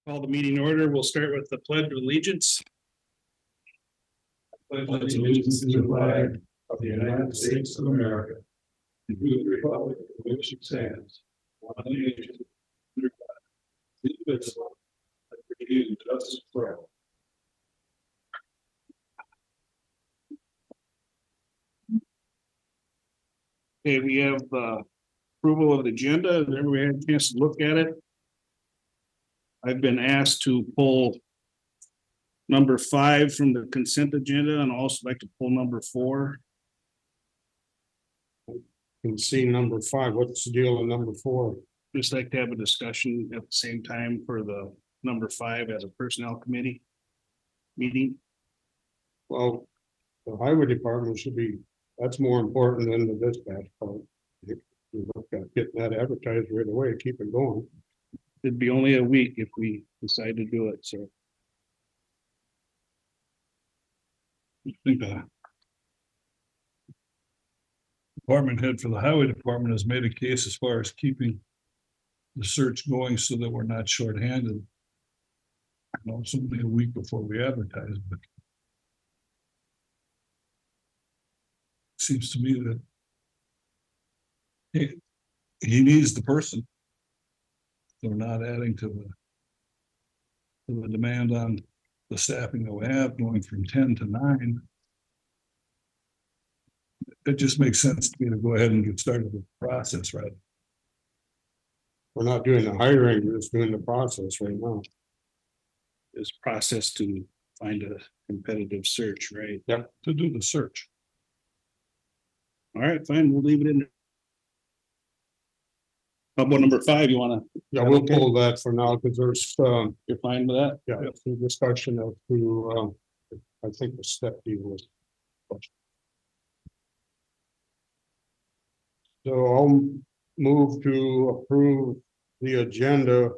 Call the meeting order. We'll start with the pledge of allegiance. Pledge allegiance to the flag of the United States of America, and to the republic for which it stands, one nation, under God, indivisible, with liberty and justice for all. Okay, we have approval of the agenda. Has everybody had a chance to look at it? I've been asked to pull number 5 from the consent agenda and also like to pull number 4. Can see number 5, what's the deal with number 4? Just like to have a discussion at the same time for the number 5 as a personnel committee meeting. Well, the highway department should be, that's more important than the dispatch part. We look at getting that advertised right away, keep it going. It'd be only a week if we decide to do it, so. I think department head for the highway department has made a case as far as keeping the search going so that we're not shorthanded. You know, it's only a week before we advertise, but seems to me that he needs the person. So we're not adding to the demand on the staffing that we have, going from 10 to 9. It just makes sense to me to go ahead and get started with the process, right? We're not doing the hiring, we're just doing the process right now. This process to find a competitive search, right? To do the search. All right, fine, we'll leave it in there. How about number 5? You wanna, Yeah, we'll pull that for now, because there's, you're fine with that? yeah, some discussion of who, I think the step deal was. So I'll move to approve the agenda,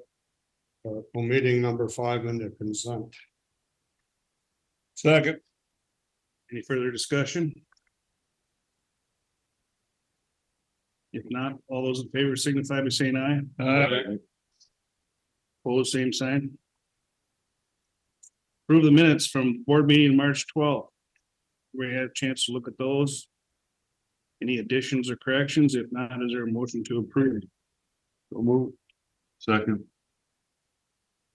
omitting number 5 in the consent. Second. Any further discussion? If not, all those in favor signify by saying aye. Opposed, same sign. Approve the minutes from board meeting March 12th. We had a chance to look at those. Any additions or corrections? If not, is there a motion to approve? So move. Second.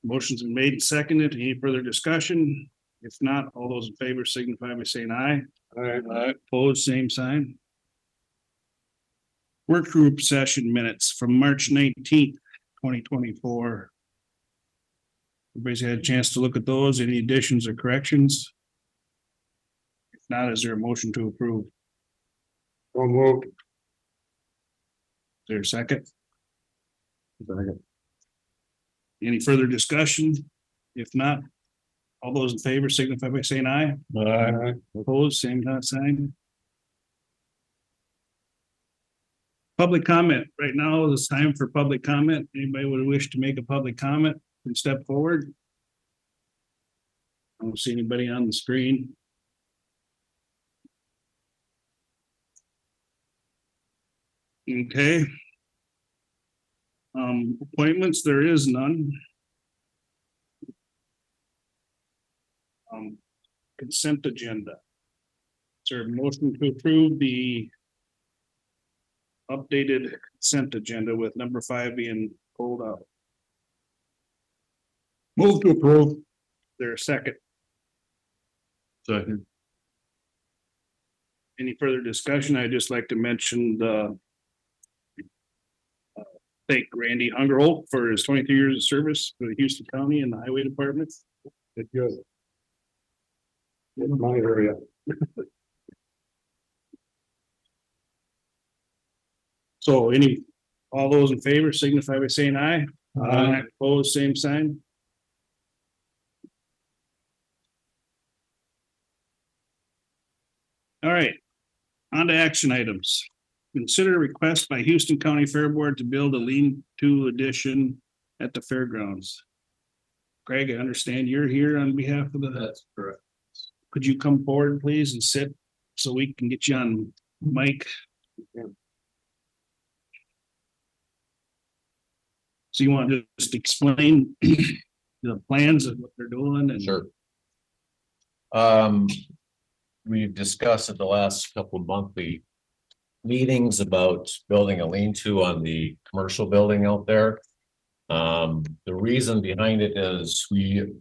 Motion's been made and seconded. Any further discussion? If not, all those in favor signify by saying aye. Aye. Opposed, same sign. Work group session minutes from March 19th, 2024. Everybody's had a chance to look at those. Any additions or corrections? If not, is there a motion to approve? Is So moved. there a second? Any further discussion? If not, all those in favor signify by saying aye. Aye. Opposed, same sign. Public comment. Right now is time for public comment. Anybody would wish to make a public comment and step forward? I don't see anybody on the screen. Okay. Appointments, there is none. Consent agenda. Is there a motion to approve the updated consent agenda with number 5 being pulled out? Move to approve. Is there a second? Second. Any further discussion? I'd just like to mention the thank Randy Hungerholt for his 23 years of service for the Houston County and the Highway Department. It's good. In my area. So all those in favor signify by saying aye. Aye. Opposed, same sign. All right, on to action items. Consider a request by Houston County Fair Board to build a lean-to addition at the fairgrounds. Greg, I understand you're here on behalf of the. That's correct. Could you come forward, please, and sit so we can get you on mic? So you want to just explain the the plans of what they're doing and? Sure. We've discussed at the last couple of monthly meetings about building a lean-to on the commercial building out there. The reason behind it is the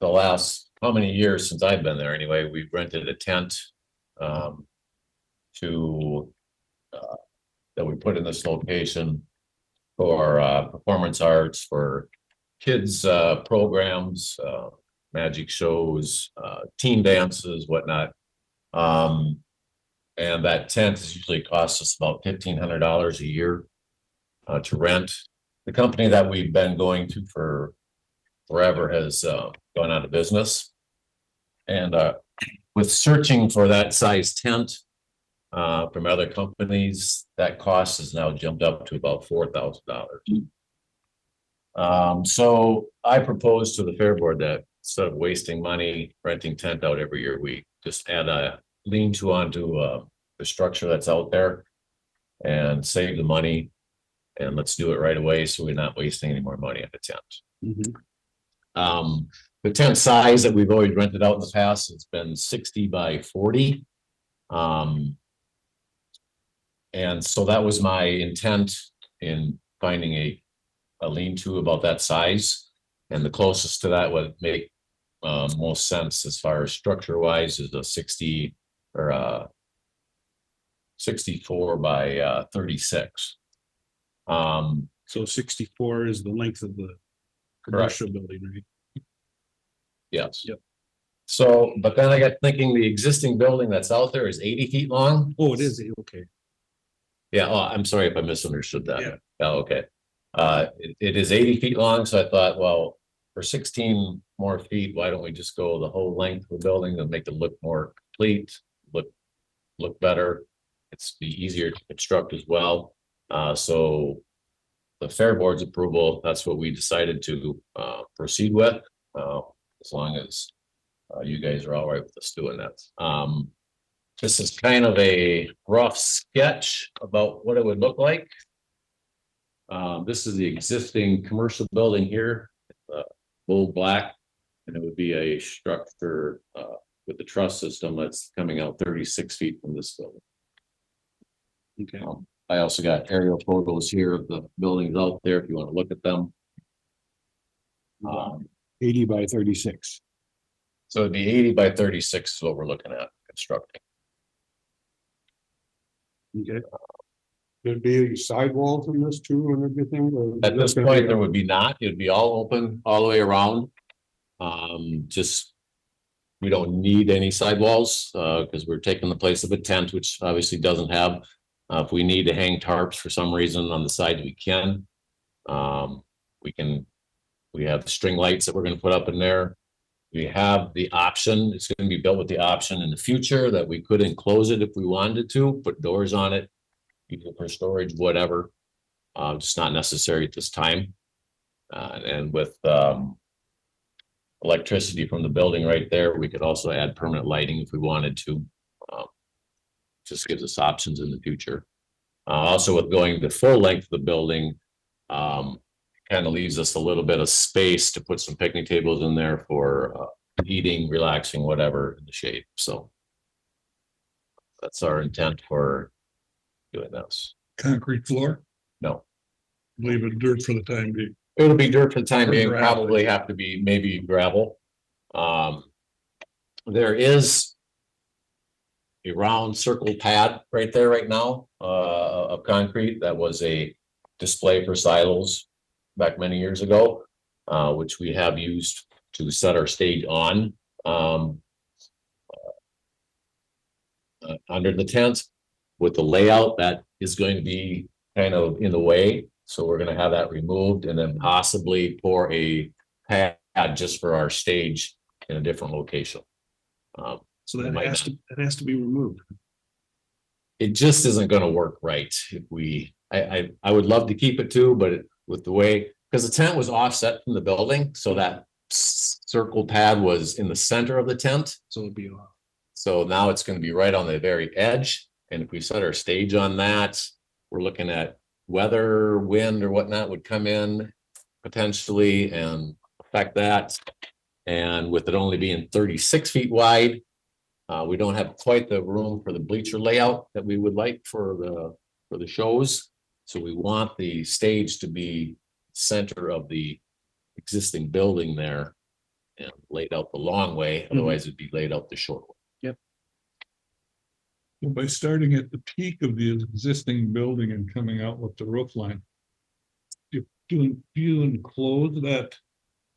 last, how many years since I've been there anyway, we've rented a tent that we put in this location for performance arts, for kids programs, magic shows, teen dances, whatnot. And that tent is usually costs us about $1,500 a year to rent. The company that we've been going to for forever has gone out of business. And with searching for that size tent from other companies, that cost has now jumped up to about $4,000. So I proposed to the Fair Board that instead of wasting money renting tent out every year, we just add a lean-to onto the structure that's out there and save the money. And let's do it right away so we're not wasting any more money on the tent. The tent size that we've always rented out in the past has been 60 by 40. And so that was my intent in finding a lean-to about that size. And the closest to that would make most sense as far as structure wise is a 60 or 64 by 36. So 64 is the length of the commercial building, right? Yes. Yep. So, but then I got thinking the existing building that's out there is 80 feet long. Oh, it is, okay. Yeah, oh, I'm sorry if I misunderstood that. Yeah. Oh, okay. It is 80 feet long, so I thought, well, for 16 more feet, why don't we just go the whole length of the building and make it look more complete, look better. It's be easier to construct as well. So the Fair Board's approval, that's what we decided to proceed with, as long as you guys are all right with us doing that. This is kind of a rough sketch about what it would look like. This is the existing commercial building here, full black, and it would be a structure with the truss system that's coming out 36 feet from this building. Okay. I also got aerial photos here of the buildings out there if you want to look at them. 80 by 36. So it'd be 80 by 36 is what we're looking at constructing. Okay. There'd be sidewalls in this too and everything. or At this is gonna point, be- there would be not, it'd be all open all the way around. Just, we don't need any sidewalls, because we're taking the place of a tent, which obviously doesn't have. If we need to hang tarps for some reason on the side, we can. We have string lights that we're gonna put up in there. We have the option, it's gonna be built with the option in the future that we could enclose it if we wanted to, put doors on it, either for storage, whatever. Just not necessary at this time. And with electricity from the building right there, we could also add permanent lighting if we wanted to. Just gives us options in the future. Also with going the full length of the building, kind of leaves us a little bit of space to put some picnic tables in there for eating, relaxing, whatever in the shade. So that's our intent for doing this. Concrete floor, No, leave it dirt for the time being. it'll be dirt for the time Or being, gravel. probably have to be maybe gravel. There is a round circle pad right there right now, of concrete. That was a display for silos back many years ago, which we have used to set our stage on, under the tent. With the layout, that is going to be kind of in the way, so we're gonna have that removed and then possibly pour a pad just for our stage in a different location. So We that might has to be removed. It just isn't gonna work right if we, I would love to keep it too, but with the way, because the tent was offset from the building, so that circle pad was in the center of the tent. So it'd be off. So now it's gonna be right on the very edge, and if we set our stage on that, we're looking at weather, wind or whatnot would come in potentially and affect that. And with it only being 36 feet wide, we don't have quite the room for the bleacher layout that we would like for the shows. So we want the stage to be center of the existing building there and laid out the long way, otherwise it'd be laid out the short way. Well, by starting at the peak of the existing building and coming out with the roof line. Do you enclose that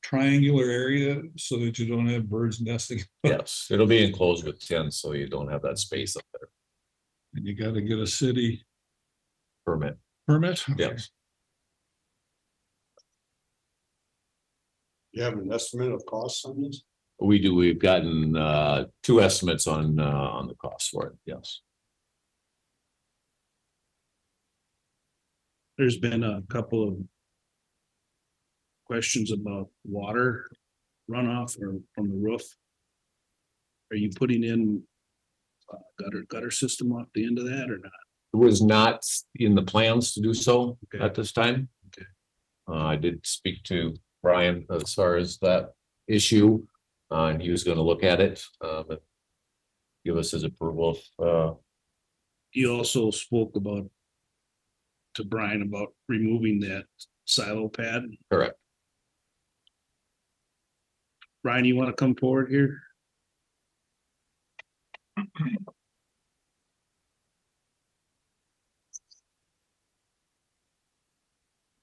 triangular area so that you don't have birds nesting? Yes, it'll be enclosed with tin, so you don't have that space up there. And you gotta get a city Permit, permit? yes. You have an estimate of costs on this? We've gotten two estimates on the cost for it, yes. There's been a couple of questions about water runoff or from the roof. Are you putting in gutter system off the end of that or not? It was not in the plans to do so Okay. at this time. Okay. I did speak to Brian as far as that issue, and he was gonna look at it, and give us his approval of, You also spoke about to Brian about removing that silo pad. correct. Brian, you want to come forward here?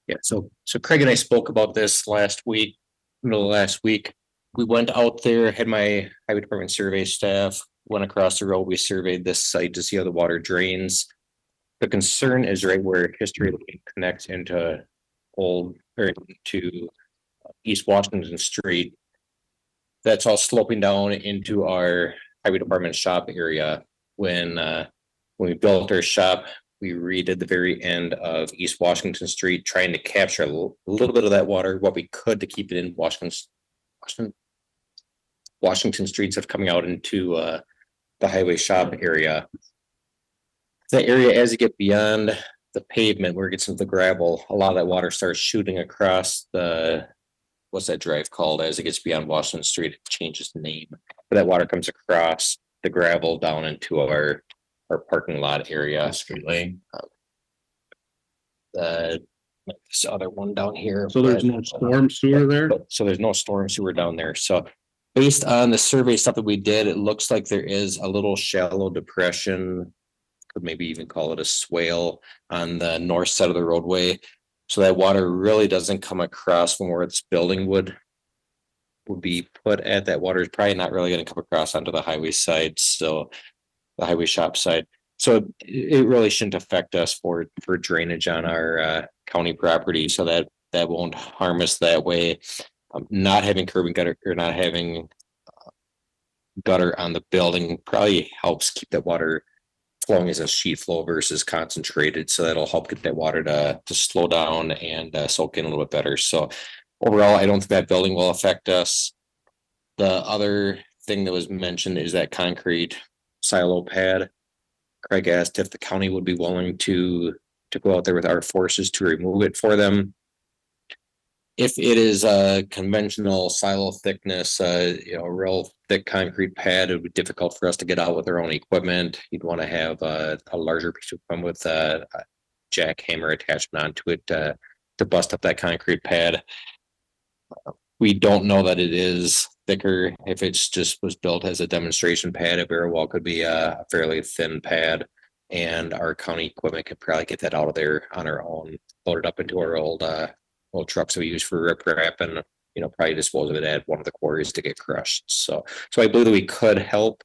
Yeah, so Craig and I spoke about this last week, middle of last week. We went out there, had my highway department survey staff, went across the road, we surveyed this site to see how the water drains. The concern is right where History Lane connects into old or to East Washington Street. That's all sloping down into our highway department shop area. When we built our shop, we redid the very end of East Washington Street, trying to capture a little bit of that water, what we could to keep it in Washington streets of coming out into the highway shop area. The area, as you get beyond the pavement, where it gets into the gravel, a lot of that water starts shooting across the, what's that drive called? As it gets beyond Washington Street, it changes the name. But that water comes across the gravel down into our parking lot area. Street lane, This other one down here. So there's no storm sewer there? So there's no storm sewer down there. So based on the survey stuff that we did, it looks like there is a little shallow depression. Could maybe even call it a swale on the north side of the roadway. So that water really doesn't come across from where this building would be put at. That water is probably not really going to come across onto the highway side. So the highway shop side. So it really shouldn't affect us for drainage on our county property. So that won't harm us that way. Not having curb and gutter or not having gutter on the building probably helps keep that water flowing as a sheet flow versus concentrated. So that'll help get that water to slow down and soak in a little bit better. So overall, I don't think that building will affect us. The other thing that was mentioned is that concrete silo pad. Craig asked if the county would be willing to go out there with our forces to remove it for them. If it is a conventional silo thickness, real thick concrete pad, it would be difficult for us to get out with our own equipment. You'd want to have a larger piece of equipment with a jackhammer attachment onto it to bust up that concrete pad. We don't know that it is thicker. If it's just was built as a demonstration pad, it very well could be a fairly thin pad. And our county equipment could probably get that out of there on our own, load it up into our old trucks we use for rip wrap, and probably dispose of it at one of the quarries to get crushed. So I believe that we could help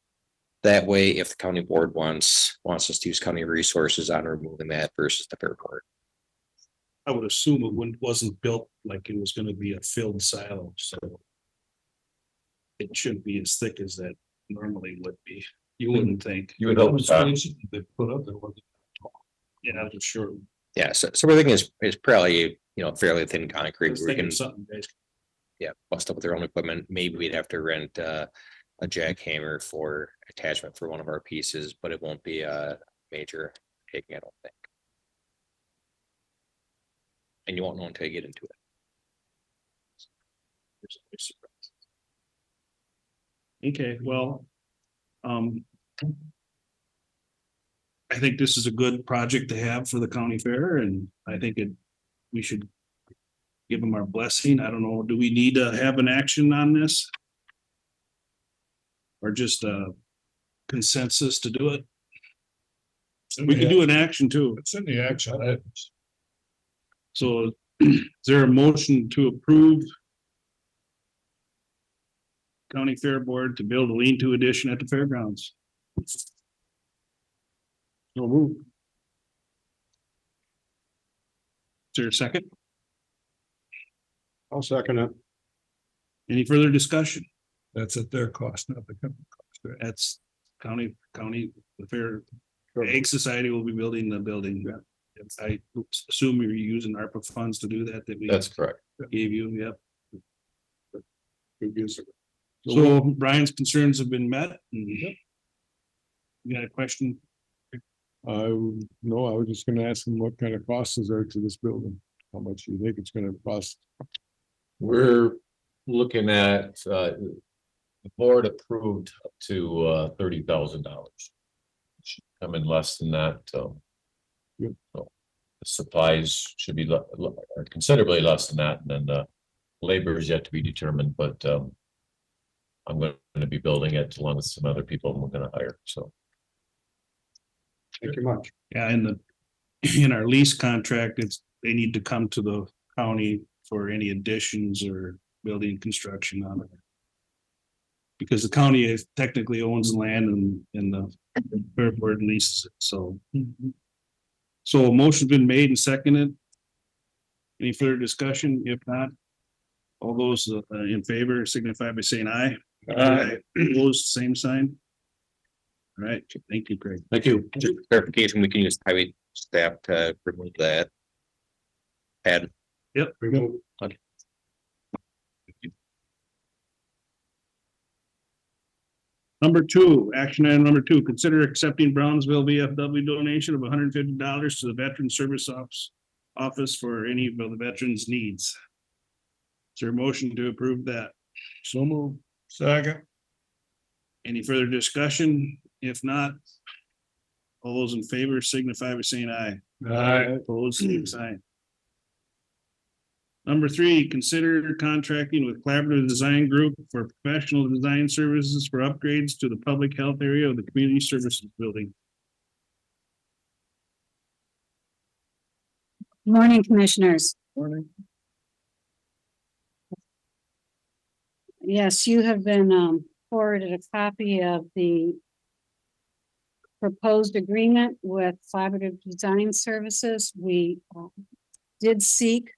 that way if the county board wants us to use county resources on removing that versus the fair board. I would assume it wasn't built like it was gonna be a filled silo, so. It shouldn't be as thick as that normally would be. You wouldn't think. you would hope so. They put up there wasn't. Yeah, I'm sure. Yeah, so everything is probably fairly thin I concrete. was We thinking can something, guys. bust up with their own equipment. Maybe we'd have to rent a jackhammer for attachment for one of our pieces, but it won't be a major taking, I don't think. And you won't know until you get into it. Okay, well, I think this is a good project to have for the county fair, and I think we should give them our blessing. I don't know, do we need to have an action on this? Or just a consensus to do it? We can do an action too. It's in the action items. So is there a motion to approve County Fair Board to build a lean-to addition at the fairgrounds? So move. Is there a second? I'll second it. Any further discussion? That's at their cost, not the company cost. Right? That's county, the Fair Egg Society will be building the building. I assume you're using ARPA funds to do that we That's correct. gave you, yep. Good use of it. So Brian's concerns have been met. You got a question? No, I was just gonna ask them what kind of costs is there to this building? How much do you think it's gonna cost? We're looking at, the board approved up to $30,000. Come in less than that, Good. so the supplies should be considerably less than that, and then the labor is yet to be determined, but I'm going to be building it along with some other people we're going to hire, so. Thank you much. Yeah, in our lease contract, they need to come to the county for any additions or building construction on it. Because the county technically owns the land and the fair board leases it, so. So a motion's been made and seconded. Any further discussion? If not, all those in favor signify by saying aye. Aye. Opposed, same sign. All right, thank you, Craig. Thank you. Just clarification, we can use highway staff to remove that. Add. Yep. Remove. Number two, action item number two, consider accepting Brownsville VFW donation of $150 to the Veteran Service Office for any of the veterans' needs. Is there a motion to approve that? So move. Second. Any further discussion? If not, all those in favor signify by saying aye. Opposed, same sign. Number three, consider contracting with Collaborative Design Group for professional design services for upgrades to the public health area of the community services building. Morning, Commissioners. Morning. Yes, you have been forwarded a copy of the proposed agreement with Collaborative Design Services. We did seek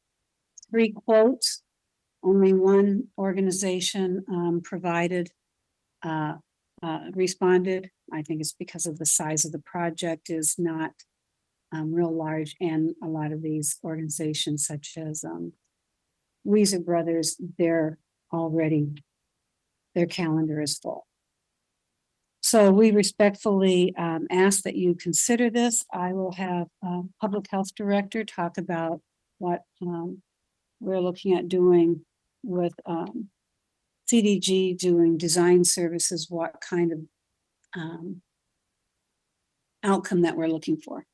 3 quotes. Only one organization responded. I think it's because of the size of the project is not real large, and a lot of these organizations such as Weezer Brothers, their calendar is full. So we respectfully ask that you consider this. I will have Public Health Director talk about what we're looking at doing with CDG doing design services, what kind of outcome that we're looking for.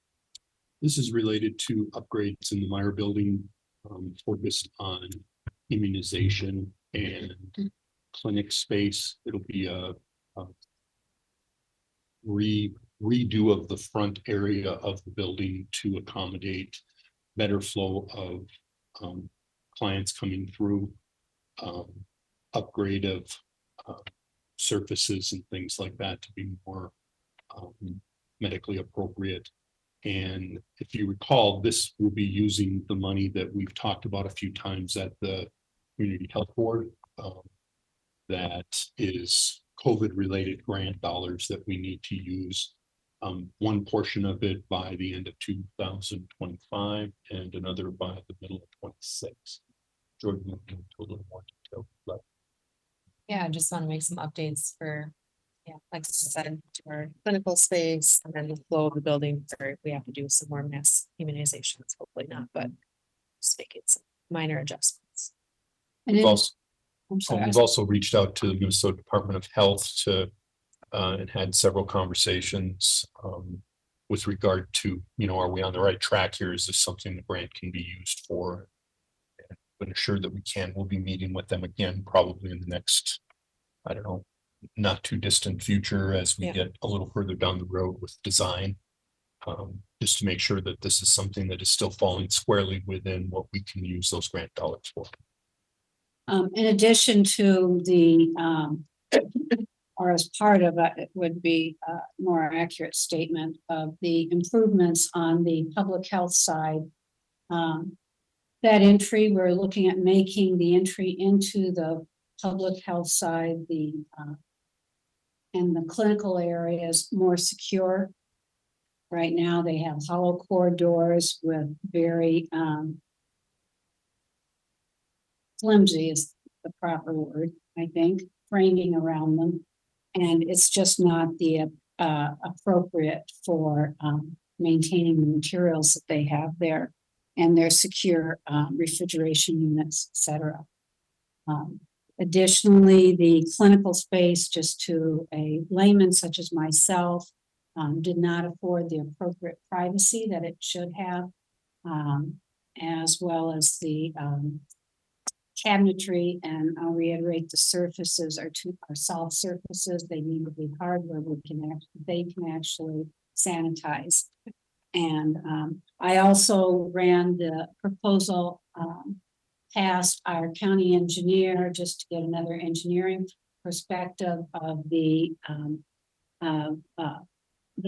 This is related to upgrades in the Meyer building, focused on immunization and clinic space. It'll be a redo of the front area of the building to accommodate better flow of clients coming through, upgrade of surfaces and things like that to be more medically appropriate. And if you recall, this will be using the money that we've talked about a few times at the Community Health Board. That is COVID-related grant dollars that we need to use. One portion of it by the end of 2025 and another by the middle of 26. Jordan, will go into a little more detail. But Yeah, I just want to make some updates for, like I said, to our clinical space and then the flow of the building. Sorry, we have to do some more mass immunizations, hopefully not, but just making some minor adjustments. And We've also, I'm sorry. We've also reached out to the Minnesota Department of Health to, and had several conversations, with regard to, are we on the right track here? Is this something the grant can be used for? And been assured that we can. We'll be meeting with them again, probably in the next, I don't know, not too distant future as we Yeah. get a little further down the road with design. Just to make sure that this is something that is still falling squarely within what we can use those grant dollars for. In addition to the, or as part of it would be a more accurate statement of the improvements on the public health side. That entry, we're looking at making the entry into the public health side, and the clinical areas more secure. Right now, they have hollow core doors with very, flimsy is the proper word, I think, framing around them. And it's just not the appropriate for maintaining the materials that they have there and their secure refrigeration units, et cetera. Additionally, the clinical space, just to a layman such as myself, did not afford the appropriate privacy that it should have, as well as the cabinetry, and I'll reiterate, the surfaces are soft surfaces. They need to be hardware they can actually sanitize. And I also ran the proposal past our county engineer just to get another engineering perspective of the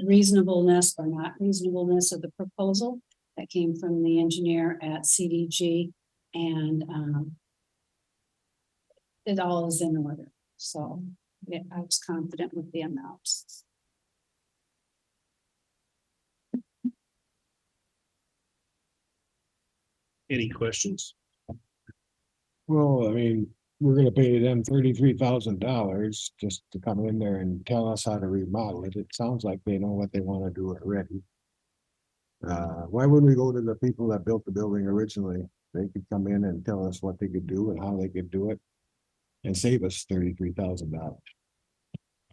reasonableness or not reasonableness of the proposal that came from the engineer at CDG, and it all is in order. So yeah, I was confident with the amounts. Any questions? Well, I mean, we're gonna pay them $33,000 just to come in there and tell us how to remodel it. It sounds like they know what they wanna do already. Why wouldn't we go to the people that built the building originally? They could come in and tell us what they could do and how they could do it. And save us $33,000.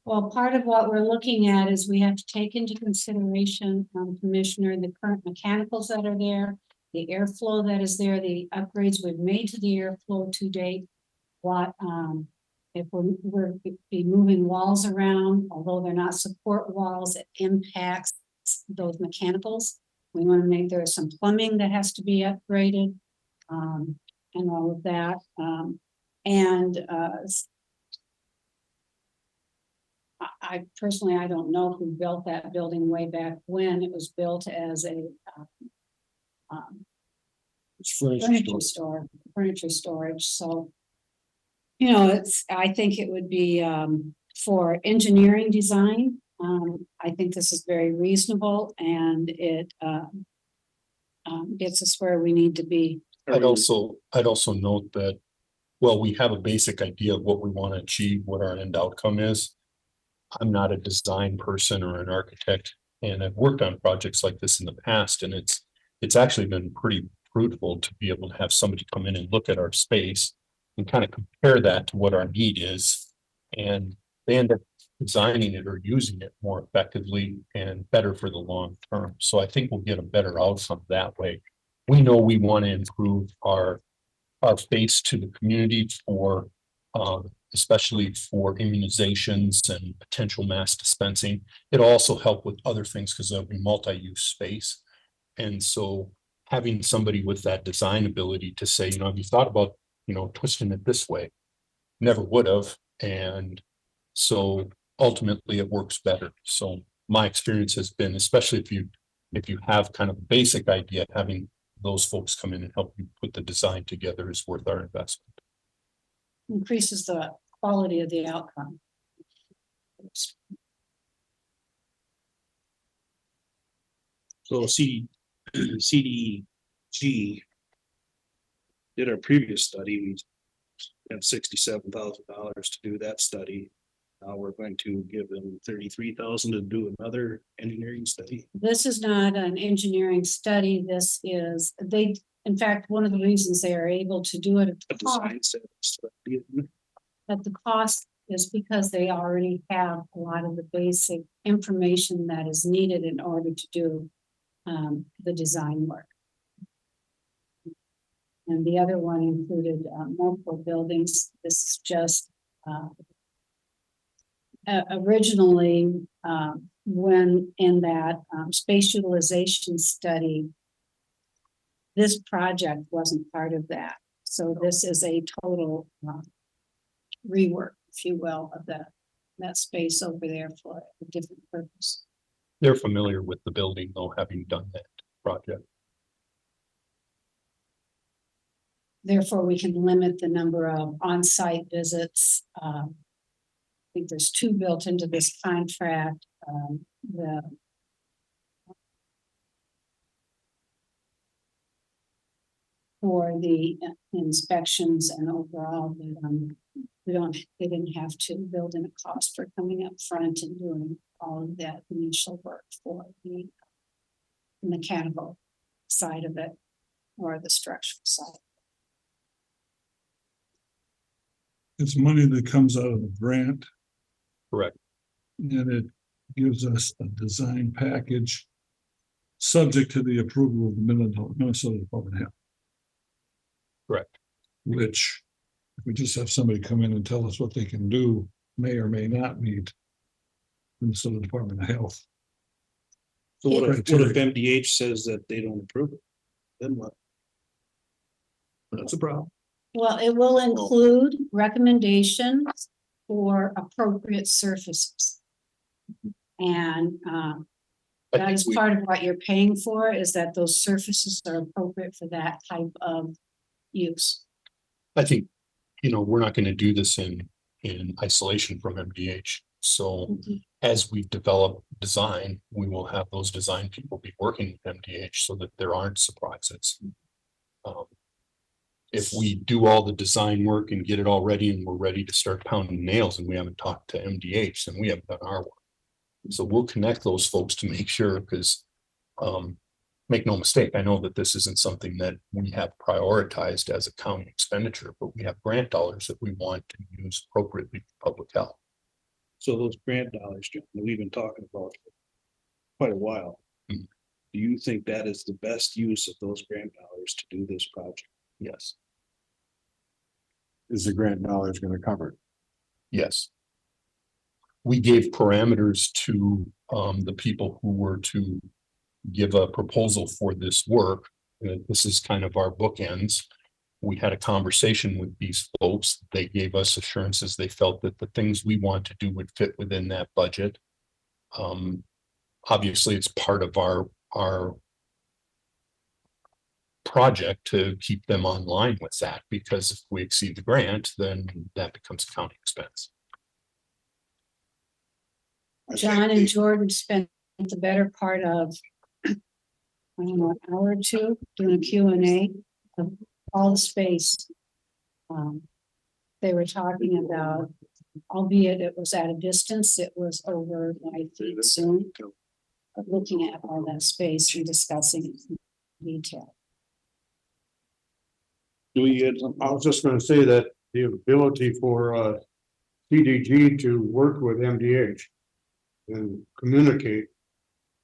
Well, part of what we're looking at is we have to take into consideration, Commissioner, the current mechanicals that are there, the airflow that is there, the upgrades we've made to the airflow to date. What, if we're be moving walls around, although they're not support walls, it impacts those mechanicals. We want to make, there is some plumbing that has to be upgraded, and all of that. I personally, I don't know who built that building way back when. It was built as a It's furniture storage, so. I think it would be for engineering design. I think this is very reasonable, and it gets us where we need to be. I'd also note that, well, we have a basic idea of what we want to achieve, what our end outcome is. I'm not a design person or an architect, and I've worked on projects like this in the past, and it's actually been pretty fruitful to be able to have somebody come in and look at our space and kind of compare that to what our need is. And they end up designing it or using it more effectively and better for the long term. So I think we'll get a better outcome that way. We know we want to improve our face to the community for especially for immunizations and potential mass dispensing. It'll also help with other things because there'll be multi-use space. And so having somebody with that design ability to say, have you thought about, twisting it this way? Never would have. And so ultimately it works better. So my experience has been, especially if you have kind of a basic idea, having those folks come in and help you put the design together is worth our investment. Increases the quality of the outcome. So CDG did our previous study. We spent $67,000 to do that study. Now we're going to give them 33,000 to do another engineering study. This is not an engineering study. This is, they, in fact, one of the reasons they are able to do it A design study. at the cost is because they already have a lot of the basic information that is needed in order to do the design work. And the other one included multiple buildings. This is just originally, when in that space utilization study, this project wasn't part of that. So this is a total rework, if you will, of that space over there for a different purpose. They're familiar with the building though, having done that project. Therefore, we can limit the number of on-site visits. I think there's 2 built into this contract. The for the inspections and overall, they didn't have to build in a cost for coming up front and doing all of that initial work for the mechanical side of it or the structural side. It's money that comes out of the grant. Correct. And it gives us a design package subject to the approval of the Minnesota Department of Health. Correct. Which, if we just have somebody come in and tell us what they can do, may or may not meet Minnesota Department of Health. So what if Criteria. MDH says that they don't approve it? Then what? That's a problem. Well, it will include recommendations for appropriate surfaces. And I that think is we- part of what you're paying for, is that those surfaces are appropriate for that type of use. I think, we're not gonna do this in isolation from MDH. So as we develop design, we will have those design people be working with MDH so that there aren't surprises. If we do all the design work and get it all ready and we're ready to start pounding nails and we haven't talked to MDH, then we haven't done our work. So we'll connect those folks to make sure, because make no mistake, I know that this isn't something that we have prioritized as a county expenditure, but we have grant dollars that we want to use appropriately for public health. So those grant dollars, John, that we've been talking about for quite a while. Mhm. Do you think that is the best use of those grant dollars to do this project? Yes, Is the grant dollars gonna cover it? yes. We gave parameters to the people who were to give a proposal for this work. This is kind of our bookends. We had a conversation with these folks. They gave us assurances. They felt that the things we want to do would fit within that budget. Obviously, it's part of our project to keep them online with that, because if we exceed the grant, then that becomes a county expense. John and Jordan spent the better part of, I don't know, an hour or two doing a Q&A of all the space. They were talking about, albeit it was at a distance, it was over 5 feet soon. But looking at all that space and discussing it in detail. Do we get some? I was just gonna say that the ability for CDG to work with MDH and communicate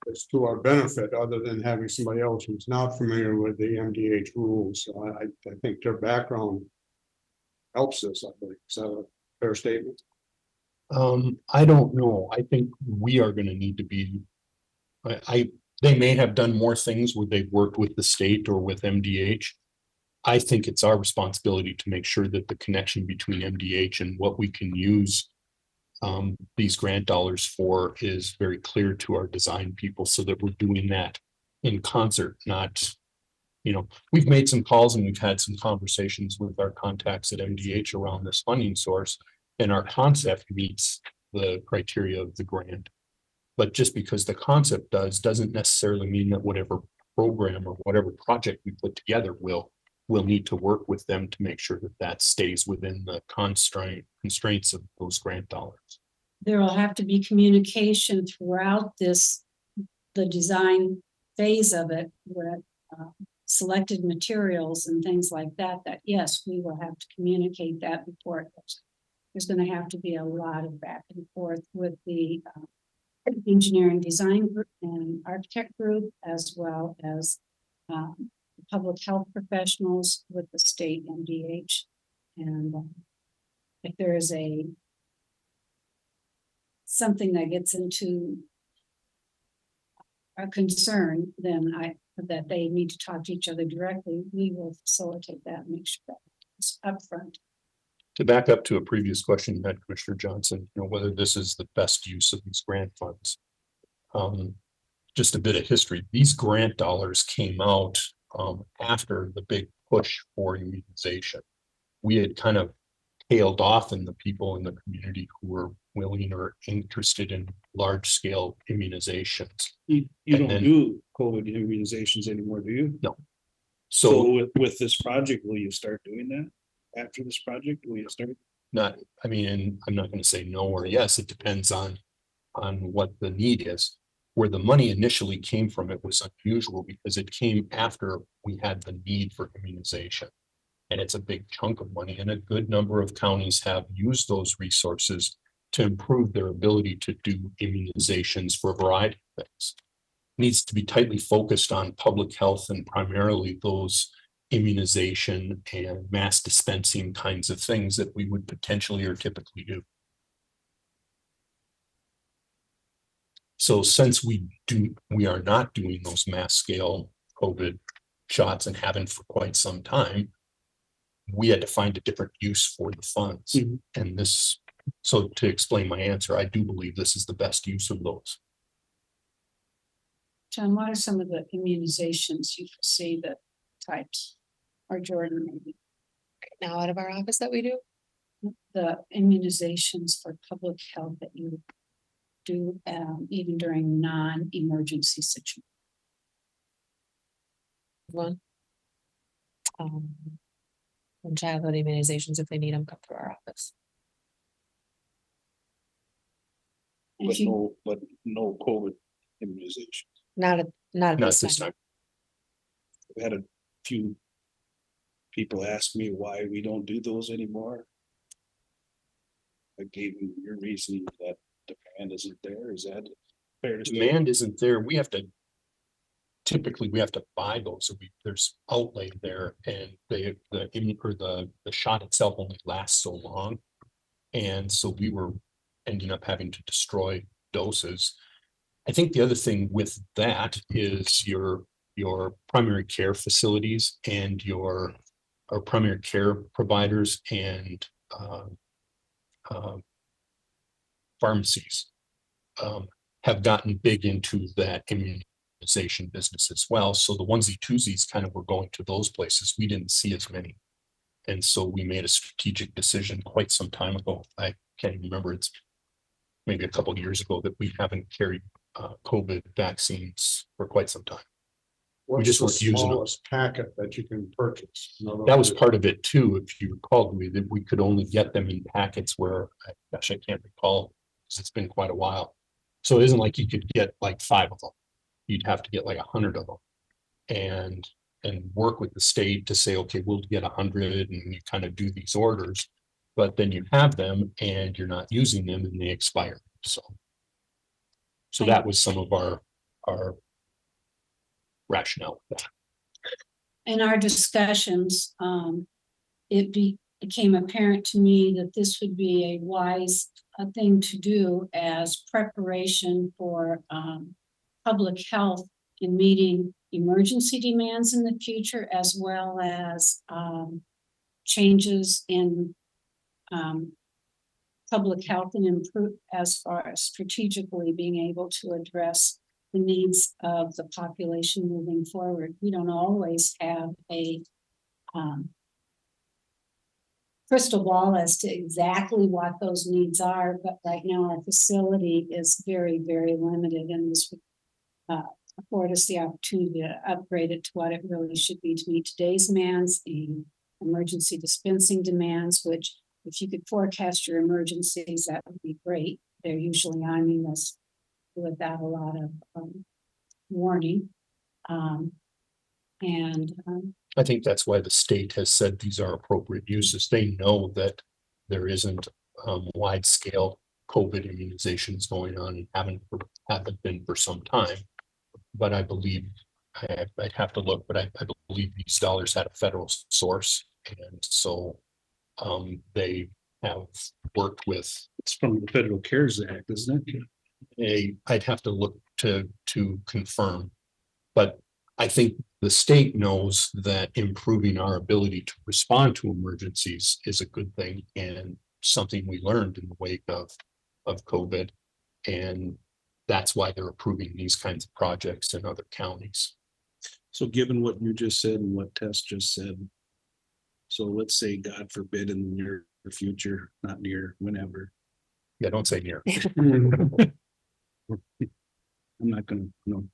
is to our benefit, other than having somebody else who's not familiar with the MDH rules. So I think their background helps us, I believe. So fair statement. I don't know. I think we are gonna need to be. They may have done more things where they've worked with the state or with MDH. I think it's our responsibility to make sure that the connection between MDH and what we can use these grant dollars for is very clear to our design people, so that we're doing that in concert, not, we've made some calls and we've had some conversations with our contacts at MDH around this funding source, and our concept meets the criteria of the grant. But just because the concept doesn't necessarily mean that whatever program or whatever project we put together will need to work with them to make sure that that stays within the constraints of those grant dollars. there will have to be communication throughout this, the design phase of it, with selected materials and things like that, that yes, we will have to communicate that before it goes. There's gonna have to be a lot of back and forth with the engineering design group and architect group, as well as the public health professionals with the state MDH. And if there is something that gets into a concern, then that they need to talk to each other directly, we will facilitate that, and make sure that it's upfront. To back up to a previous question you had, Commissioner Johnson, whether this is the best use of these grant funds. Just a bit of history. These grant dollars came out after the big push for immunization. We had kind of tailed off in the people in the community who were willing or interested in large scale immunizations. You And don't then- do COVID immunizations anymore, do you? No. So So with this project, will you start doing that? After this project, will you start? not, I mean, and I'm not going to say no or yes, it depends on what the need is. Where the money initially came from, it was unusual because it came after we had the need for immunization. And it's a big chunk of money, and a good number of counties have used those resources to improve their ability to do immunizations for a variety of things. Needs to be tightly focused on public health and primarily those immunization and mass dispensing kinds of things that we would potentially or typically do. So since we are not doing those mass scale COVID shots and haven't for quite some time, we had to find a different use for the funds. Mhm. And this, so to explain my answer, I do believe this is the best use of those. John, what are some of the immunizations you foresee that types, or Jordan, maybe, Now out of our office that we do, the immunizations for public health that you do, even during non-emergency situations? one. And childhood immunizations, if they need them, come through our office. If you, But no COVID immunization. Not at Not this this time. time. I've had a few people ask me why we don't do those anymore. I gave them your reason that demand isn't there. Is that fair to say? Demand isn't there. We have to. Typically, we have to buy those. So there's outlay there, and the shot itself only lasts so long. And so we were ending up having to destroy doses. I think the other thing with that is your primary care facilities and your primary care providers and pharmacies have gotten big into that immunization business as well. So the onesie twosies kind of were going to those places. We didn't see as many. And so we made a strategic decision quite some time ago. I can't even remember, it's maybe a couple of years ago, that we haven't carried COVID vaccines for quite some time. What's just the weren't using them. smallest packet that you can purchase? In other That was words, part of it too, if you recall, that we could only get them in packets where, gosh, I can't recall, because it's been quite a while. So it isn't like you could get like 5 of them. You'd have to get like 100 of them. And work with the state to say, okay, we'll get 100, and you kind of do these orders. But then you have them and you're not using them and they expire. So that was some of our rationale. in our discussions, it became apparent to me that this would be a wise thing to do as preparation for public health in meeting emergency demands in the future, as well as changes in public health and improve as far as strategically being able to address the needs of the population moving forward. We don't always have a crystal ball as to exactly what those needs are, but right now our facility is very, very limited, and this would afford us the opportunity to upgrade it to what it really should be to meet today's demands, the emergency dispensing demands, which if you could forecast your emergencies, that would be great. they're usually on us without a lot of warning. I think that's why the state has said these are appropriate uses. They know that there isn't wide scale COVID immunizations going on and haven't been for some time. But I believe, I'd have to look, but I believe these dollars had a federal source. And so they have worked with It's from the Federal CARES Act, isn't it? I'd have to look to confirm. But I think the state knows that improving our ability to respond to emergencies is a good thing and something we learned in the wake of COVID. And that's why they're approving these kinds of projects in other counties. So given what you just said and what Tess just said. So let's say, God forbid, in the near future, not near, whenever, Yeah, don't say near. I'm not gonna, no.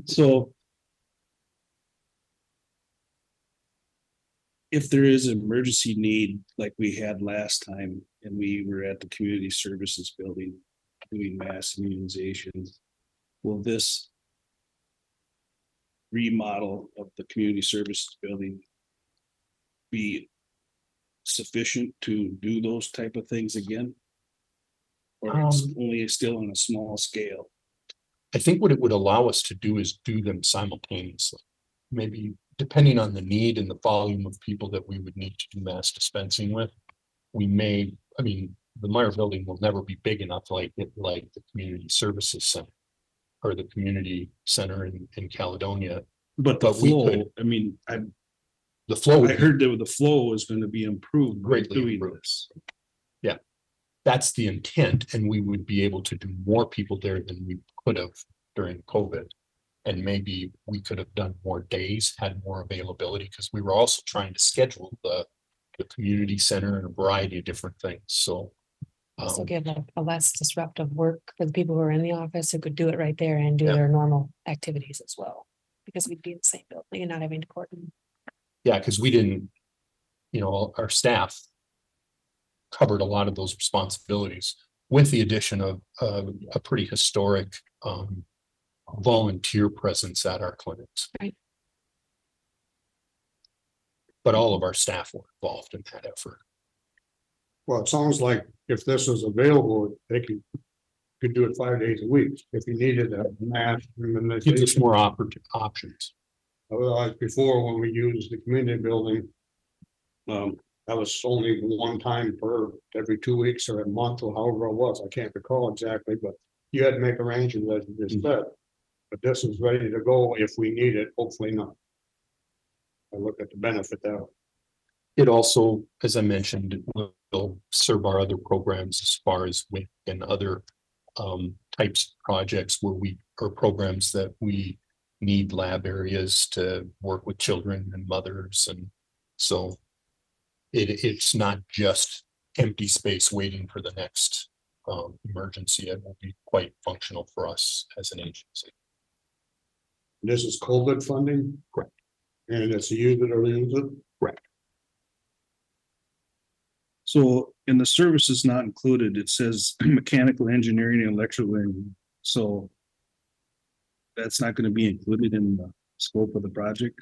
So. If there is an emergency need like we had last time and we were at the community services building doing mass immunizations, will this remodel of the community services building be sufficient to do those type of things again? Or it's only still on a small scale? I think what it would allow us to do is do them simultaneously. Maybe depending on the need and the volume of people that we would need to do mass dispensing with. We may, I mean, the Meyer building will never be big enough like the community services center or the community center in Caledonia. But the But we flow, could- I mean, The flow I would be heard that the flow is gonna be improved by Greatly doing improved. this. That's the intent, and we would be able to do more people there than we could have during COVID. And maybe we could have done more days, had more availability, because we were also trying to schedule the community center and a variety of different things, so. Also give a less disruptive work for the people who are in the office who could do it right there and do Yeah. their normal activities as well. Because we'd be in the same building and not having to coordinate. Yeah, because we didn't, our staff covered a lot of those responsibilities with the addition of a pretty historic volunteer presence at our clinics. Right. But all of our staff were involved in that effort. Well, it sounds like if this was available, they could do it 5 days a week if you needed a mass Gives us immunization. more options. Otherwise, before, when we used the community building, that was only one time per every 2 weeks or a month or however it was. I can't recall exactly, but you had to make arrangements as you just said. But this is ready to go if we need it, hopefully not. I look at the benefit there. It also, as I mentioned, will serve our other programs as far as WIC and other types of projects or programs that we need lab areas to work with children and mothers. And so it's not just empty space waiting for the next emergency. It will be quite functional for us as an agency. This is COVID funding? Correct. And it's a use it or lose it? So in the services not included, it says mechanical engineering and electrical engineering. So that's not gonna be included in the scope of the project?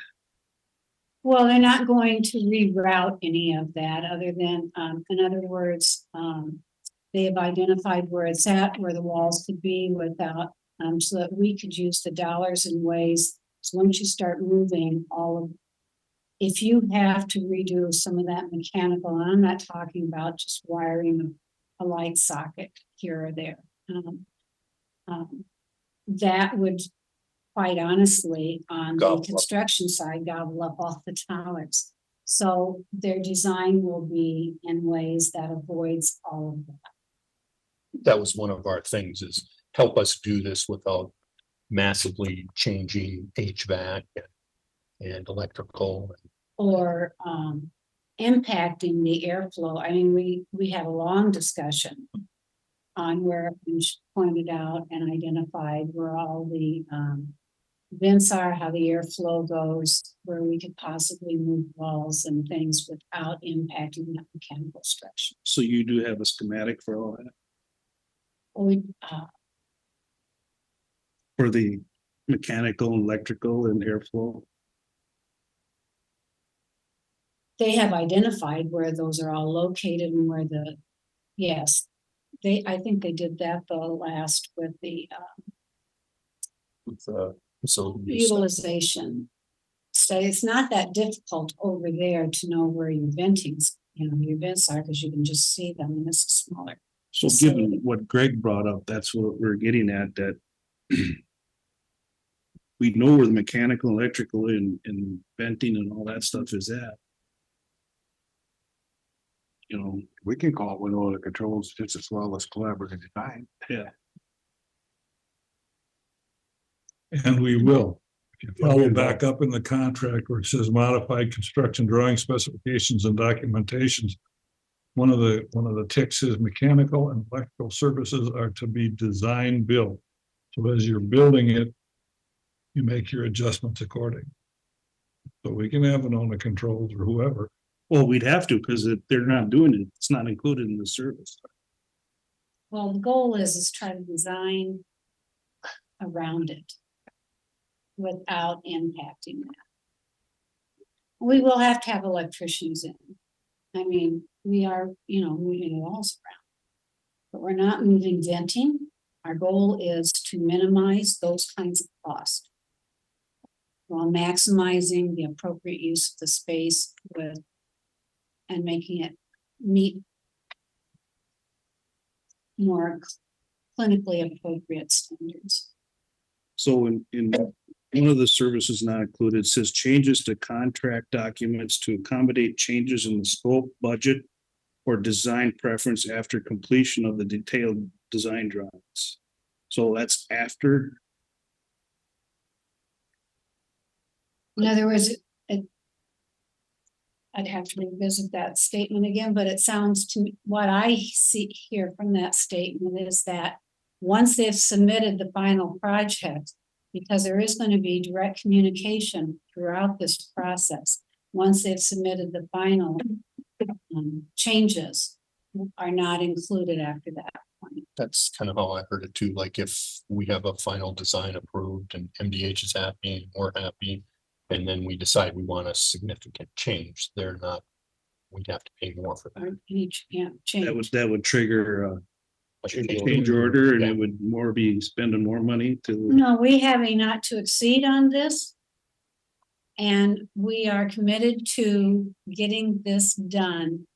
Well, they're not going to reroute any of that other than, in other words, they have identified where it's at, where the walls could be without, so that we could use the dollars in ways. So once you start moving all of, if you have to redo some of that mechanical, and I'm not talking about just wiring a light socket here or there. That would, quite honestly, on the Gobble up. construction side, gobble up all the dollars. So their design will be in ways that avoids all of that. That was one of our things, is help us do this without massively changing HVAC and electrical. Or impacting the airflow. I mean, we had a long discussion on where we pointed out and identified where all the vents are, how the airflow goes, where we could possibly move walls and things without impacting that mechanical structure. So you do have a schematic for all that? We, For the mechanical, electrical and airflow. they have identified where those are all located and where the, yes. I think they did that the last with the So. utilization. So it's not that difficult over there to know where your ventings, your vents are, because you can just see them and it's smaller. So given what Greg brought up, that's what we're getting at, that we know where the mechanical, electrical and venting and all that stuff is at. We can call it Winona Controls just as well as collaborative design. Yeah, And we will. If you follow back up in the contract where it says modified construction drawing specifications and documentations. One of the ticks is mechanical and electrical services are to be design built. So as you're building it, you make your adjustments according. So we can have Winona Controls or whoever. well, we'd have to, because they're not doing it, it's not included in the service. Well, the goal is try to design around it without impacting that. We will have to have electricians in. I mean, we are, moving walls around. But we're not moving venting. Our goal is to minimize those kinds of costs while maximizing the appropriate use of the space and making it meet more clinically appropriate standards. So in one of the services not included, it says changes to contract documents to accommodate changes in the scope, budget, or design preference after completion of the detailed design drawings. So that's after. In other words, I'd have to revisit that statement again, but it sounds to me, what I see here from that statement is that once they've submitted the final project, because there is going to be direct communication throughout this process, once they've submitted the final changes are not included after that point. That's kind of how I heard it too, like if we have a final design approved and MDH is happy, we're happy. And then we decide we want a significant change, we'd have to pay more for that. Or each, change. That would trigger a change order, and it would be spending more money to. No, we have a not to exceed on this. And we are committed to getting this done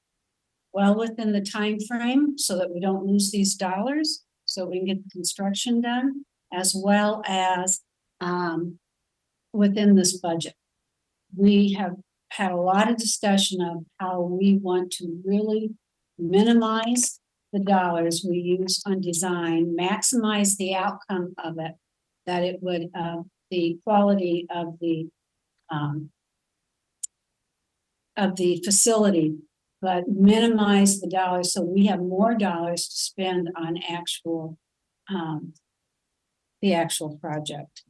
well within the time frame so that we don't lose these dollars, so we can get the construction done, as well as within this budget. We have had a lot of discussion of how we want to really minimize the dollars we use on design, maximize the outcome of it, that it would, the quality of the facility, but minimize the dollars so we have more dollars to spend on the actual project.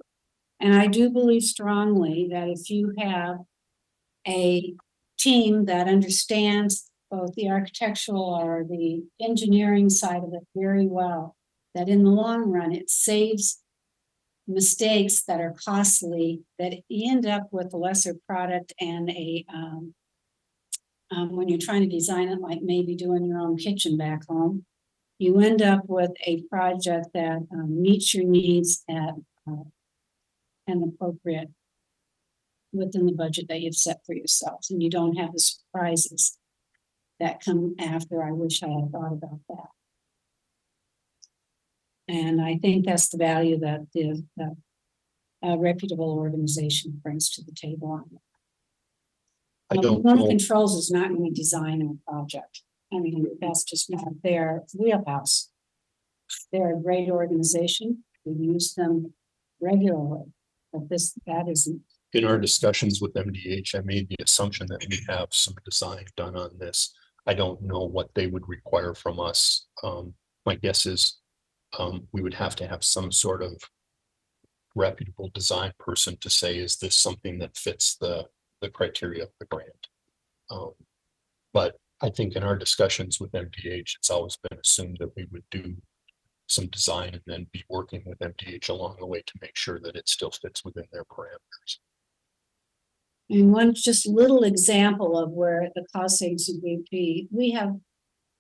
And I do believe strongly that if you have a team that understands both the architectural or the engineering side of it very well, that in the long run, it saves mistakes that are costly, that you end up with a lesser product and when you're trying to design it, like maybe doing your own kitchen back home, you end up with a project that meets your needs at and appropriate within the budget that you've set for yourselves, and you don't have the surprises that come after. I wish I had thought about that. And I think that's the value that the reputable organization brings to the table on that. I don't Winona know. Controls is not going to design a project. I mean, that's just not their wheelhouse. They're a great organization. We use them regularly, but that isn't. In our discussions with MDH, I made the assumption that we have some design done on this. I don't know what they would require from us. My guess is we would have to have some sort of reputable design person to say, is this something that fits the criteria of the grant? But I think in our discussions with MDH, it's always been assumed that we would do some design and then be working with MDH along the way to make sure that it still fits within their parameters. And one just little example of where the cost savings would be, we have a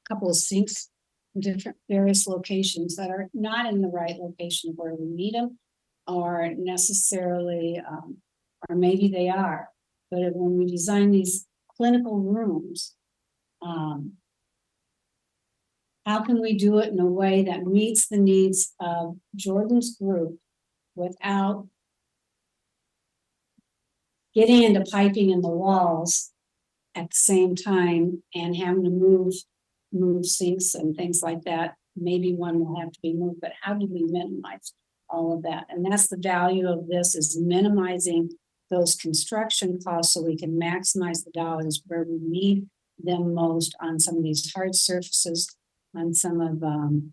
couple of sinks in different various locations that are not in the right location where we need them, or necessarily, or maybe they are. But when we design these clinical rooms, how can we do it in a way that meets the needs of Jordan's group without getting into piping in the walls at the same time and having to move sinks and things like that? Maybe one will have to be moved, but how do we minimize all of that? And that's the value of this, is minimizing those construction costs so we can maximize the dollars where we need them most on some of these hard surfaces, on some of the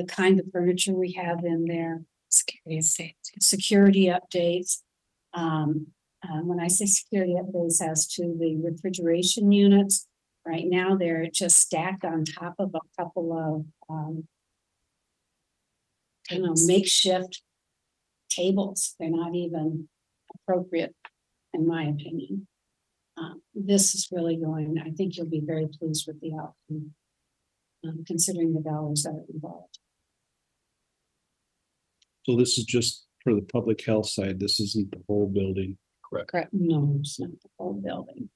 kind of furniture we have in there, security updates. When I say security updates as to the refrigeration units, right now they're just stacked on top of a couple of makeshift tables. They're not even appropriate, in my opinion. This is really going, I think you'll be very pleased with the outcome, considering the dollars that are involved. So this is just for the public health side. This isn't the whole building. Correct. No, it's not the whole building.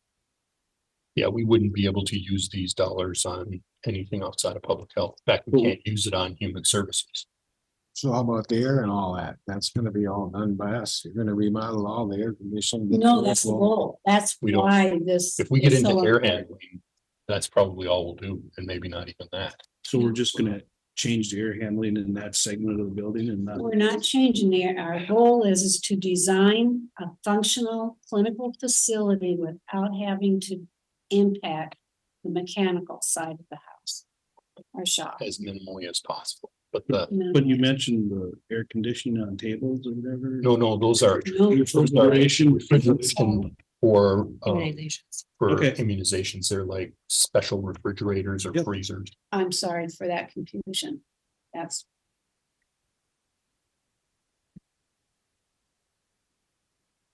Yeah, we wouldn't be able to use these dollars on anything outside of public health. In fact, we can't use it on human services. So how about the air and all that? That's gonna be all done by us. You're gonna remodel all the air conditioning. No, that's the goal. That's We don't- why this. If we get is into so air important. handling, that's probably all we'll do, and maybe not even that. So we're just gonna change the air handling in that segment of the building and not. We're not changing the, our goal is to design a functional clinical facility without having to impact the mechanical side of the house or shop. As minimally as possible, but the, But you mentioned the air conditioning on tables or whatever. no, those are. No. Refrigeration. Refrigeration for Immunizations. Okay. immunizations, they're like special refrigerators or Yep. freezers. I'm sorry for that confusion. That's,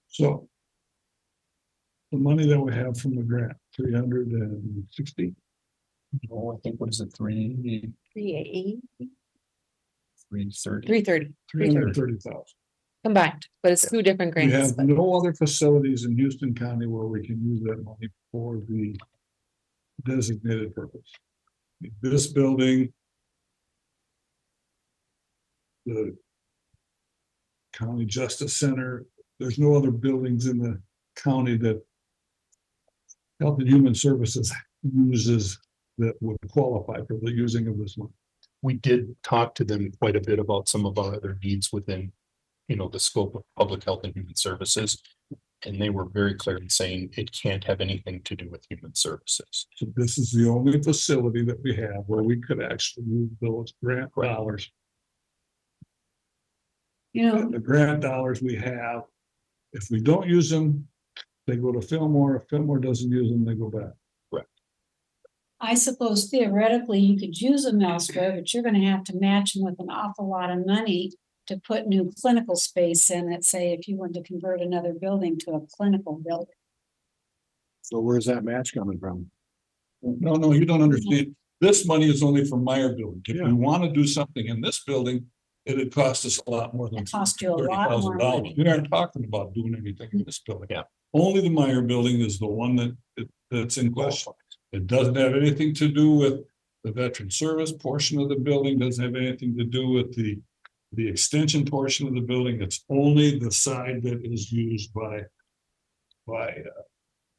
So. The money that we have from the grant, 360, Oh, I think, what is it, 330? 330 330,000. combined, but it's two different We grants. have but- no other facilities in Houston County where we can use that money for the designated purpose. This building. The County Justice Center, there's no other buildings in the county that Health and Human Services uses that would qualify for the using of this money. We did talk to them quite a bit about some of our other needs within, the scope of public health and human services. And they were very clear in saying it can't have anything to do with human services. So this is the only facility that we have where we could actually use those grant dollars. The grant dollars we have, if we don't use them, they go to Fillmore. If Fillmore doesn't use them, they go back. I suppose theoretically you could use them elsewhere, but you're gonna have to match them with an awful lot of money to put new clinical space in it, say if you want to convert another building to a clinical building. So where's that match coming from? No, you don't understand. This money is only for Meyer building. If Yeah. we want to do something in this building, it'd cost us a lot more than It cost you a lot more $30,000. money. We aren't talking about doing anything in this building. Yeah. Only the Meyer building is the one that's in question. It doesn't have anything to do with the veteran service portion of the building, doesn't have anything to do with the extension portion of the building. It's only the side that is used by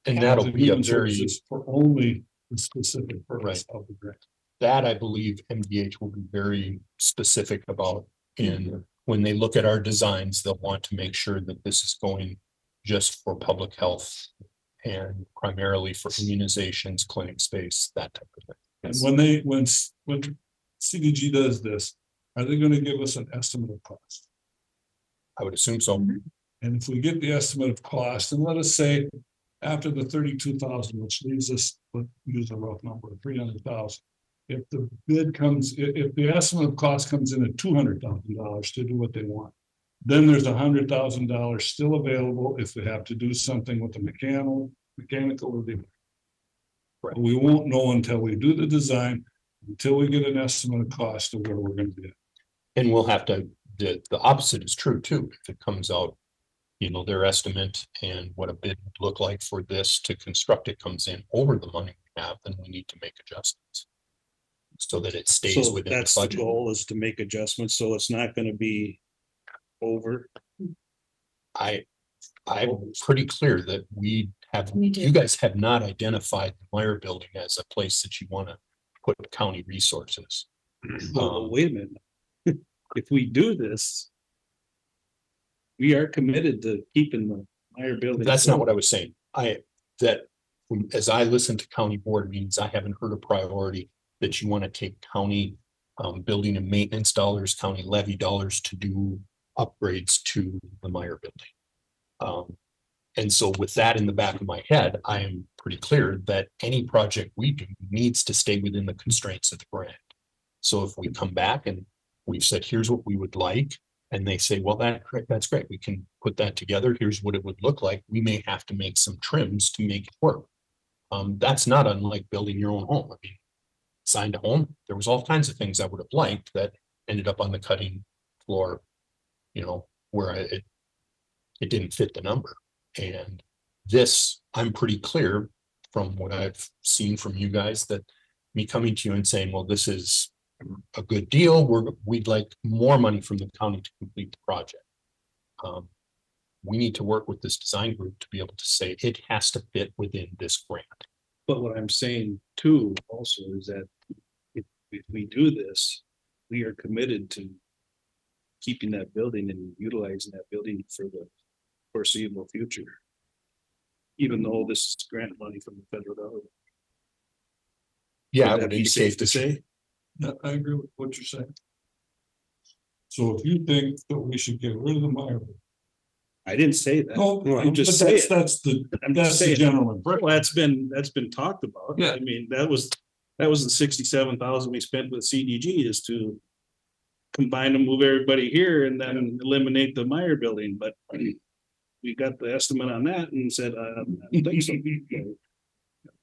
And that'll be a Human very, Services for only the specific purpose of the grant. that I believe MDH will be very specific about. And when they look at our designs, they'll want to make sure that this is going just for public health. And primarily for immunizations, clinic space, that type of thing. And when CDG does this, are they gonna give us an estimate of cost? I would assume so. And if we get the estimate of cost, and let us say after the 32,000, which leaves us, let's use a rough number, 300,000. if the bid comes, if the estimate of cost comes in at $200,000 to do what they want. Then there's $100,000 still available if they have to do something with the mechanical or the. We won't know until we do the design, until we get an estimate of cost of where we're gonna be. And we'll have to, the opposite is true too, if it comes out. Their estimate and what a bid would look like for this to construct it comes in over the money we have, then we need to make adjustments. So that it stays So within the that's the budget. goal, is to make adjustments, so it's not gonna be over. I'm pretty clear that we have, We do. you guys have not identified the Meyer Building as a place that you want to put county resources. Well, wait a minute. If we do this, we are committed to keeping the Meyer building. That's not what I was saying. As I listen to county board meetings, I haven't heard a priority that you want to take county building and maintenance dollars, county levy dollars to do upgrades to the Meyer Building. And so with that in the back of my head, I am pretty clear that any project we do needs to stay within the constraints of the grant. So if we come back and we've said, here's what we would like, and they say, well, that's great, we can put that together, here's what it would look like, we may have to make some trims to make it work. That's not unlike building your own home. I mean, signed a home, there was all kinds of things I would have liked that ended up on the cutting floor, where it didn't fit the number. And this, I'm pretty clear from what I've seen from you guys, that me coming to you and saying, well, this is a good deal, we'd like more money from the county to complete the project. We need to work with this design group to be able to say it has to fit within this grant. But what I'm saying too also is that if we do this, we are committed to keeping that building and utilizing that building for the foreseeable future. Even though this is grant money from the federal government. Yeah, I Would that would be indicate safe to that say? Yeah, I agree with what you're saying. So if you think that we should get rid of the Meyer. I didn't say that. No, I'm just but saying. that's the, I'm that's just the saying. general impression. Well, that's been talked about. Yeah. I mean, that was the 67,000 we spent with CDG is to combine and move everybody here and then eliminate the Meyer building, but we got the estimate on that and said, I don't think so.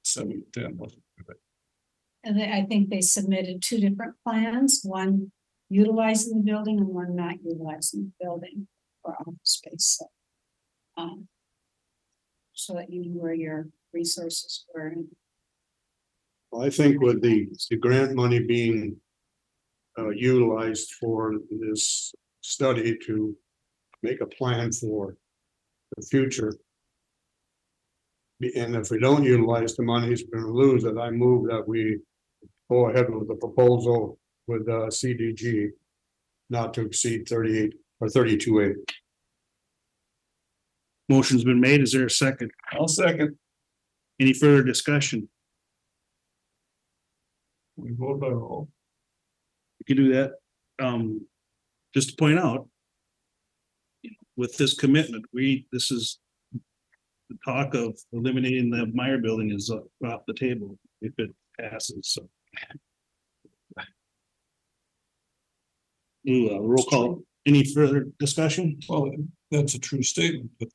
7 to 10. And I think they submitted two different plans, one utilizing the building and one not utilizing the building for office space. So that you knew where your resources were. I think with the grant money being utilized for this study to make a plan for the future. And if we don't utilize the monies, we're gonna lose it. I move that we go ahead with the proposal with CDG not to exceed 38 or 32.8. Motion's been made. Is there a second? I'll second. Any further discussion? We vote by roll. We can do that. Just to point out. With this commitment, this is. The talk of eliminating the Meyer building is off the table if it passes, so. Roll call. Any further discussion? Well, that's a true statement, but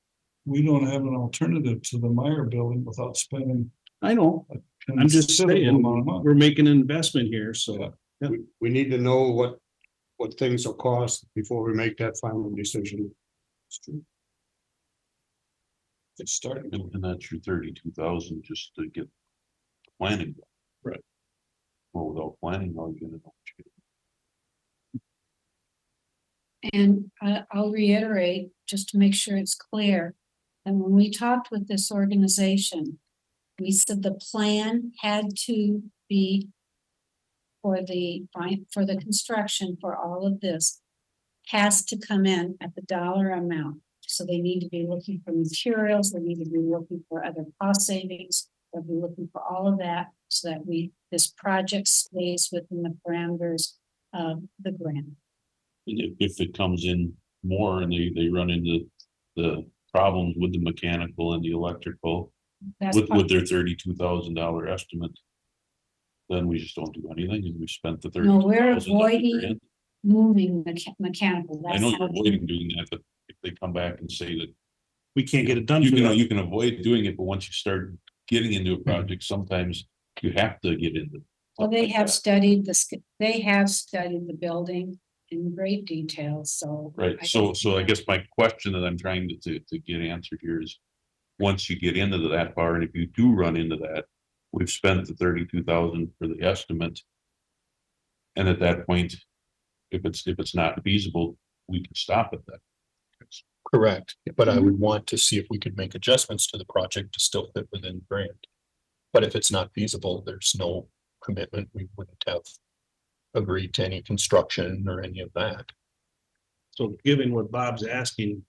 we don't have an alternative to the Meyer building without spending. I know. I'm just considerable saying, amount of money. we're making an investment here, so. We need to know what things will cost before we make that final decision. It's true. It's starting. And that's your 32,000 just to get planning. Right. Well, without planning, all you're gonna know. And I'll reiterate, just to make sure it's clear. And when we talked with this organization, we said the plan had to be for the construction for all of this has to come in at the dollar amount. So they need to be looking for materials, they need to be looking for other cost savings, they'll be looking for all of that so that this project stays within the parameters of the grant. And if it comes in more and they run into the problems with the mechanical and the electrical That's with their $32,000 estimate. then we just don't do anything and we spent the No, we're 30,000 on the avoiding grant. moving mechanical. I That's know how you're we- avoiding doing that, but if they come back and say that We can't get it done. you for can, that. you can avoid doing it, but once you start getting into a project, sometimes you have to get into. Well, they something like have that. studied they have studied the building in great detail, so. Right, so I guess my question that I'm trying to get answered here is, once you get into that bar, and if you do run into that, we've spent the 32,000 for the estimate. And at that point, if it's not feasible, we can stop it then. Correct, but I would want to see if we could make adjustments to the project to still fit within the grant. But if it's not feasible, there's no commitment, we wouldn't have agreed to any construction or any of that. So given what Bob's asking,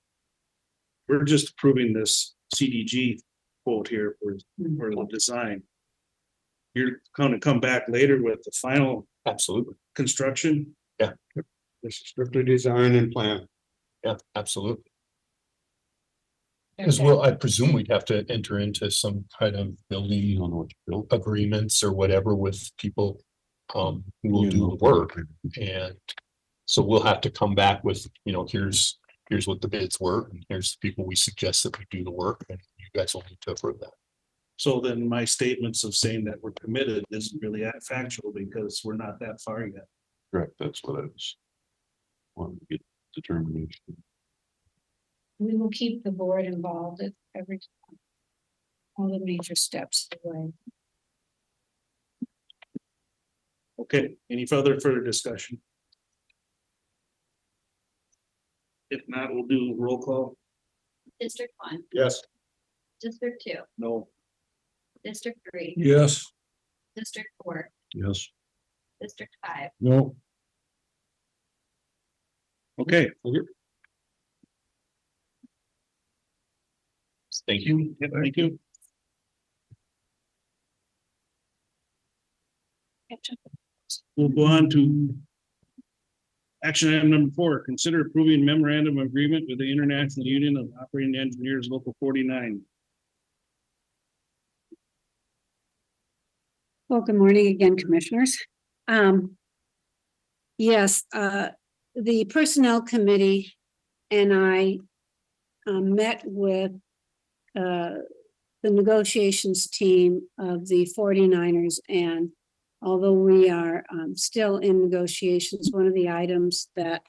we're just approving this CDG quote here for the design. You're gonna come back later with the final Absolutely, construction. This is strictly design and plan. yeah, absolutely. Because I presume we'd have to enter into some kind of You building don't know what you built. agreements or whatever with people who will do the work. And so we'll have to come back with, here's what the bids were, and here's the people we suggest that we do the work, and you guys will need to approve that. So then my statements of saying that we're committed isn't really that factual because we're not that far yet. Correct, that's what I was wanting to get determination. We will keep the board involved at every time. All the major steps of the way. Okay, any further discussion? If not, we'll do roll call. District 1, Yes. District 2, No. District 3, Yes. District 4, Yes. District 5. No. Okay. Thank you. Yeah, thank you. We'll go on to action item number 4, consider approving memorandum of agreement with the International Union of Operating Engineers Local 49. Well, good morning again, commissioners. Yes, the Personnel Committee and I met with the negotiations team of the 49ers, and although we are still in negotiations, one of the items that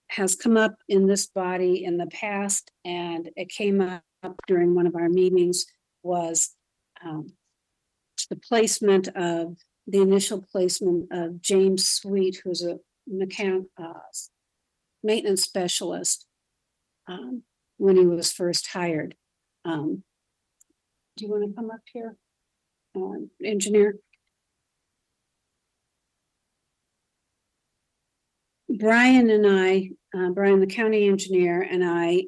has come up in this body in the past, and it came up during one of our meetings, was the placement of the initial placement of James Sweet, who's a maintenance specialist when he was first hired. Do you want to come up here, engineer? Brian and I, Brian, the county engineer, and I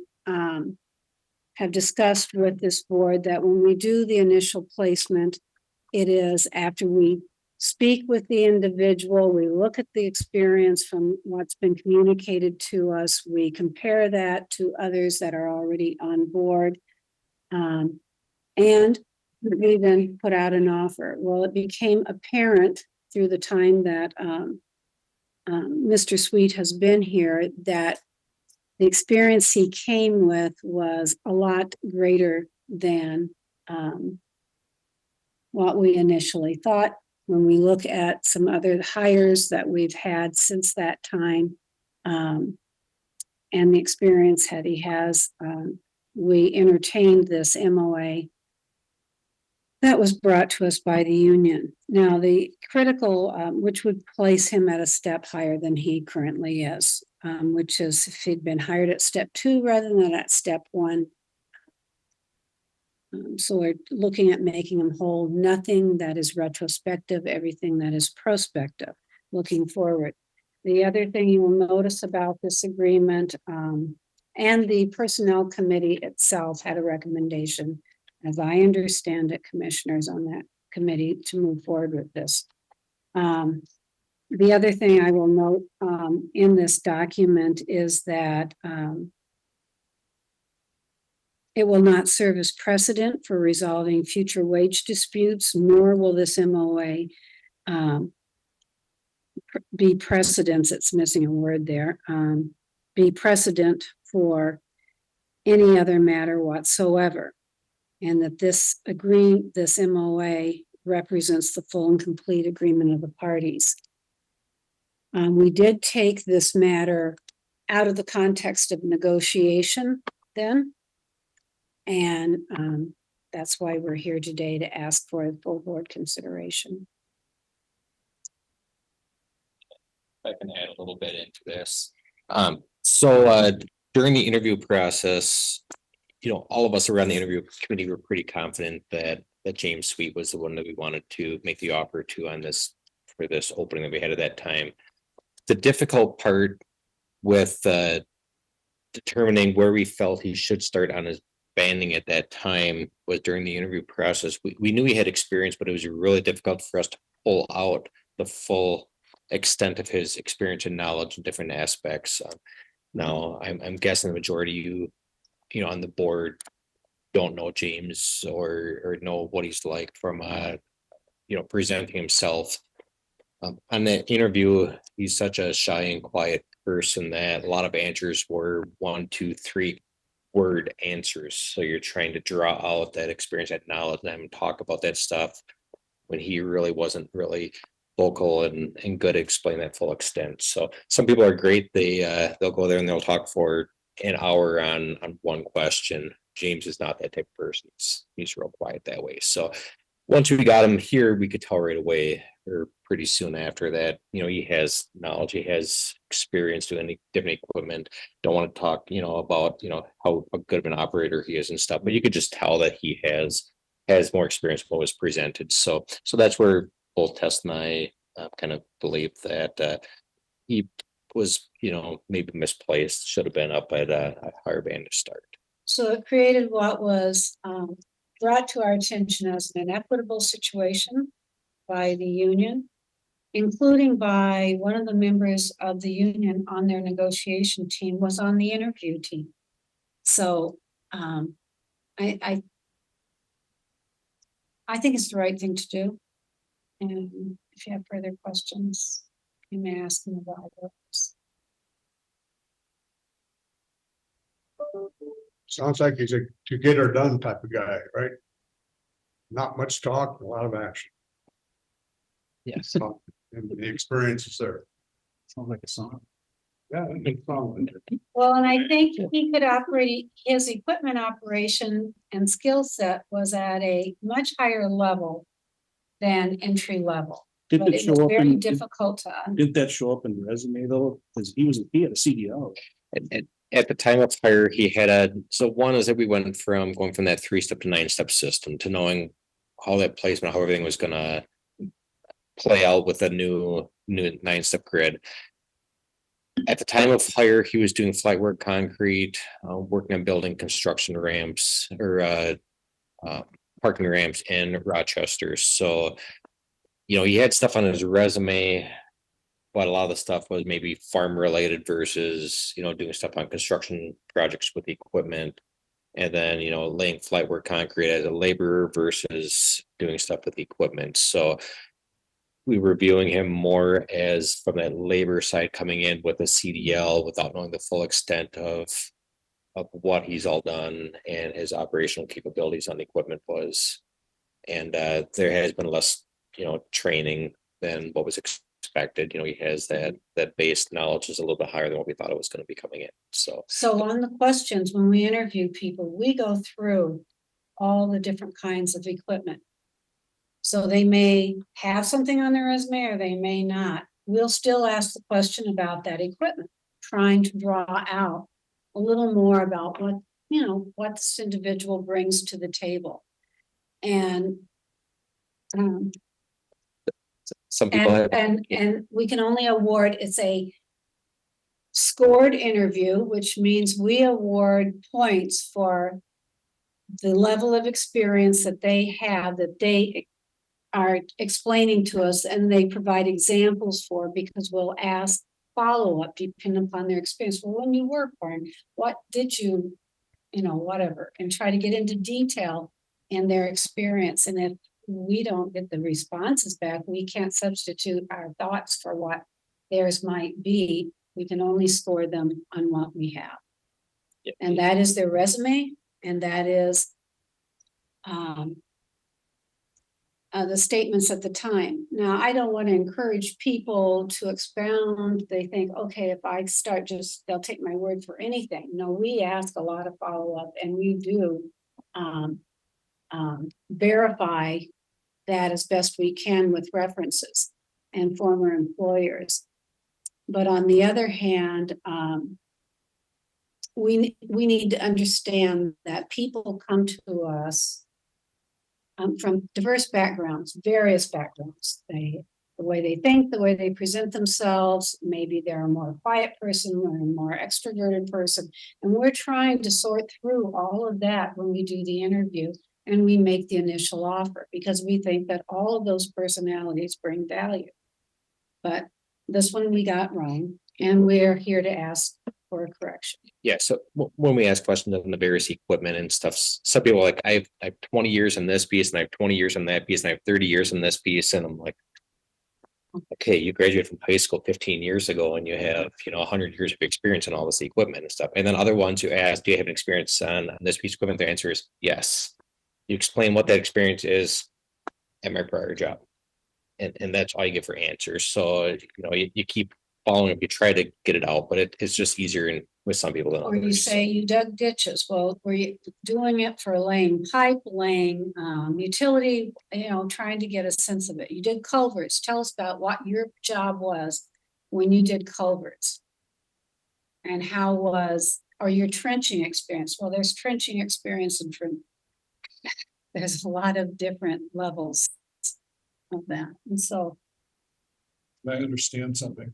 have discussed with this board that when we do the initial placement, it is after we speak with the individual, we look at the experience from what's been communicated to us, we compare that to others that are already on board. And we then put out an offer. Well, it became apparent through the time that Mr. Sweet has been here that the experience he came with was a lot greater than what we initially thought. When we look at some other hires that we've had since that time, and the experience that he has, we entertained this MOA that was brought to us by the union. Now, the critical, which would place him at a step higher than he currently is, which is if he'd been hired at step 2 rather than at step 1. So we're looking at making him whole, nothing that is retrospective, everything that is prospective, looking forward. The other thing you will notice about this agreement, and the Personnel Committee itself had a recommendation, as I understand it, commissioners on that committee, to move forward with this. The other thing I will note in this document is that It will not serve as precedent for resolving future wage disputes, nor will this MOA be precedence, it's missing a word there, be precedent for any other matter whatsoever. And that this MOA represents the full and complete agreement of the parties. We did take this matter out of the context of negotiation then. And that's why we're here today, to ask for full board consideration. I can add a little bit into this. So during the interview process, you know, all of us around the interview committee were pretty confident that James Sweet was the one that we wanted to make the offer to on this, for this opening that we had at that time. The difficult part with determining where we felt he should start on his banding at that time was during the interview process. We knew he had experience, but it was really difficult for us to pull out the full extent of his experience and knowledge in different aspects. Now, I'm guessing the majority you know on the board don't know James or know what he's like from you know, presenting himself. On the interview, he's such a shy and quiet person that a lot of answers were 1, 2, 3 word answers. So you're trying to draw out that experience, that knowledge, and have him talk about that stuff when he really wasn't really vocal and good at explaining that full extent. So some people are great. They'll go there and they'll talk for an hour on one question. James is not that type of person. He's real quiet that way. So once we got him here, we could tell right away, or pretty soon after that, you know, he has knowledge, he has experience doing different equipment. Don't want to talk, you know, about, you know, how good of an operator he is and stuff, but you could just tell that he has more experience with what was presented. So that's where both Tess and I kind of believe that he was, you know, maybe misplaced, should have been up at a higher band to start. So it created what was brought to our attention as an inequitable situation by the union, including by one of the members of the union on their negotiation team was on the interview team. So I think it's the right thing to do. And if you have further questions, you may ask them about those. Sounds like he's a to get her done type of guy, right? Not much talk, a lot of action. Yes. And the experience is there. Sounds like a song. Yeah, I think so. Well, and I think he could operate, his equipment operation and skill set was at a much higher level than entry level. Did But it it show was up very in, difficult to, didn't that show up in the resume though? Because he had a CDL. At the time of hire, he had so one is that we went from going from that 3-step to 9-step system to knowing how that placement, how everything was gonna play out with a new 9-step grid. At the time of hire, he was doing flight work, concrete, working on building construction ramps or parking ramps in Rochester. So, you know, he had stuff on his resume, but a lot of the stuff was maybe farm related versus, you know, doing stuff on construction projects with the equipment. And then, you know, laying flight work concrete as a laborer versus doing stuff with the equipment. So we were viewing him more as from that labor side coming in with a CDL without knowing the full extent of what he's all done and his operational capabilities on the equipment was. And there has been less, you know, training than what was expected. You know, he has that base knowledge is a little bit higher than what we thought it was going to be coming in. So on the questions, when we interview people, we go through all the different kinds of equipment. So they may have something on their resume or they may not. We'll still ask the question about that equipment, trying to draw out a little more about what, you know, what this individual brings to the table. And some people have. And we can only award, it's a scored interview, which means we award points for the level of experience that they have, that they are explaining to us, and they provide examples for, because we'll ask follow-up depending upon their experience. Well, when you work for him, what did you you know, whatever, and try to get into detail in their experience. And if we don't get the responses back, we can't substitute our thoughts for what theirs might be. We can only score them on what we have. And that is their resume, and that is the statements at the time. Now, I don't want to encourage people to expound. They think, okay, if I start just, they'll take my word for anything. No, we ask a lot of follow-up, and we do verify that as best we can with references and former employers. But on the other hand, we need to understand that people come to us from diverse backgrounds, various backgrounds. The way they think, the way they present themselves, maybe they're a more quiet person or a more extroverted person. And we're trying to sort through all of that when we do the interview and we make the initial offer, because we think that all of those personalities bring value. But this one we got wrong, and we're here to ask for a correction. Yeah, so when we ask questions on the various equipment and stuff, some people are like, I have 20 years in this piece, and I have 20 years in that piece, and I have 30 years in this piece, and I'm like, okay, you graduated from high school 15 years ago, and you have, 100 years of experience in all this equipment and stuff. And then other ones who ask, do you have an experience on this piece of equipment? Their answer is yes. You explain what that experience is at my prior job, and that's all you get for answers. So you keep following up, you try to get it out, but it's just easier with some people than Or you others. say you dug ditches. Well, were you doing it for laying pipe, laying utility, trying to get a sense of it? You did culverts. Tell us about what your job was when you did culverts. And how was, or your trenching experience? Well, there's trenching experience and there's a lot of different levels of that. And so I understand something.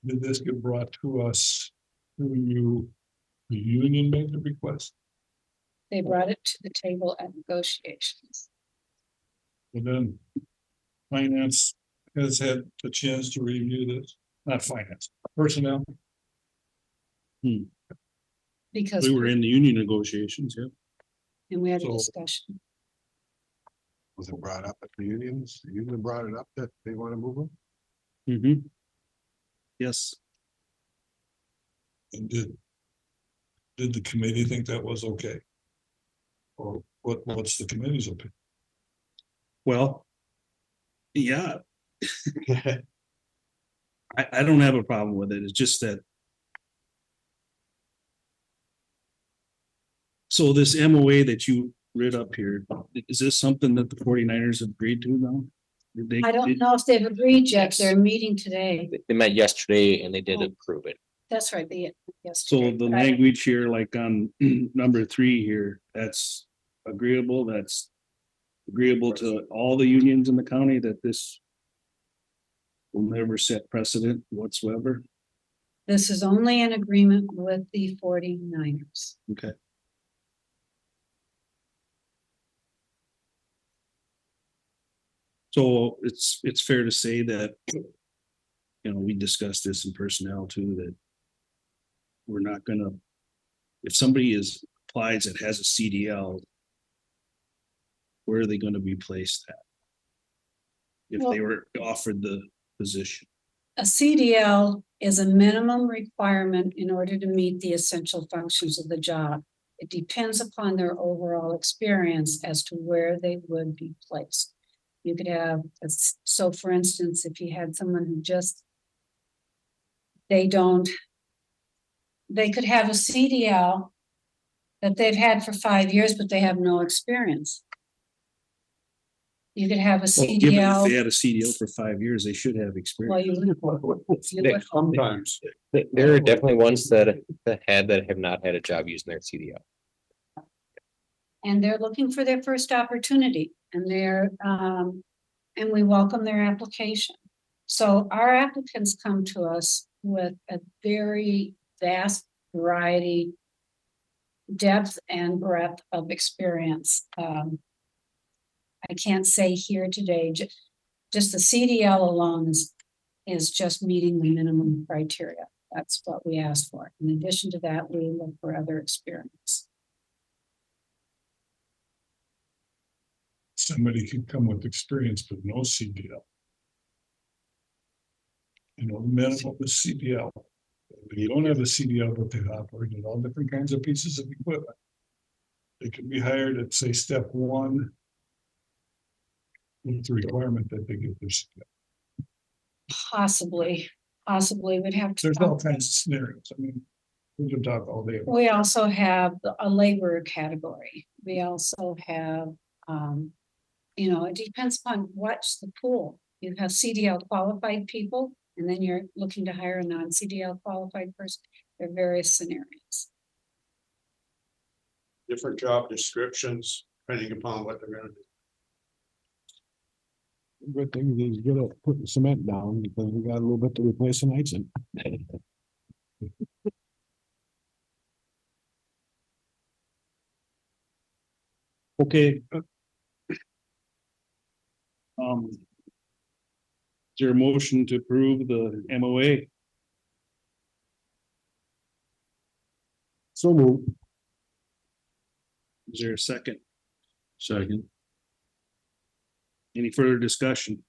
Did this get brought to us through the union made the request? they brought it to the table at negotiations. And then finance has had the chance to review this, not finance, personnel. Because, We were in the union negotiations, yeah. and we had a So- discussion. Was it brought up at the unions? The union brought it up that they want to move them? Mm-hmm. Yes, And did the committee think that was okay? Or what's the committee's opinion? well, yeah. I don't have a problem with it. It's just that. So this MOA that you read up here, is this something that the 49ers have agreed to now? Did they- I don't know if they've agreed yet. They're meeting today. They met yesterday and they did Oh. approve it. That's right, they, yes. So the language here, like on number 3 here, that's agreeable, that's agreeable to all the unions in the county, that this will never set precedent whatsoever. This is only an agreement with the 49ers. Okay. So it's fair to say that, we discussed this in personnel too, that we're not gonna, if somebody applies that has a CDL, where are they gonna be placed at? If they were offered the position. A CDL is a minimum requirement in order to meet the essential functions of the job. It depends upon their overall experience as to where they would be placed. You could have, so for instance, if you had someone who they could have a CDL that they've had for 5 years, but they have no experience. You could have a Well, given if CDL. they had a CDL for 5 years, they should have Well, experience. you would. Sometimes. There are definitely ones that have not had a job using their CDL. And they're looking for their first opportunity, and and we welcome their application. So our applicants come to us with a very vast variety, depth and breadth of experience. I can't say here today, just the CDL alone is just meeting the minimum criteria. That's what we asked for. In addition to that, we look for other experiments. Somebody could come with experience, but no CDL. You know, minimum is CDL. When you don't have a CDL, but they've operated all different kinds of pieces of equipment. They can be hired at, say, step one. With the requirement that they get their CDL. Possibly would have to. There's all kinds of scenarios. I mean, we can talk all day. about We also have a laborer category. We also have, it depends upon what's the pool. You have CDL qualified people, and then you're looking to hire a non-CDL qualified person. There are various scenarios. Different job descriptions, depending upon what they're gonna do. Good thing he's good at putting cement down because we got a little bit to replace the nights in. Okay. Is there a motion to approve the MOA? So move. Is there a second? Second. Any further discussion?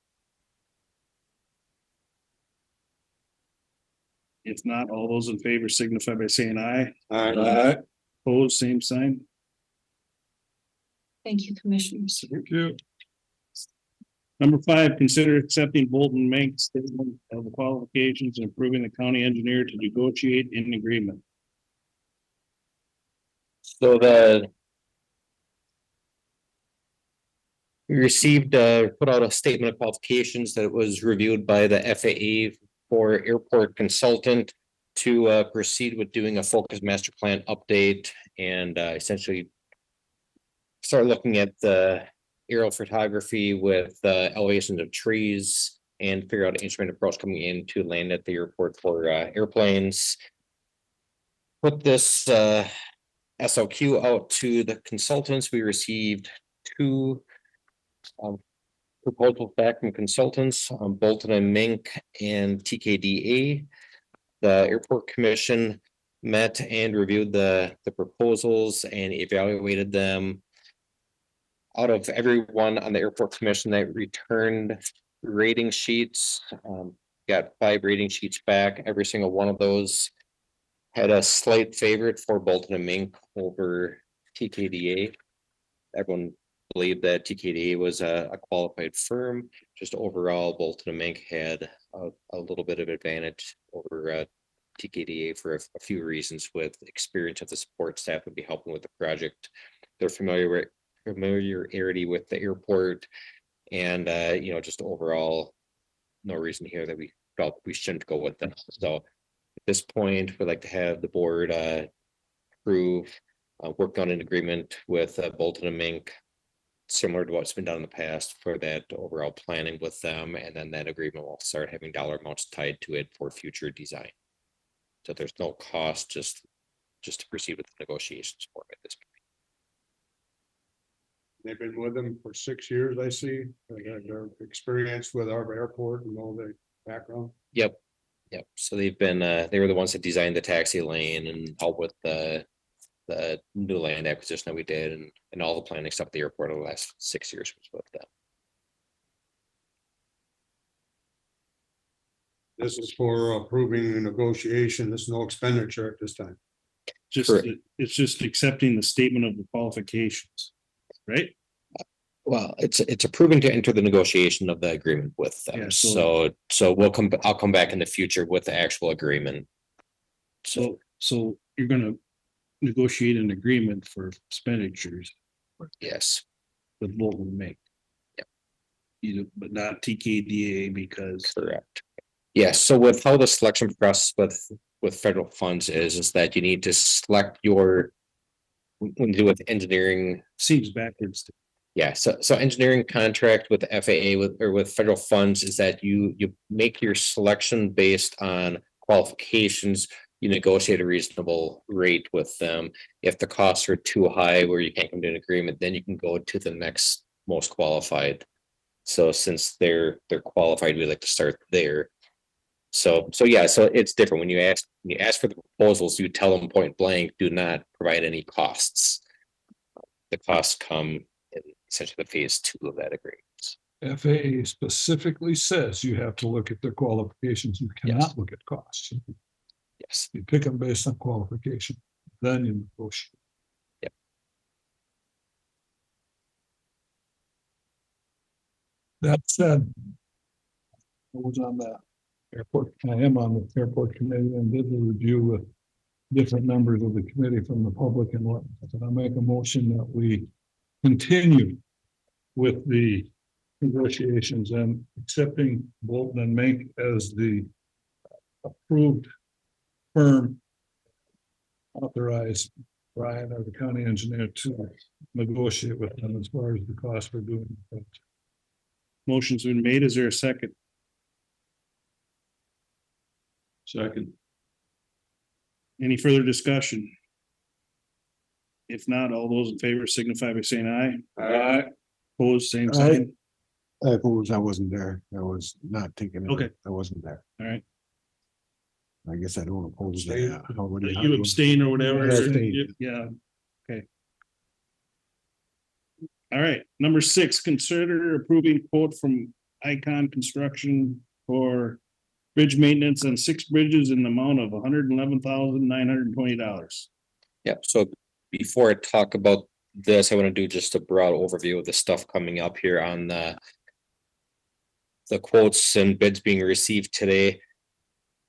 If not, all those in favor signify by saying aye. Aye. Opposed, same sign. Thank you, commissioners. Thank you. Number 5, consider accepting Bolton Mank's statement of the qualifications and approving the county engineer to negotiate an agreement. So we received, put out a statement of qualifications that was reviewed by the FAA for airport consultant to proceed with doing a focus master plan update and essentially start looking at the aerial photography with elevations of trees and figure out an instrument approach coming in to land at the airport for airplanes. Put this SOQ out to the consultants. We received 2 proposals back from consultants, Bolton and Mink and TKDA. The airport commission met and reviewed the proposals and evaluated them. Out of everyone on the airport commission that returned rating sheets, got 5 rating sheets back. Every single one of those had a slight favorite for Bolton and Mink over TKDA. Everyone believed that TKDA was a qualified firm. Just overall, Bolton and Mink had a little bit of advantage over TKDA for a few reasons, with experience of the support staff would be helping with the project. They're familiarity with the airport, and just overall, no reason here that we felt we shouldn't go with them. So at this point, we'd like to have the board approve work on an agreement with Bolton and Mink, similar to what's been done in the past for that overall planning with them, and then that agreement will start having dollar amounts tied to it for future design. So there's no cost, just to proceed with the negotiations for it at this point. They've been with them for 6 years, I see. Their experience with our airport and all the background. Yep. So they've been, they were the ones that designed the taxi lane and helped with the new land acquisition that we did and all the planning stuff at the airport over the last 6 years was with them. This is for approving the negotiation. There's no expenditure at this time. Correct. It's just accepting the statement of the qualifications, right? Well, it's approving to enter the negotiation of the agreement with them. Yeah, So I'll come back in the future with the actual agreement. So you're gonna negotiate an agreement for expenditures Yes, with Bolton and Mink. Yep. But not TKDA because. correct. Yes, so with how the selection process with federal funds is that you need to select when you do with engineering. Seems backwards. Yeah, so engineering contract with the FAA with federal funds is that you make your selection based on qualifications. You negotiate a reasonable rate with them. If the costs are too high where you can't come to an agreement, then you can go to the next most qualified. So since they're qualified, we like to start there. So yeah, so it's different when you ask for the proposals, you tell them point blank, do not provide any costs. The costs come in essentially the phase 2 of that agreement. FAA specifically says you have to look at their qualifications. You Yes. cannot look at costs. Yes, You pick them based on qualification, then you negotiate. Yep. That said, I was on the airport, I am on the airport committee and did the review with different members of the committee from the public and what, and I make a motion that we continue with the negotiations and accepting Bolton and Mink as the approved firm authorized Brian or the county engineer to negotiate with them as far as the cost for doing it. Motion's been made. Is there a second? Second. Any further discussion? If not, all those in favor signify by saying aye. Opposed, same sign. I suppose I wasn't there. I was not thinking. Okay. I wasn't there. All right. I guess I don't oppose Abstain. that. How would You abstain or whatever. I abstain. Yeah, okay. All right, number 6, consider approving quote from Icon Construction for bridge maintenance on 6 bridges in the amount of $111,920. yeah, so before I talk about this, I want to do just a broad overview of the stuff coming up here on the quotes and bids being received today.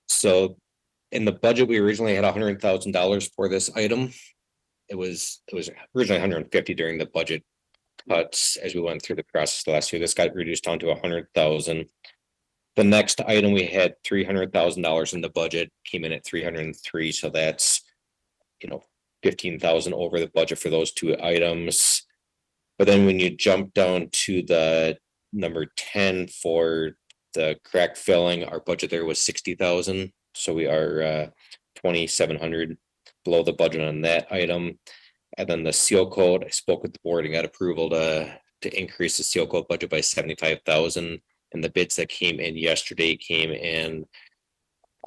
So in the budget, we originally had $100,000 for this item. It was originally 150 during the budget cuts as we went through the process last year. This got reduced down to 100,000. The next item, we had $300,000 in the budget, came in at 303. So that's, 15,000 over the budget for those 2 items. But then when you jump down to the number 10 for the crack filling, our budget there was 60,000. So we are 2,700 below the budget on that item. And then the seal coat, I spoke with the board and got approval to increase the seal coat budget by 75,000. And the bids that came in yesterday came in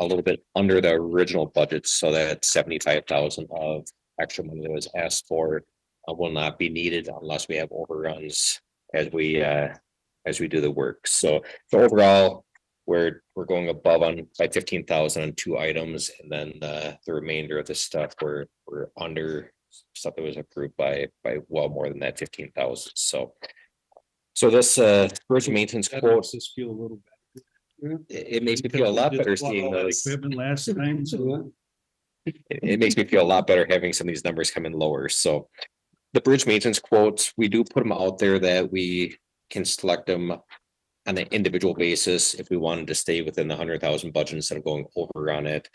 a little bit under the original budget. So that 75,000 of extra money that was asked for will not be needed unless we have overruns as we do the work. So overall, we're going above by 15,000 on 2 items, and then the remainder of the stuff we're under stuff that was approved by well more than that 15,000. So this bridge maintenance That quote, makes us feel a little better. it makes me feel a lot better seeing those. Equipment last time, so It makes me feel a lot better having some of these numbers come in lower. So the bridge maintenance quotes, we do put them out there that we can select them on an individual basis. If we wanted to stay within the 100,000 budget instead of going over on it,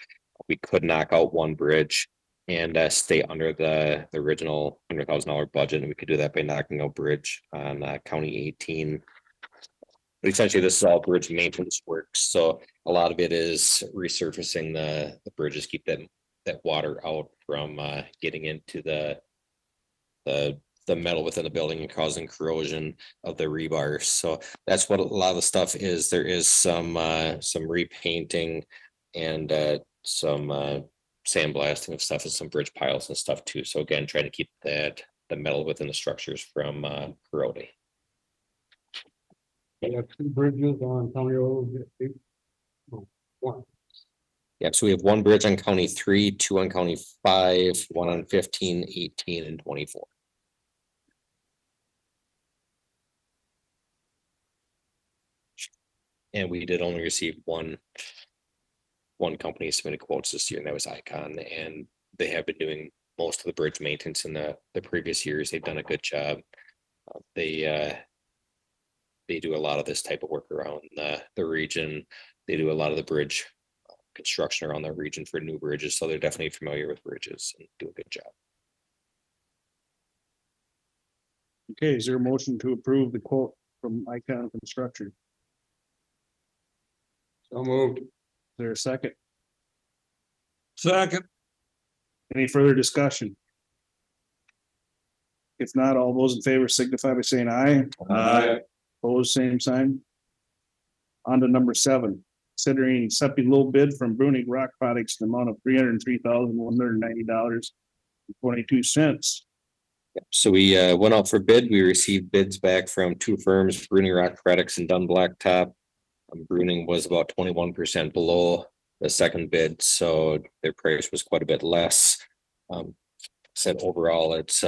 we could knock out one bridge and stay under the original $100,000 budget. And we could do that by knocking out bridge on County 18. But essentially, this is all bridge maintenance work. So a lot of it is resurfacing the bridges, keep that water out from getting into the metal within the building and causing corrosion of the rebar. So that's what a lot of the stuff is. There is some repainting and some sandblasting of stuff and some bridge piles and stuff too. So again, trying to keep the metal within the structures from corroding. We have 2 bridges on County Road 8. Oh, 1. Yeah, so we have 1 bridge on County 3, 2 on County 5, 1 on 15, 18, and 24. And we did only receive one company submitted quotes this year, and that was Icon, and they have been doing most of the bridge maintenance in the previous years. They've done a good job. They do a lot of this type of work around the region. They do a lot of the bridge construction around the region for new bridges, so they're definitely familiar with bridges and do a good job. okay, is there a motion to approve the quote from Icon Construction? So moved. Is there a second? Second. Any further discussion? If not, all those in favor signify by saying aye. Opposed, same sign. On to number 7, considering accepting low bid from Bruning Rock Products in the amount of $303,190.22. So we went out for bid. We received bids back from two firms, Bruning Rock Products and Dunn Blacktop. Bruning was about 21% below the second bid, so their price was quite a bit less. Said overall, it's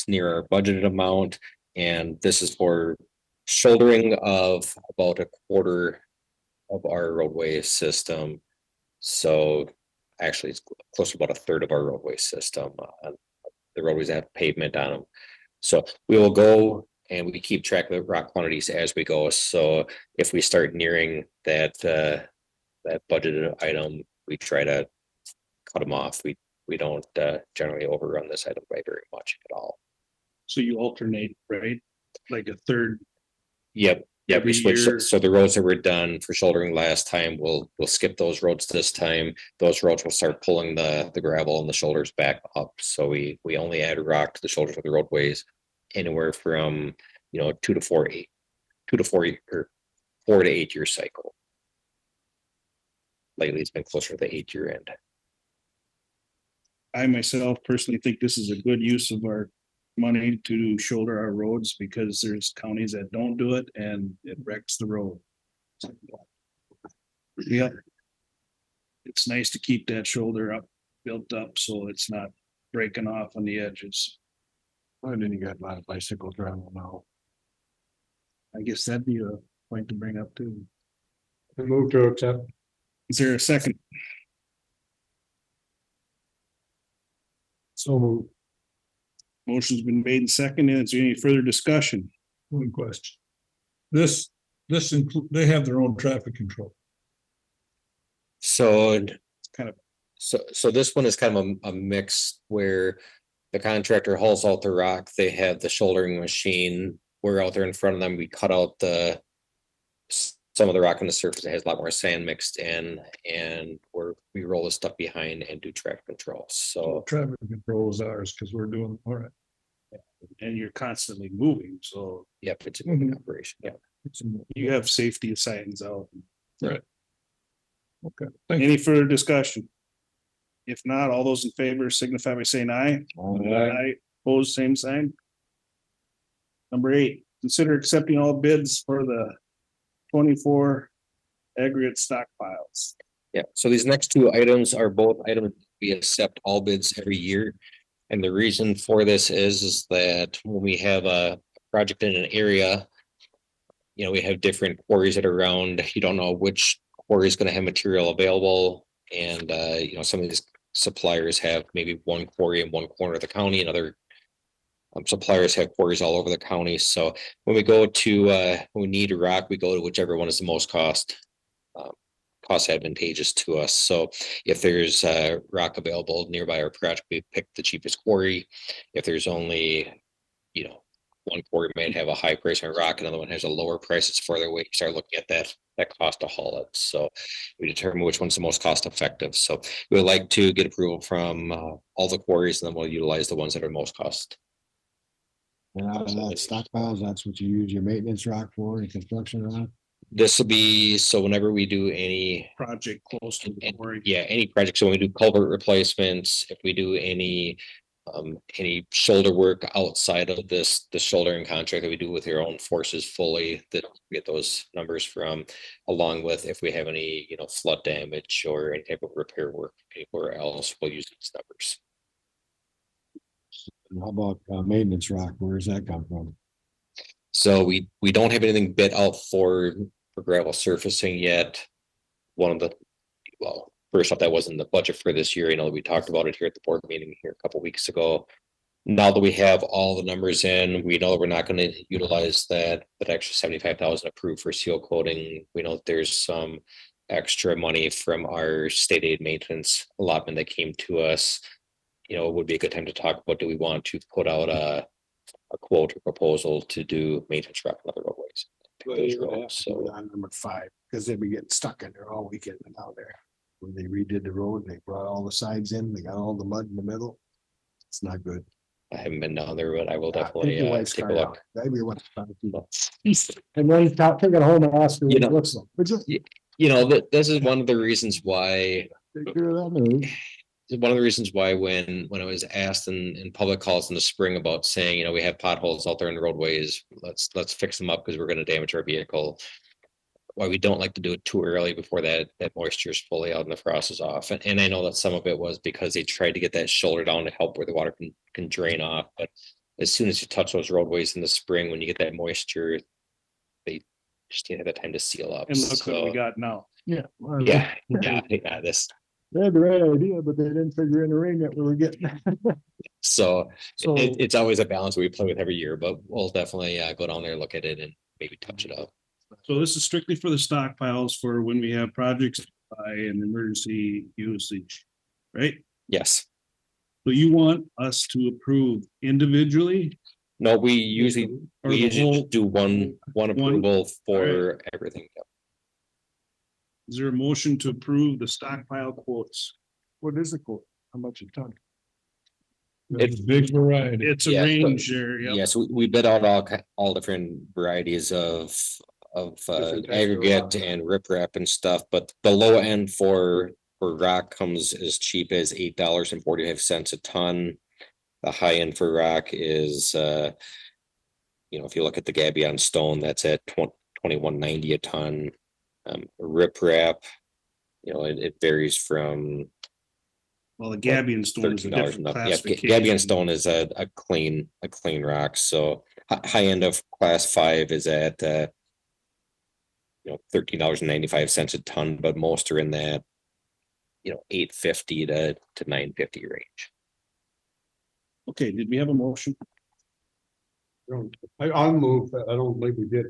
near our budgeted amount, and this is for shouldering of about a quarter of our roadway system. So actually, it's close to about a third of our roadway system. The roadways have pavement on them. So we will go and we keep track of the rock quantities as we go. So if we start nearing that budgeted item, we try to cut them off. We don't generally overrun this item by very much at all. So you alternate, right? Like a third. Yep. Yeah, we Every switched, year. so the roads that were done for shouldering last time, we'll skip those roads this time. Those roads will start pulling the gravel and the shoulders back up. So we only add rock to the shoulders of the roadways anywhere from, 2 to 4 to 8 year cycle. Lately, it's been closer to the 8-year end. I myself personally think this is a good use of our money to shoulder our roads because there's counties that don't do it and it wrecks the road. Yeah. It's nice to keep that shoulder up, built up, so it's not breaking off on the edges. And then you got a lot of bicycle travel now. I guess that'd be a point to bring up too. I move to accept. Is there a second? So moved. Motion's been made and seconded. Is there any further discussion? One question. This include, they have their own traffic control. So Kind of, So this one is kind of a mix where the contractor hauls out the rock, they have the shouldering machine. We're out there in front of them, we cut out some of the rock on the surface that has a lot more sand mixed in, and we roll the stuff behind and do track control. So Traffic control is ours because we're doing, all right. and you're constantly moving, so yep, it's a moving operation. Yeah. you have safety signs out. Okay. Thank you. Any further discussion? If not, all those in favor signify by saying aye. Aye. Opposed, same sign. Number 8, consider accepting all bids for the 24 aggregate stockpiles. Yeah, so these next two items are both items we accept all bids every year. And the reason for this is that when we have a project in an area, we have different quarries that are around, you don't know which quarry is going to have material available. And some of these suppliers have maybe one quarry in one corner of the county, and other suppliers have quarries all over the county. So when we go to when we need a rock, we go to whichever one is the most cost advantageous to us. So if there's rock available nearby our project, we pick the cheapest quarry. If there's only one quarry might have a high price on rock, another one has a lower price, it's further away, you start looking at that cost to haul it. So we determine which one's the most cost effective. So we would like to get approval from all the quarries, and then we'll utilize the ones that are most cost. And out of that stockpiles, that's what you use your maintenance rock for and construction rock. This will be, so whenever we do any, Project close to the quarry. any project, so when we do culvert replacements, if we do any shoulder work outside of the shouldering contract that we do with your own forces fully, that we get those numbers from, along with if we have any, flood damage or any type of repair work anywhere else, we'll use these numbers. And how about maintenance rock? Where does that come from? So we don't have anything bid out for gravel surfacing yet. First off, that wasn't the budget for this year. We talked about it here at the board meeting here a couple of weeks ago. Now that we have all the numbers in, we know that we're not going to utilize that extra 75,000 approved for seal coating. We know that there's some extra money from our state aid maintenance allotment that came to us. It would be a good time to talk about, do we want to put out a quote or proposal to do maintenance rock on other roadways? Those roads, so On number 5, because they'd be getting stuck in there all weekend and out there. When they redid the road, they brought all the sides in, they got all the mud in the middle. It's not good. I haven't been down there, but I will Take definitely your wife's take a car look. out. Maybe what. And then take it home and ask her what You it know, looks like. Would you? You know, this is one of the reasons why Take care of that news. one of the reasons why when I was asked in public calls in the spring about saying, you know, we have potholes out there in the roadways, let's fix them up because we're gonna damage our vehicle. Why we don't like to do it too early before that moisture is fully out and the frost is off. And I know that some of it was because they tried to get that shoulder down to help where the water can drain off. But as soon as you touch those roadways in the spring, when you get that moisture, they just didn't have the time to seal up. And look what we So, got now. Yeah. well, yeah, this. They had the right idea, but they didn't figure in the rain that we were getting. So So, it's always a balance we play with every year, but we'll definitely go down there, look at it and maybe touch it up. So this is strictly for the stockpiles for when we have projects by an emergency usage, right? Yes. So you want us to approve individually? No, we usually Or we the usually whole- just do one approval for everything. Yep. Is there a motion to approve the stockpile quotes? what is the quote? How much a ton? It's big variety. It's a Yeah, so- range there, yeah. Yes, we bid out all different varieties of Different types of aggregate rock. and riprap and stuff, but the low end for rock comes as cheap as $8.45 a ton. The high end for rock is you know, if you look at the Gabion stone, that's at $21.90 a ton. Riprap, you know, it varies from Well, the Gabion stone is a $13 different and up. Yeah, classification. Gabion stone is a clean rock, so high end of class 5 is at you know, $13.95 a ton, but most are in that, you know, $8.50 to $9.50 range. Okay, did we have a motion? I'll move, I don't believe we did.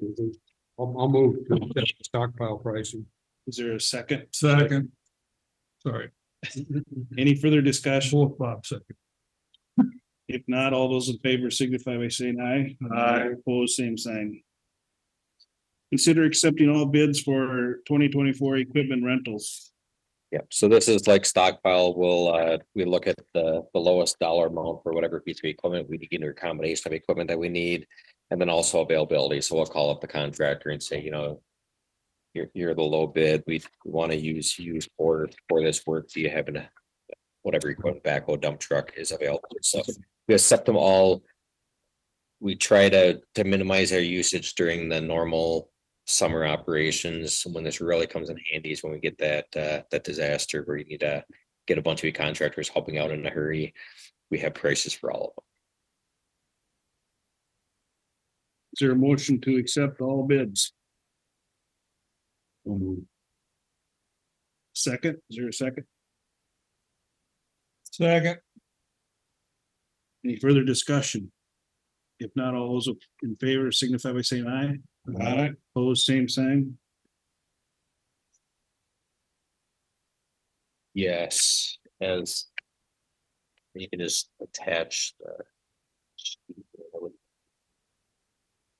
I'll move to accept the stockpile pricing. Is there a second? Second. Sorry. Any further discussion? Both Bob second. If not, all those in favor signify by saying aye. Aye. Opposed, same sign. Consider accepting all bids for 2024 equipment rentals. Yep, so this is like stockpile, we look at the lowest dollar amount for whatever piece of equipment we need, or combination of equipment that we need. And then also availability, so we'll call up the contractor and say, you know, you're the low bid, we want to use you for this work, do you have whatever equipment backhoe dump truck is available, so we accept them all. We try to minimize our usage during the normal summer operations. When this really comes in handy is when we get that disaster where you need to get a bunch of contractors helping out in a hurry. We have prices for all of them. Is there a motion to accept all bids? Second, is there a second? Second. Any further discussion? If not, all those in favor signify by saying aye. Aye. Opposed, same sign. Yes, as you can just attach the.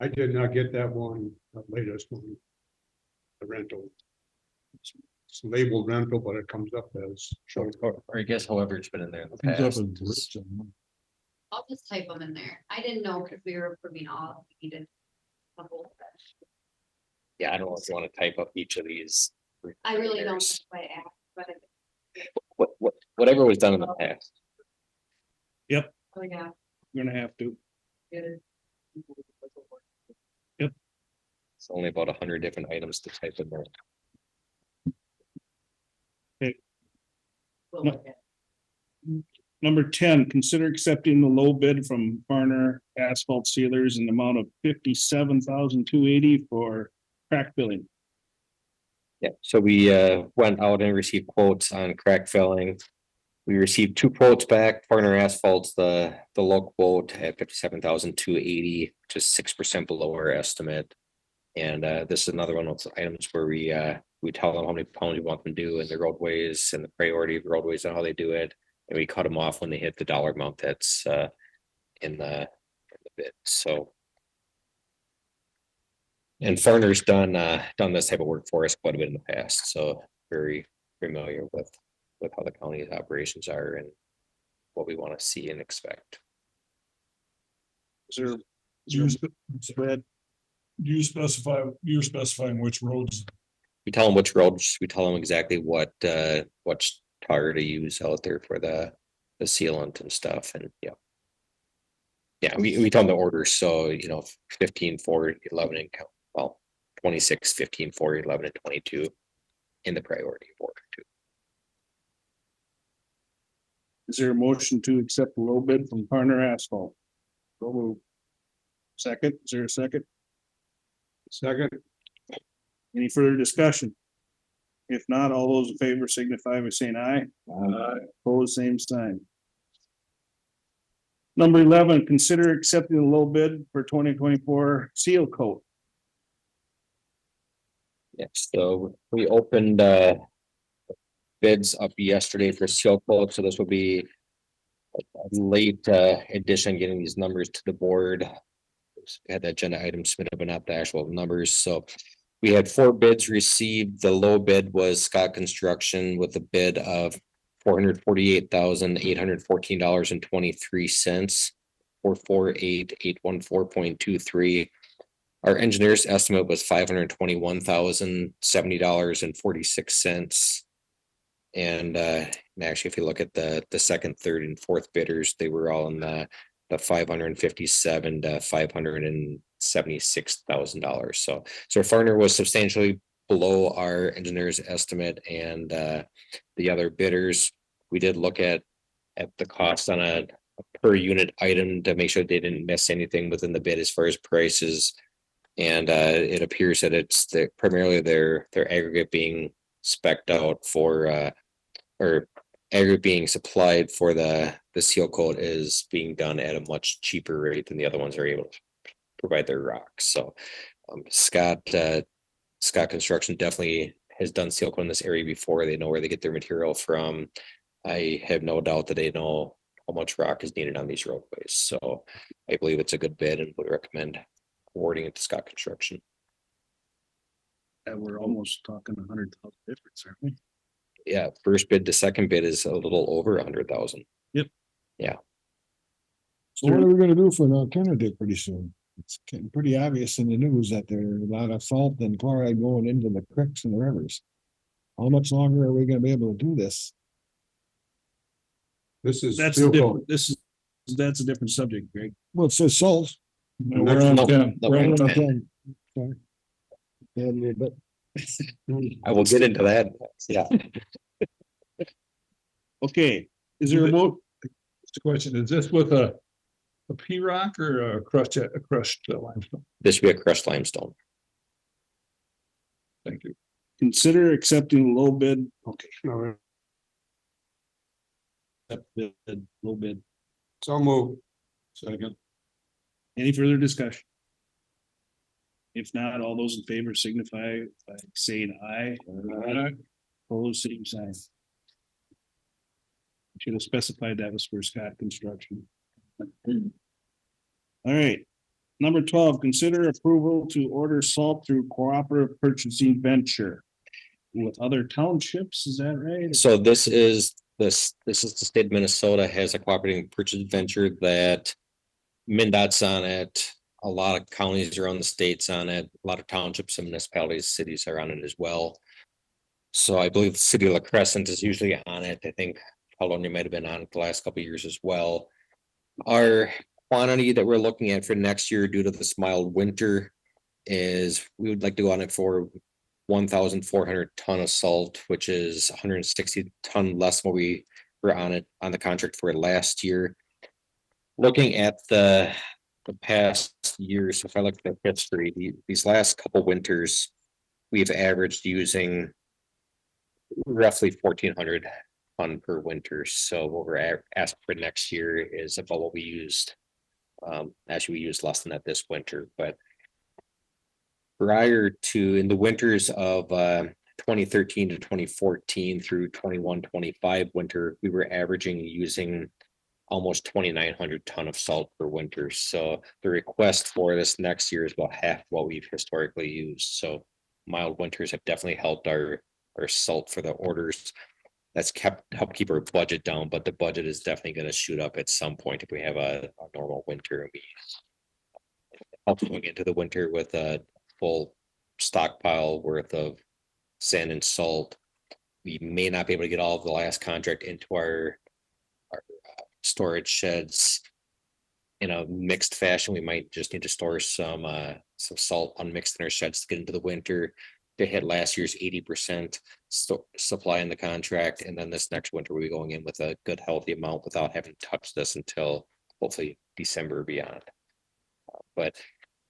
I did not get that one, that latest one. The rental. It's labeled rental, but it comes up as. Or I guess however it's been in there in the Comes up past. as rich and- I'll just type them in there. I didn't know if we were approving all, we needed a whole. Yeah, I don't know if you want to type up each of these. I really don't, reminders. that's why I asked, but Whatever was done in the past. oh yeah. You're gonna have to. good. It's only about 100 different items to type in there. We'll No. look at Number 10, consider accepting the low bid from Farner Asphalt Sealers in the amount of $57,280 for crack filling. Yeah, so we went out and received quotes on crack filling. We received 2 quotes back. Partner Asphalt's the low quote at $57,280, just 6% below our estimate. And this is another one of those items where we tell them how many pounds we want them to do and the roadways and the priority of roadways and how they do it. And we cut them off when they hit the dollar amount that's in the bid, so. And Farner's done this type of work for us quite a bit in the past, so very familiar with how the county's operations are and what we want to see and expect. Is there, You go ahead. Do you specify, you're specifying which roads we tell them which roads, we tell them exactly what tar to use out there for the sealant and stuff, and yeah. Yeah, we tell them the orders, so, 15, 4, 11, and well, 26, 15, 4, 11, and 22 in the priority order too. Is there a motion to accept the low bid from Partner Asphalt? So moved. Second, is there a second? Second, Any further discussion? If not, all those in favor signify by saying aye. Opposed, same sign. Number 11, consider accepting the low bid for 2024 seal coat. Yeah, so we opened bids up yesterday for seal coat, so this will be a late addition, getting these numbers to the board. We had the agenda item submitted, but not the actual numbers, so we had 4 bids received. The low bid was Scott Construction with a bid of $448,814.23, 448,814.23. Our engineer's estimate was $521,070.46. And actually, if you look at the second, third, and fourth bidders, they were all in the $557,000 to $576,000. So Farner was substantially below our engineer's estimate, and the other bidders, we did look at the cost on a per unit item to make sure they didn't miss anything within the bid as far as prices. And it appears that it's primarily their aggregate being spec'd out for or aggregate being supplied for the seal coat is being done at a much cheaper rate than the other ones are able to provide their rocks. So Scott Construction definitely has done seal coat in this area before. They know where they get their material from. I have no doubt that they know how much rock is needed on these roadways. So I believe it's a good bid and would recommend awarding it to Scott Construction. And we're almost talking 100,000 difference, aren't we? Yeah, first bid to second bid is a little over 100,000. So what are we gonna do for an alternative pretty soon? It's getting pretty obvious in the news that there are a lot of salt and chloride going into the creeks and the rivers. How much longer are we gonna be able to do this? this is That's seal different. coat. That's a different subject, Greg. Well, it says salt. No, we're on No, 10. no, We're on we're on 10. Sorry. And, but I will get into that. Yeah. Okay, is there a vote? Just a question, is this with a P rock or a crushed limestone? This should be a crushed limestone. Thank you. Consider accepting low bid. Okay. No, Accept bid, low bid. So move. Second. Any further discussion? If not, all those in favor signify by saying aye. Opposed, same sign. Should have specified that was for Scott Construction. All right. Number 12, consider approval to order salt through cooperative purchasing venture with other townships, is that right? So this is the state of Minnesota has a cooperating purchase venture that MnDOT's on it. A lot of counties around the states on it, a lot of townships and municipalities, cities are on it as well. So I believe the city of La Crescent is usually on it. I think Caledonia might have been on it the last couple of years as well. Our quantity that we're looking at for next year due to this mild winter is we would like to go on it for 1,400 ton of salt, which is 160 ton less than what we were on the contract for last year. Looking at the past years, if I look at the history, these last couple winters, we've averaged using roughly 1,400 ton per winter. So what we're asking for next year is about what we used. Actually, we used less than that this winter, but prior to in the winters of 2013 to 2014 through 21-25 winter, we were averaging using almost 2,900 ton of salt per winter. So the request for this next year is about half what we've historically used. So mild winters have definitely helped our salt for the orders. That's helped keep our budget down, but the budget is definitely going to shoot up at some point if we have a normal winter and we help going into the winter with a full stockpile worth of sand and salt. We may not be able to get all of the last contract into our storage sheds in a mixed fashion. We might just need to store some salt unmixed in our sheds to get into the winter to hit last year's 80% supply in the contract. And then this next winter, we'll be going in with a good healthy amount without having touched this until hopefully December or beyond. But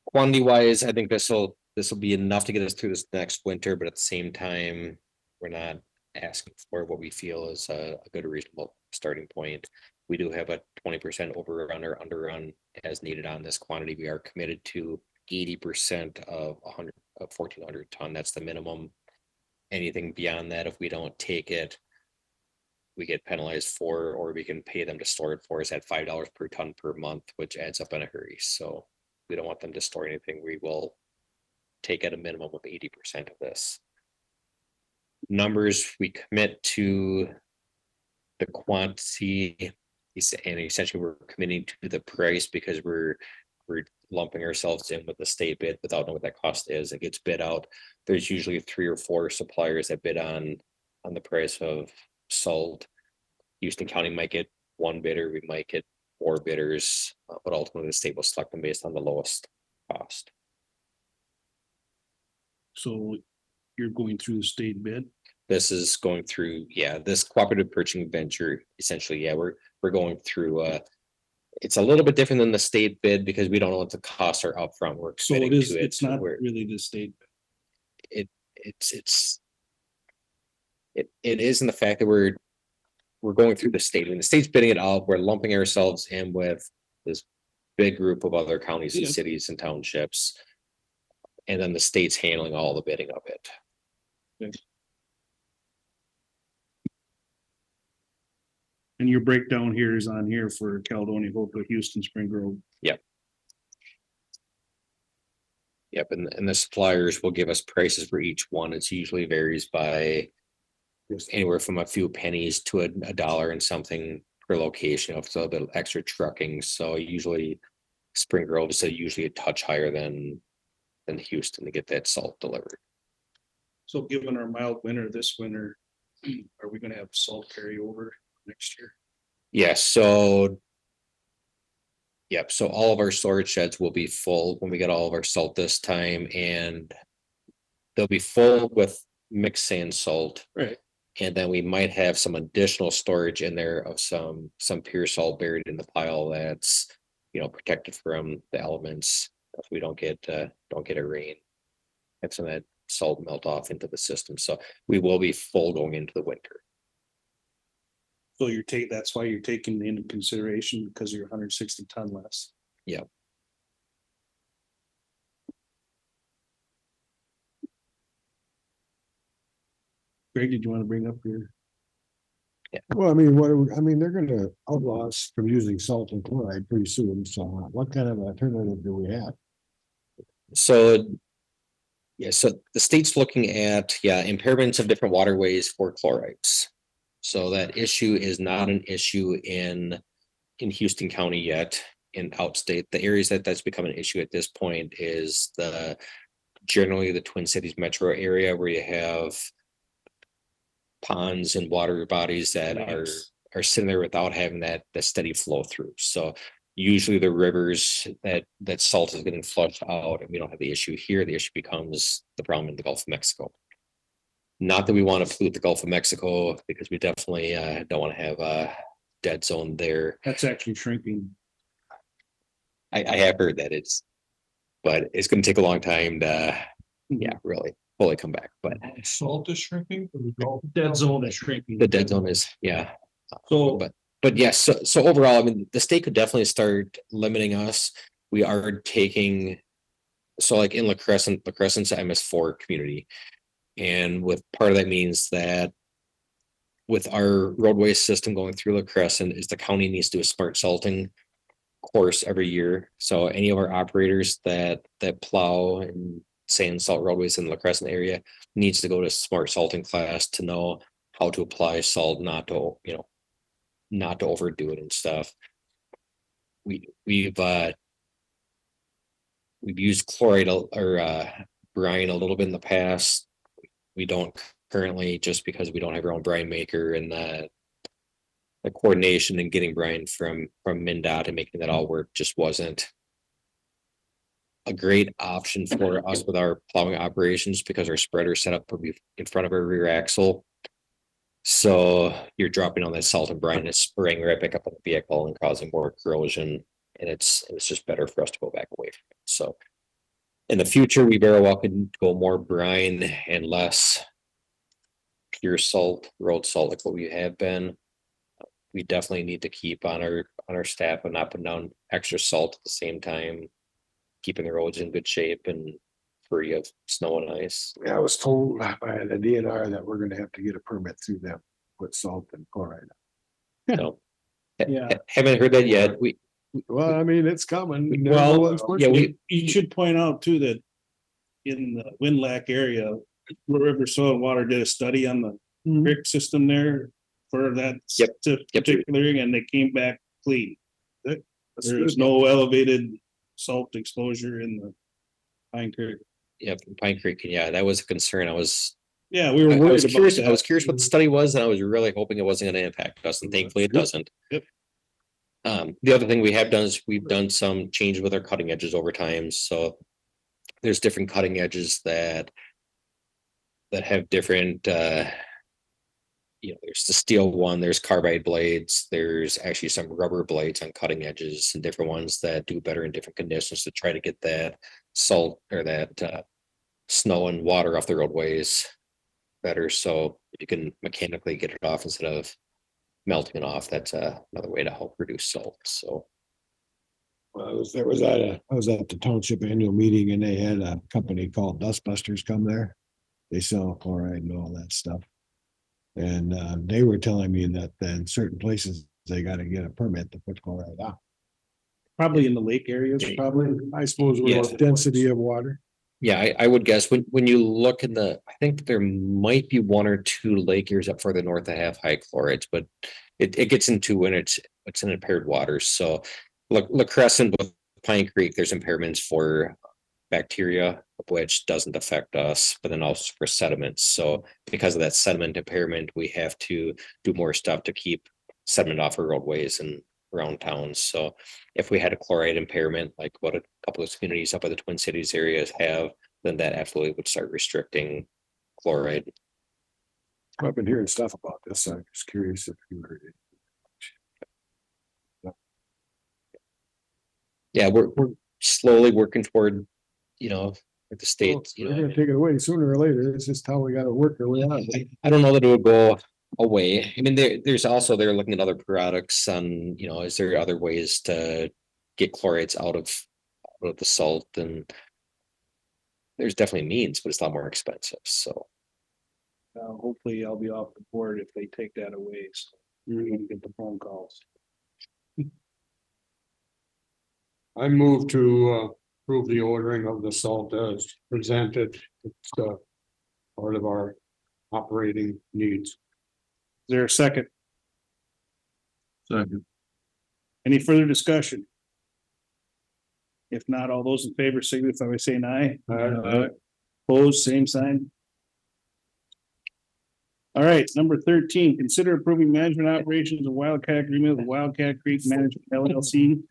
quantity wise, I think this will be enough to get us through this next winter, but at the same time, we're not asking for what we feel is a good reasonable starting point. We do have a 20% overrun or underrun as needed on this quantity. We are committed to 80% of 1,400 ton. That's the minimum. Anything beyond that, if we don't take it, we get penalized for, or we can pay them to store it for us at $5 per ton per month, which adds up in a hurry. So we don't want them to store anything. We will take at a minimum of 80% of this. Numbers, we commit to the quantity, and essentially we're committing to the price because we're lumping ourselves in with the state bid without knowing what that cost is. It gets bid out. There's usually 3 or 4 suppliers that bid on the price of salt. Houston County might get 1 bidder, we might get 4 bidders, but ultimately the state will select them based on the lowest cost. So you're going through the state bid? This is going through, this cooperative purchasing venture, essentially, we're going through, it's a little bit different than the state bid because we don't know what the costs are upfront. We're So committing to it. it's not really the state. It is in the fact that we're going through the state, and the state's bidding it out. We're lumping ourselves in with this big group of other counties and Yeah. cities and townships. And then the state's handling all the bidding of it. And your breakdown here is on here for Caledonia, Hopewell, Houston, Spring Grove. Yep, and the suppliers will give us prices for each one. It's usually varies by anywhere from a few pennies to a dollar and something per location. If it's a little bit of extra trucking, so usually Spring Grove is usually a touch higher than Houston to get that salt delivered. So given our mild winter this winter, are we gonna have salt carryover next year? Yes, so. Yep, so all of our storage sheds will be full when we get all of our salt this time, and they'll be full with mixed sand salt. Right. And then we might have some additional storage in there of some pure salt buried in the pile that's, protected from the elements. If we don't get a rain, have some of that salt melt off into the system. So we will be full going into the winter. So that's why you're taking into consideration because you're 160 ton less. Yeah. Greg, did you want to bring up your? Well, I mean, they're gonna outlaw us from using salt and chloride pretty soon, so what kind of alternative do we have? So. Yeah, so the state's looking at, impairments of different waterways for chlorides. So that issue is not an issue in Houston County yet. In outstate, the areas that's become an issue at this point is generally the Twin Cities metro area where you have ponds and water bodies that are sitting there without having that steady flow through. So usually the rivers that salt is getting flushed out, and we don't have the issue here. The issue becomes the problem in the Gulf of Mexico. Not that we want to pollute the Gulf of Mexico, because we definitely don't want to have a dead zone there. That's actually shrinking. I have heard that but it's going to take a long time to, really fully come back. But Salt is shrinking. Dead zone is shrinking. the dead zone is, So, But yes, so overall, I mean, the state could definitely start limiting us. We are taking, so like in La Crescent's MS4 community. And with part of that means that with our roadway system going through La Crescent is the county needs to do a smart salting course every year. So any of our operators that plow and sand salt roadways in the La Crescent area needs to go to smart salting class to know how to apply salt, not to overdo it and stuff. We've used chloride or brine a little bit in the past. We don't currently, just because we don't have our own brine maker and the coordination and getting brine from MinDOT and making that all work just wasn't a great option for us with our plowing operations because our spreader set up in front of our rear axle. So you're dropping on that salt and brine, and it's spraying right back up on the vehicle and causing more corrosion. And it's just better for us to go back away from it. So in the future, we very well could go more brine and less pure salt, road salt, like what we have been. We definitely need to keep on our staff and not put down extra salt at the same time, keeping the roads in good shape and free of snow and ice. I was told by the DNR that we're gonna have to get a permit through them, put salt and chloride. So Yeah. haven't heard that yet. Well, I mean, it's coming. and Well, no one's pushing it. You should point out too that in the Windlack area, River Soil and Water did a study on the creek system there for that Yep, particular, area, and they came back clean. That's There was good. no elevated salt exposure in the Pine Creek. Yep, Pine Creek, yeah, that was a concern. I was Yeah, we were I worried was about curious, that. I was curious what the study was, and I was really hoping it wasn't gonna impact us, and thankfully it doesn't. Yep. The other thing we have done is we've done some changes with our cutting edges over time, so there's different cutting edges that have different, there's the steel one, there's carbide blades, there's actually some rubber blades on cutting edges and different ones that do better in different conditions to try to get that salt or that snow and water off the roadways better. So if you can mechanically get it off instead of melting it off, that's another way to help reduce salt. So Well, I was at the township annual meeting and they had a company called Dustbusters come there. They sell chloride and all that stuff. And they were telling me that in certain places, they gotta get a permit to put chloride out. Probably in the lake areas, probably. I suppose Yes. with density of water. yeah, I would guess when you look in I think there might be one or two lake areas up further north that have high chlorides, but it gets into when it's in impaired waters. So La Crescent with Pine Creek, there's impairments for bacteria, which doesn't affect us, but then also for sediments. So because of that sediment impairment, we have to do more stuff to keep sediment off our roadways and around towns. So if we had a chloride impairment, like what a couple of communities up by the Twin Cities areas have, then that absolutely would start restricting chloride. I've been hearing stuff about this. I'm just curious if you heard it. Yeah, we're slowly working toward, with the state, We're gonna take it away sooner or later. It's just how we gotta work our way out. I don't know that it would go away. I mean, there's also, they're looking at other products on, is there other ways to get chlorides out of the salt, and there's definitely means, but it's a lot more expensive. So Hopefully I'll be off the board if they take that away, so you're gonna get the phone calls. I move to approve the ordering of the salt as presented. It's part of our operating needs. Is there a second? Second. Any further discussion? If not, all those in favor signify by saying aye. Opposed, same sign. All right, number 13, consider approving management operations of Wildcat agreement with Wildcat Creek Management LLC.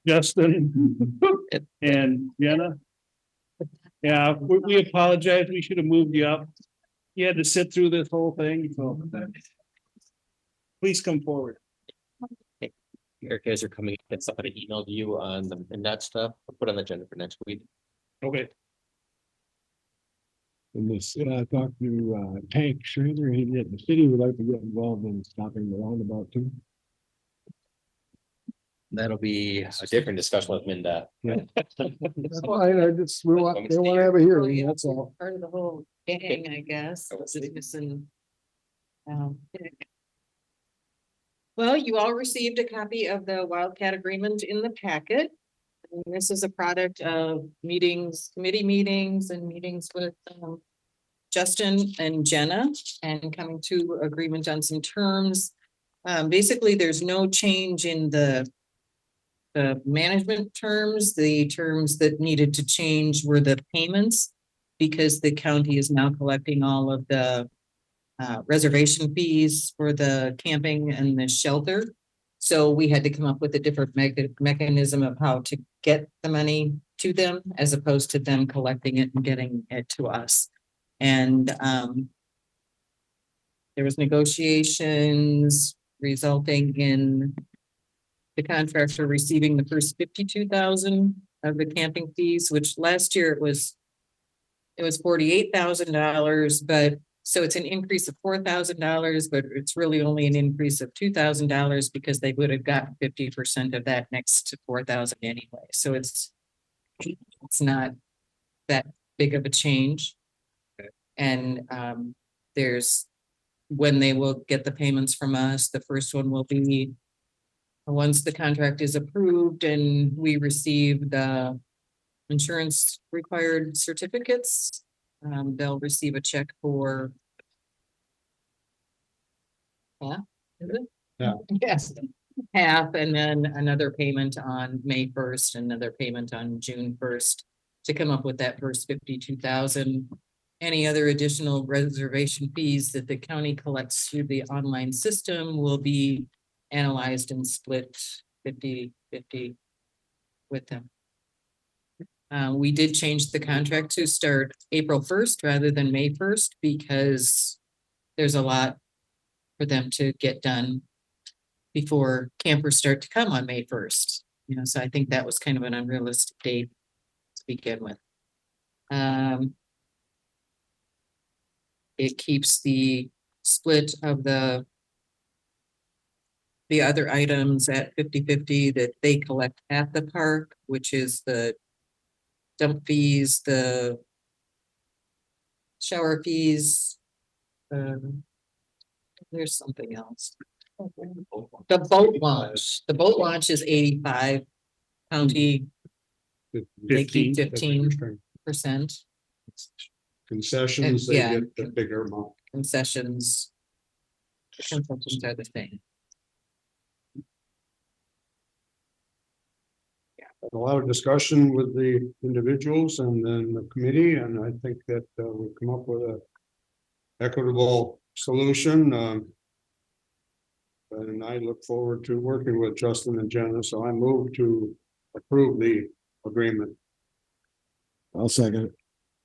Justin and Jenna. Yeah, we apologize. We should have moved you up. You had to sit through this whole thing, so. Please come forward. Eric, guys are coming, get somebody emailed you on that stuff. I'll put on the agenda for next week. Okay. In this, I talked to Tank Schrader, the city would like to get involved in stopping the roundabout too. That'll be a different discussion with MinDOT. That's fine, they want to have a hearing, that's all. Part of the whole gang, I guess. Well, you all received a copy of the Wildcat agreement in the packet. And this is a product of meetings, committee meetings and meetings with Justin and Jenna, and coming to agreement on some terms. Basically, there's no change in the management terms. The terms that needed to change were the payments. because the county is now collecting all of the reservation fees for the camping and the shelter. So we had to come up with a different mechanism of how to get the money to them as opposed to them collecting it and getting it to us. And there was negotiations resulting in the contractor receiving the first 52,000 of the camping fees, which last year it was $48,000, but so it's an increase of $4,000, but it's really only an increase of $2,000 because they would have gotten 50% of that next to 4,000 anyway. So it's not that big of a change. And there's when they will get the payments from us, the first one will be once the contract is approved and we receive the insurance required certificates, they'll receive a check for. Yeah, is it? Yeah. Yes, half, and then another payment on May 1st, another payment on June 1st to come up with that first 52,000. Any other additional reservation fees that the county collects through the online system will be analyzed and split 50-50 with them. We did change the contract to start April 1st rather than May 1st because there's a lot for them to get done before campers start to come on May 1st. You know, so I think that was kind of an unrealistic date to begin with. It keeps the split of the other items at 50-50 that they collect at the park, which is the dump fees, the shower fees. There's something else. The boat launch is 85. County, they keep 15%. Concessions, they get the bigger amount. Concessions. Concessions are the thing. A lot of discussion with the individuals and then the committee, and I think that we'll come up with a equitable solution. And I look forward to working with Justin and Jenna, so I move to approve the agreement. I'll second it.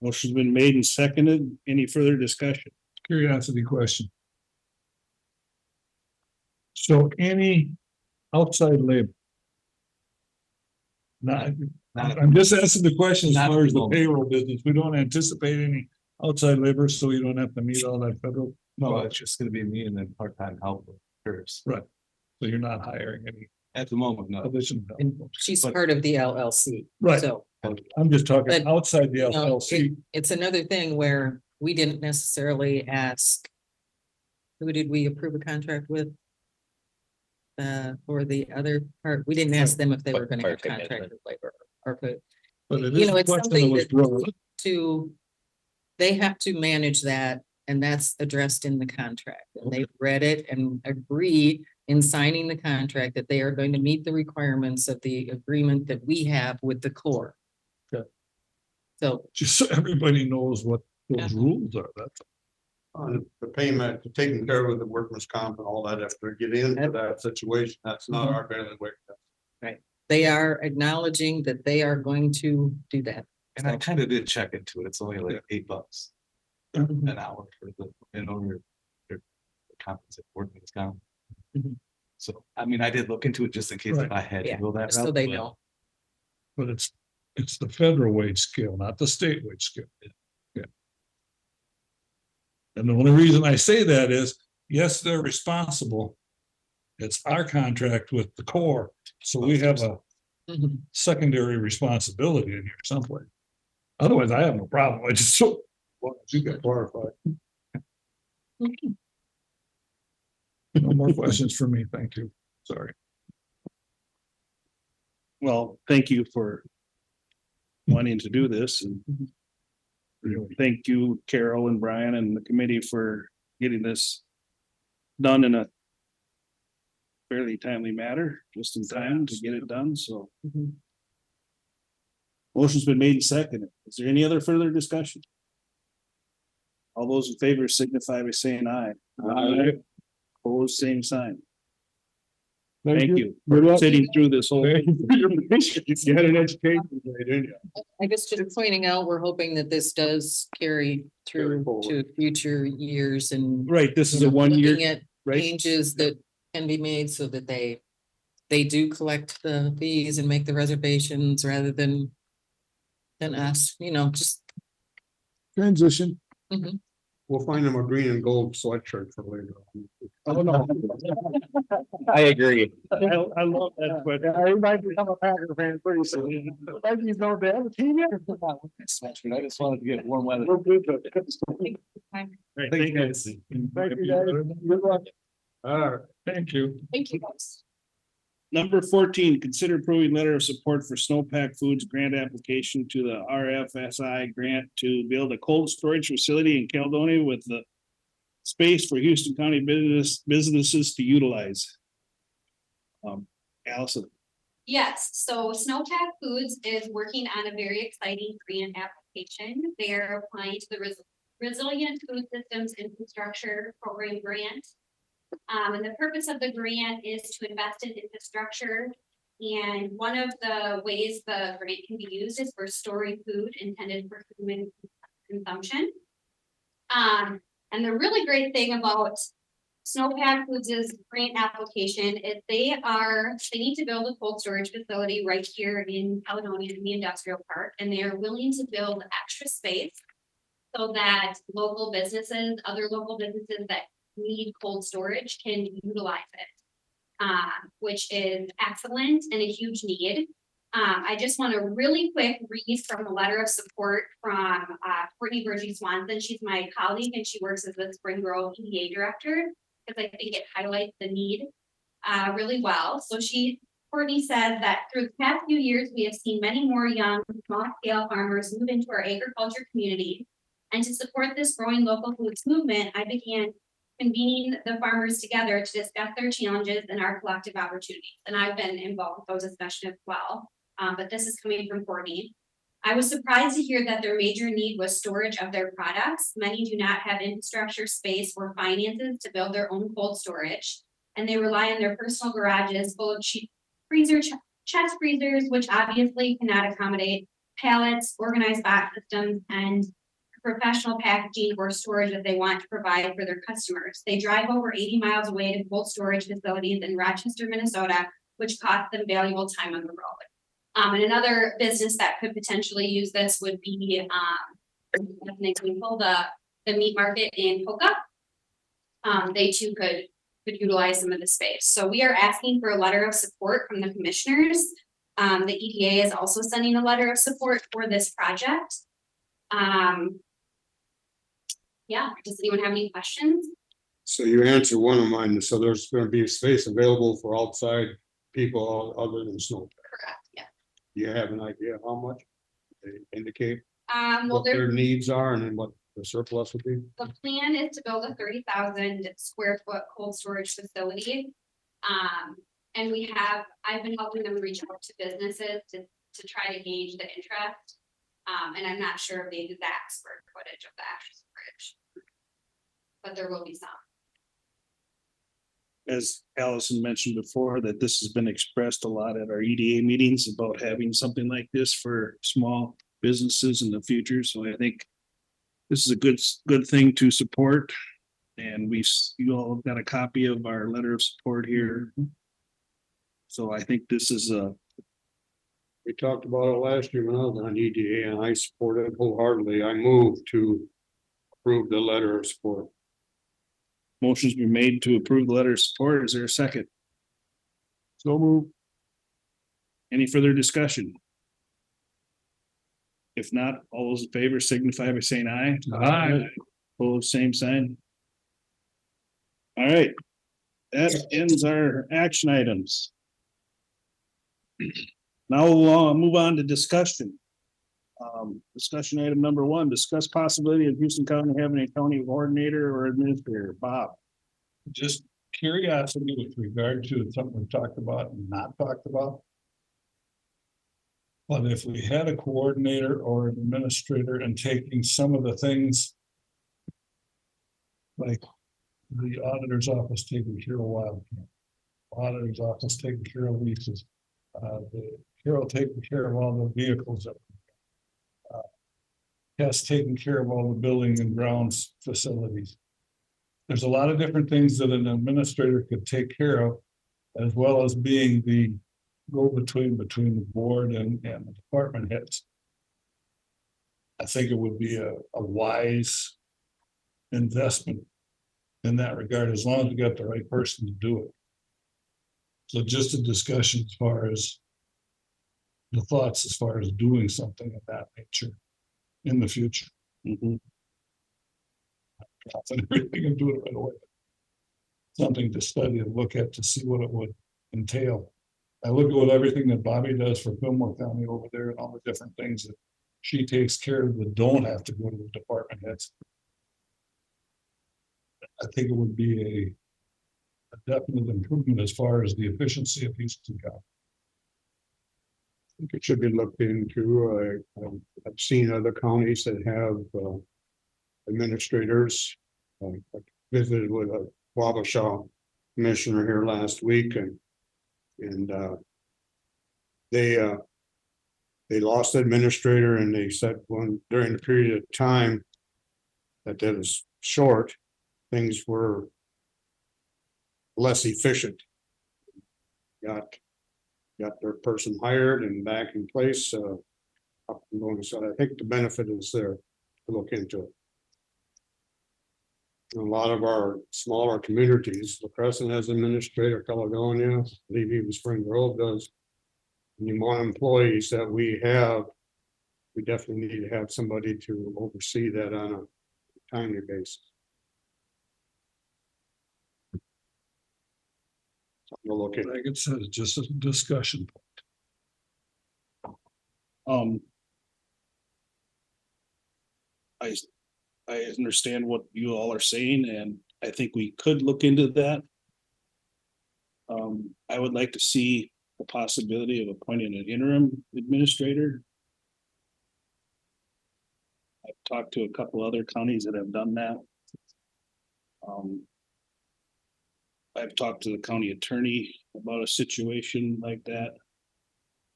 Motion's been made and seconded. Any further discussion? Curiosity question. So any outside labor? Not, I'm just asking the question as far as the payroll business. We don't anticipate any outside labor, so you don't have to meet all that federal. No, it's just gonna be me and then part-time help with hers. Right. So you're not hiring any At the moment, no. additional help. And she's But- part of the LLC. Right. So I'm just talking But, outside the you know, LLC. it's another thing where we didn't necessarily ask. Who did we approve a contract with? For the other part, we didn't ask them if they were gonna Fire get contract management. with labor or put. But it You is know, a it's question that something was that brought up. they have to manage that, and that's addressed in the contract. And they've read it and agreed in signing the contract that they are going to meet the requirements of the agreement that we have with the Corps. Okay. So, Just so everybody knows what those rules are, that's. The payment, taking care of the workman's comp and all that, after get into that situation, that's not our bailiwick. they are acknowledging that they are going to do that. And I kind of did check into it. It's only like $8 Mhm. an hour for the, your compensate workman's comp. Mhm. So, I mean, I did look into it just in case if I had to Yeah, go that route. So they but- know. But it's the federal wage scale, not the state wage scale. Yeah. And the only reason I say that is, yes, they're responsible. It's our contract with the Corps, so we have a Mhm. secondary responsibility in here someplace. Otherwise, I have no problem. I just so. Well, you got clarified. No more questions for me. Thank you. Sorry. Well, thank you for wanting to do this and thank you, Carol and Brian and the committee for getting this done in a fairly timely manner, just in time to get it done, so. Mhm. Motion's been made and seconded. Is there any other further discussion? All those in favor signify by saying aye. Aye. Opposed, same sign. Thank Thank you. you Good for luck. sitting through this whole. You had an education today, didn't you? I guess just pointing out, we're hoping that this does carry through forward. to future years and. Right, this is you a know, 1 year, looking at right? changes that can be made so that they do collect the fees and make the reservations rather than us, you know, just. Transition. We'll find them a green and gold sweatshirt for later on. Oh, no. I agree. I love that, but. I might become a Packer fan pretty soon. Like he's no damn team yet. I just wanted to get warm weather. Right, thank you. Thank you, guys. Good luck. All right. Thank you. Thank you, guys. Number 14, consider approving letter of support for Snowpack Foods grant application to the RFSI grant to build a cold storage facility in Caledonia with the space for Houston County businesses to utilize. Allison. Yes, so Snowpack Foods is working on a very exciting grant application. They're applying to the Resilient Food Systems Infrastructure Program grant. And the purpose of the grant is to invest in infrastructure. And one of the ways the grant can be used is for storing food intended for human consumption. And the really great thing about Snowpack Foods' grant application is they need to build a cold storage facility right here in Caledonia in the industrial park, and they are willing to build extra space so that local businesses, other local businesses that need cold storage can utilize it, which is excellent and a huge need. I just want to really quick read from a letter of support from Courtney Virgie Swanson. She's my colleague and she works as the Spring Grove EDA director, because I think it highlights the need really well. So Courtney says that through the past few years, we have seen many more young, small scale farmers move into our agriculture community. And to support this growing local foods movement, I began convening the farmers together to discuss their challenges and our collective opportunities. And I've been involved with those discussions as well. But this is coming from Courtney. I was surprised to hear that their major need was storage of their products. Many do not have infrastructure, space, or finances to build their own cold storage, and they rely on their personal garages full of cheap chest freezers, which obviously cannot accommodate pallets, organized box systems, and professional packaging or storage that they want to provide for their customers. They drive over 80 miles away to cold storage facilities in Rochester, Minnesota, which costs them valuable time on the road. And another business that could potentially use this would be, as an example, the meat market in Poca. They too could utilize some of the space. So we are asking for a letter of support from the commissioners. The EDA is also sending a letter of support for this project. Yeah, does anyone have any questions? So you answered one of mine. So there's gonna be space available for outside people other than Snowpack. Correct, yeah. Do you have an idea how much they indicate Well, what their needs are and then what the surplus would be? the plan is to build a 30,000 square foot cold storage facility. And I've been helping them reach out to businesses to try to gauge the interest. And I'm not sure of the exact square footage of the actual storage. But there will be some. As Allison mentioned before, that this has been expressed a lot at our EDA meetings about having something like this for small businesses in the future. So I think this is a good thing to support. And you all got a copy of our letter of support here. So I think this is We talked about it last year when I was on EDA and I supported it wholeheartedly. I moved to approve the letter of support. motion's been made to approve the letter of support. Is there a second? So move. Any further discussion? If not, all those in favor signify by saying aye. Aye. Opposed, same sign. All right. That ends our action items. Now we'll move on to discussion. Discussion item number 1, discuss possibility of Houston County having a county coordinator or administrator. Bob. Just curiosity with regard to something we talked about and not talked about. But if we had a coordinator or an administrator and taking some of the things like the auditor's office taking care of wildcat. Auditor's office taking care of leases. The Carol taking care of all the vehicles. Tess taking care of all the building and grounds facilities. There's a lot of different things that an administrator could take care of, as well as being the go-between between the board and the department heads. I think it would be a wise investment in that regard, as long as we got the right person to do it. So just a discussion as far as the thoughts as far as doing something of that nature in the future. Mhm. Not that everything can do it right away. Something to study and look at to see what it would entail. I look at what everything that Bobby does for Fillmore County over there and all the different things that she takes care of that don't have to go to the department heads. I think it would be a definite improvement as far as the efficiency of these two guys. I think it should be looked into. I've seen other counties that have administrators. I visited with a Wabasha commissioner here last week and they lost the administrator and they said during the period of time that was short, things were less efficient. Got their person hired and back in place, up and going. So I think the benefit is there to look into it. A lot of our smaller communities, the Crescent has an administrator, Caledonia, I believe even Spring Grove does. And the more employees that we have, we definitely need to have somebody to oversee that on a timely basis. We'll look at Like it says, just a discussion. I understand what you all are saying, and I think we could look into that. I would like to see the possibility of appointing an interim administrator. I've talked to a couple other counties that have done that. I've talked to the county attorney about a situation like that.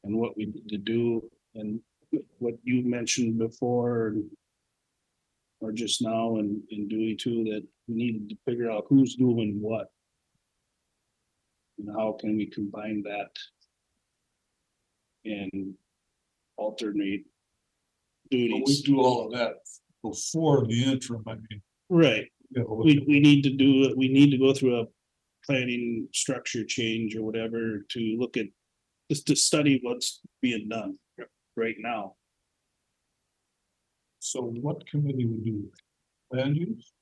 And what we need to do, and what you mentioned before. Or just now and Dewey too, that we need to figure out who's doing what. And how can we combine that? And alternate But we duties. do all of that before the interim, I mean. Right, you know, we need to do it, we need to go through a planning structure change or whatever to look at. Just to study what's being done right now. So what committee would do? Land use?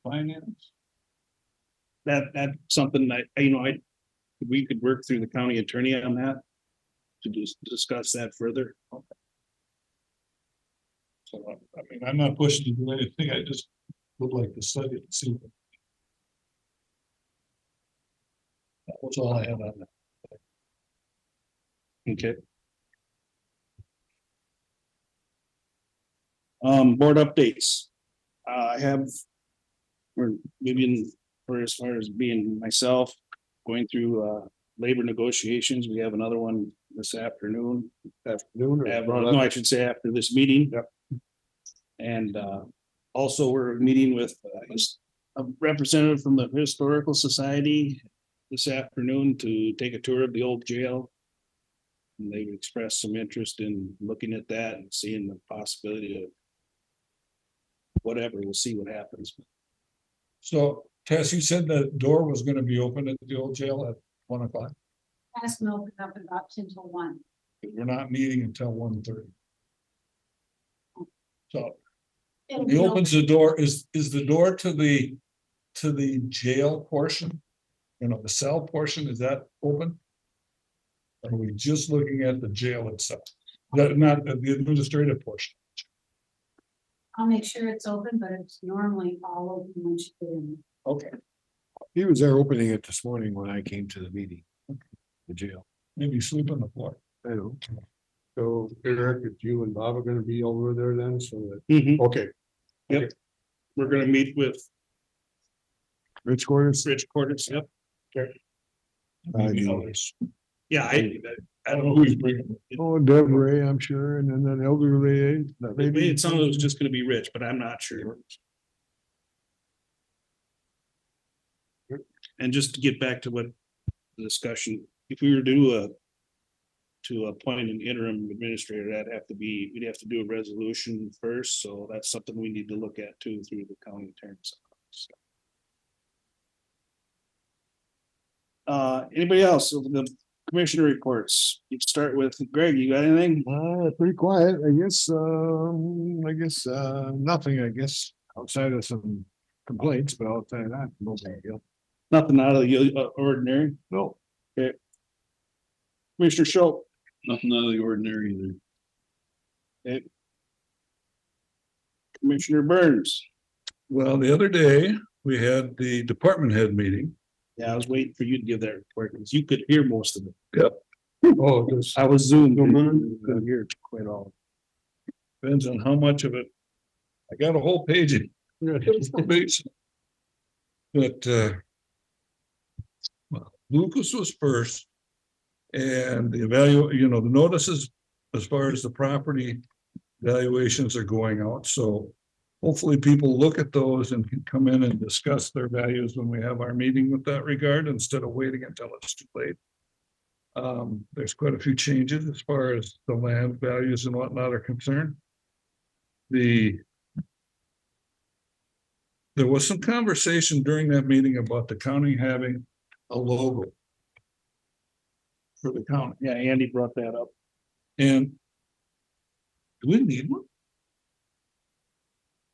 Finance? That's something that, we could work through the county attorney on that. To just discuss that further. So, I mean, I'm not pushing to do anything, I just would like to study it and see. That was all I had on that. Okay. Board updates. I have. Or maybe for as far as being myself, going through labor negotiations, we have another one this afternoon. noon. No, I should say after this meeting. Yep. And also we're meeting with a representative from the Historical Society this afternoon to take a tour of the old jail. And they've expressed some interest in looking at that and seeing the possibility of whatever, we'll see what happens. So Tess, you said the door was gonna be open at the old jail at 1 o'clock. Ask them to open up about 10 till 1. We're not meeting until 1:30. So It'll he be opens the door, is the door to the jail portion? You know, the cell portion, is that open? Or are we just looking at the jail itself? Not the administrative portion. I'll make sure it's open, but it's normally all open once you get in. Okay. He was there opening it this morning when I came to the meeting. The jail. Maybe sleep on the floor. I know. So Eric, if you and Bob are gonna be over there then, so that, okay, We're gonna meet with Rich quarters. Rich Quarters, yep. Yeah, I don't know who's bringing it. Oh, Deborah, I'm sure, and then that elderly. that They lady. made some of it was just gonna be Rich, but I'm not sure. And just to get back to what the discussion, if we were to appoint an interim administrator, that'd have to be, we'd have to do a resolution first, so that's something we need to look at too through the county attorney's office. Anybody else of the commissioner reports? You can start with Greg, you got anything? Pretty quiet, I guess, nothing, I guess, outside of some complaints, but outside of that, no big deal. Nothing out of the ordinary. No. Commissioner Schultz. Nothing out of the ordinary either. Okay. Commissioner Burns. Well, the other day, we had the department head meeting. Yeah, I was waiting for you to give that report because you could hear most of it. Oh, this I was zoomed. Couldn't hear quite all. depends on how much of it. I got a whole page of information. But well, Lucas was first. And the the notices as far as the property valuations are going out, so hopefully people look at those and can come in and discuss their values when we have our meeting with that regard, instead of waiting until it's too late. There's quite a few changes as far as the land values and whatnot are concerned. There was some conversation during that meeting about the county having a logo for the county. Yeah, Andy brought that up. And do we need one?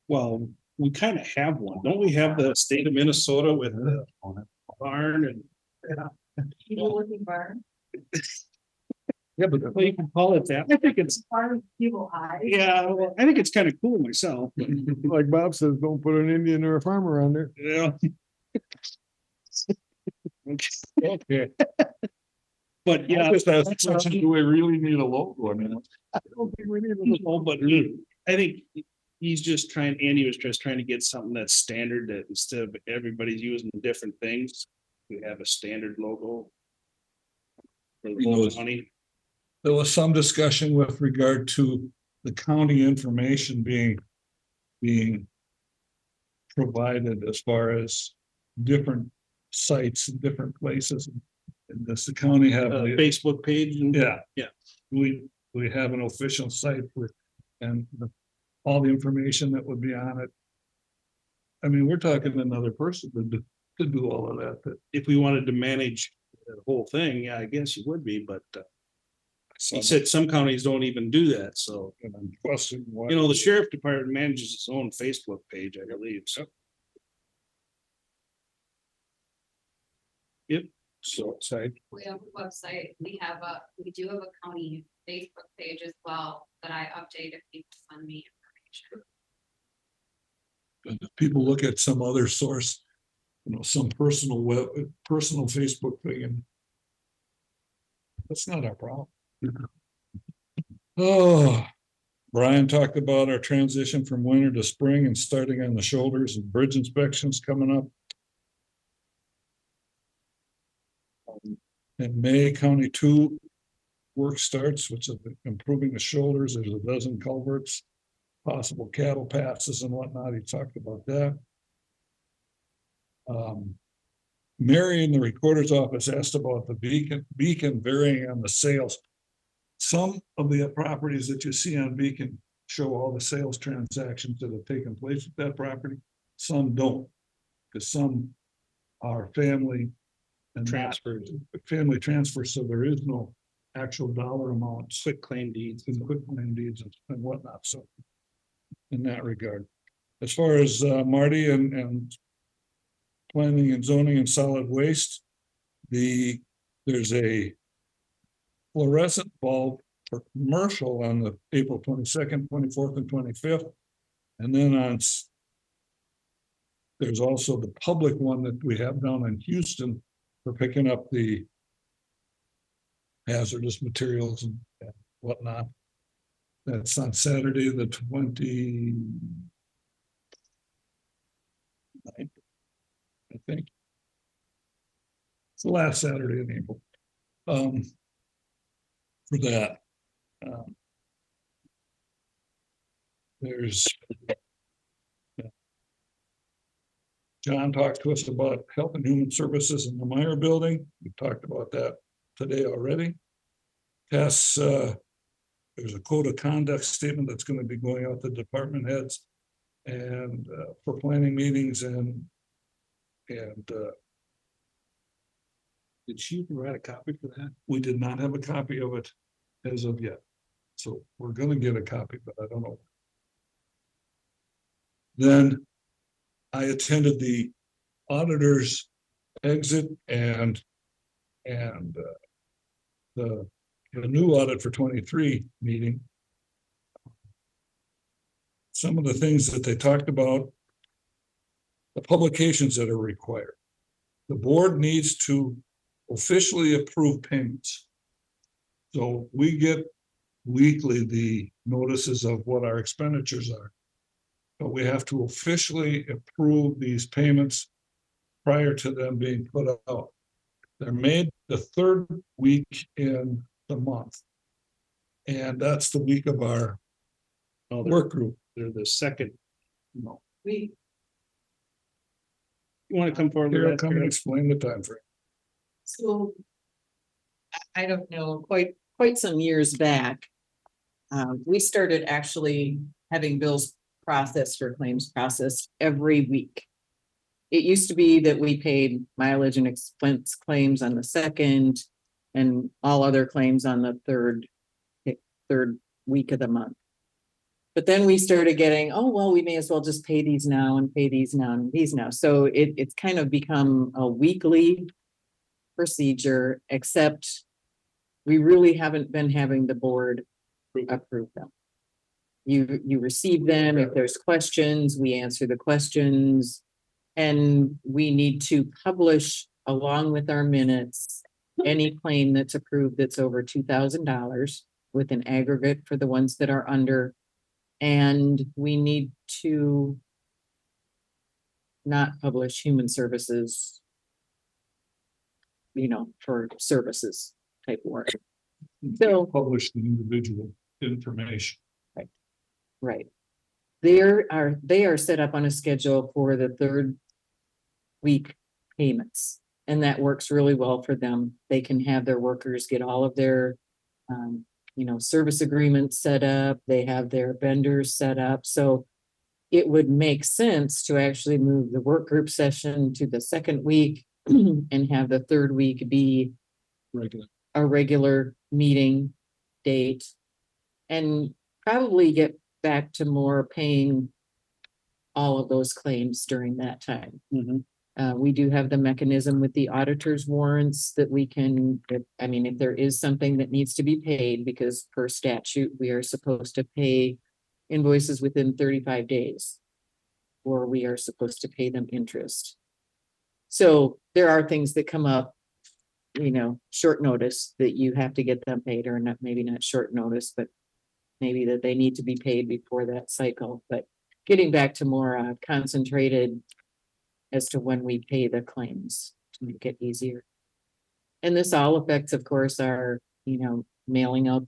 Well, we kind of have one. Don't we have the state of Minnesota with the barn and? People looking barn. Yeah, but well, you can call it that. I think it's, Barn people high. yeah, well, I think it's kind of cool myself. Like Bob says, don't put an Indian or a farmer on there. Yeah. Okay. But yeah. Do we really need a logo? I mean, I don't think we need a logo, but I think he's just Andy was just trying to get something that's standard, that instead of everybody's using different things, we have a standard logo. For the whole county. there was some discussion with regard to the county information being provided as far as different sites and different places. And does the county have? Facebook page and. Yeah. Yeah. We have an official site with, and all the information that would be on it. I mean, we're talking another person to do all of that, If we wanted to manage the whole thing, yeah, I guess you would be, but he said some counties don't even do that, so. and I'm questioning what. You know, the sheriff department manages its own Facebook page, I believe, so. Yep, so, sorry. We have a website, we do have a county Facebook page as well, that I update if people send me information. And if people look at some other source, some personal Facebook thing, and that's not our problem. Oh, Brian talked about our transition from winter to spring and starting on the shoulders and bridge inspections coming up. In May, County 2 work starts, which is improving the shoulders. There's a dozen culverts, possible cattle passes and whatnot. He talked about that. Mary in the recorder's office asked about the beacon varying on the sales. Some of the properties that you see on Beacon show all the sales transactions that have taken place with that property. Some don't, because some are family and Transfers. family transfers, so there is no actual dollar amounts. Quick claim deeds. And quick claim deeds and whatnot, so. In that regard, as far as Marty and planning and zoning and solid waste, there's a fluorescent bulb for commercial on the April 22nd, 24th, and 25th. And then there's also the public one that we have down in Houston for picking up the hazardous materials and whatnot. That's on Saturday, the 29th. I think. It's the last Saturday in April. For that. There's. John talked to us about Health and Human Services in the Meyer Building. We talked about that today already. Tess, there's a code of conduct statement that's gonna be going out to department heads. And for planning meetings and. Did she provide a copy for that? We did not have a copy of it as of yet. So we're gonna get a copy, but I don't know. Then I attended the auditor's exit and the new audit for 23 meeting. Some of the things that they talked about, the publications that are required. The board needs to officially approve payments. So we get weekly the notices of what our expenditures are. But we have to officially approve these payments prior to them being put out. They're made the third week in the month. And that's the week of our Oh, work group. they're the second. No. We, You want to come forward? with Here, that, come and Karen? explain the time frame. so. I don't know, quite some years back. We started actually having bills processed for claims processed every week. It used to be that we paid mileage and expense claims on the second and all other claims on the third week of the month. But then we started getting, oh, well, we may as well just pay these now and pay these now and these now. So it's kind of become a weekly procedure, except we really haven't been having the board approve them. You receive them. If there's questions, we answer the questions. And we need to publish along with our minutes, any claim that's approved that's over $2,000 with an aggregate for the ones that are under. And we need to not publish human services, for services type work. So, Publish the individual information. right. They are set up on a schedule for the third week payments. And that works really well for them. They can have their workers get all of their, service agreements set up. They have their vendors set up. So it would make sense to actually move the work group session to the second week and have the third week be Regular. a regular meeting date. And probably get back to more paying all of those claims during that time. Mhm. We do have the mechanism with the auditor's warrants that we can, if there is something that needs to be paid, because per statute, we are supposed to pay invoices within 35 days. Or we are supposed to pay them interest. So there are things that come up, short notice that you have to get them paid, or not, maybe not short notice, but maybe that they need to be paid before that cycle. But getting back to more concentrated as to when we pay the claims to make it easier. And this all affects, of course, our, mailing out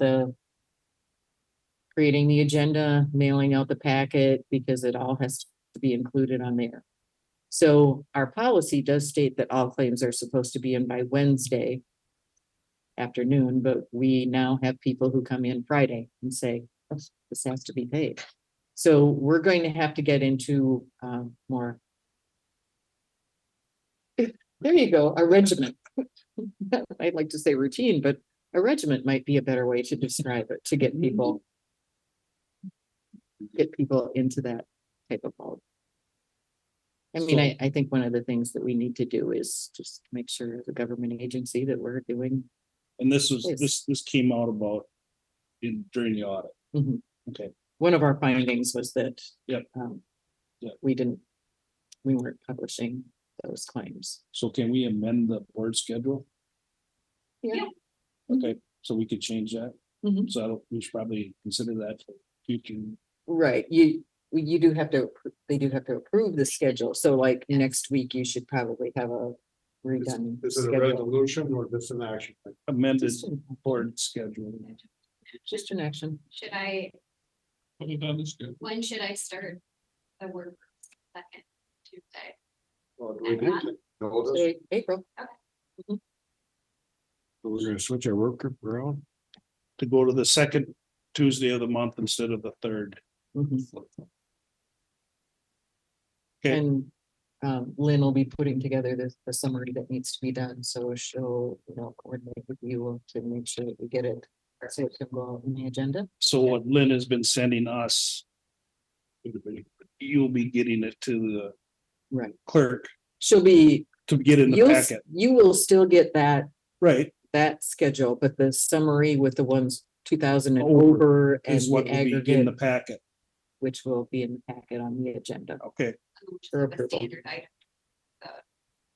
creating the agenda, mailing out the packet, because it all has to be included on there. So our policy does state that all claims are supposed to be in by Wednesday afternoon, but we now have people who come in Friday and say, this has to be paid. So we're going to have to get into more. There you go, a regiment. I'd like to say routine, but a regiment might be a better way to describe it, to get people into that type of mode. I think one of the things that we need to do is just make sure as a government agency that we're doing. And this was, Yes. this came out about during the audit. Mhm. Okay. One of our findings was that. Yep. Yep. We weren't publishing those claims. So can we amend the board schedule? Yeah. Okay, so we could change that. Mhm. So we should probably consider that for future. Right, you do have to they do have to approve the schedule. So like next week, you should probably have a redone. Is it a schedule. resolution or just an action? Amended Just an- board schedule. Just an action. Should I, Put it on the schedule. when should I start the work? Second Tuesday. Well, do we need to know this? Say April. We're gonna switch our work group around. To go to the second Tuesday of the month instead of the third. Mhm. Okay. And Lynn will be putting together the summary that needs to be done, so she'll, coordinate with you to make sure that we get it. So it can go out on the agenda. So what Lynn has been sending us. You'll be getting it to the Right. clerk She'll be, to get in the packet, you will still get that right? schedule, but the summary with the ones 2000 and Over over and Is what the will be in aggregate, the packet, which will be in the packet on the agenda. okay, Which is For like a approval. standard item.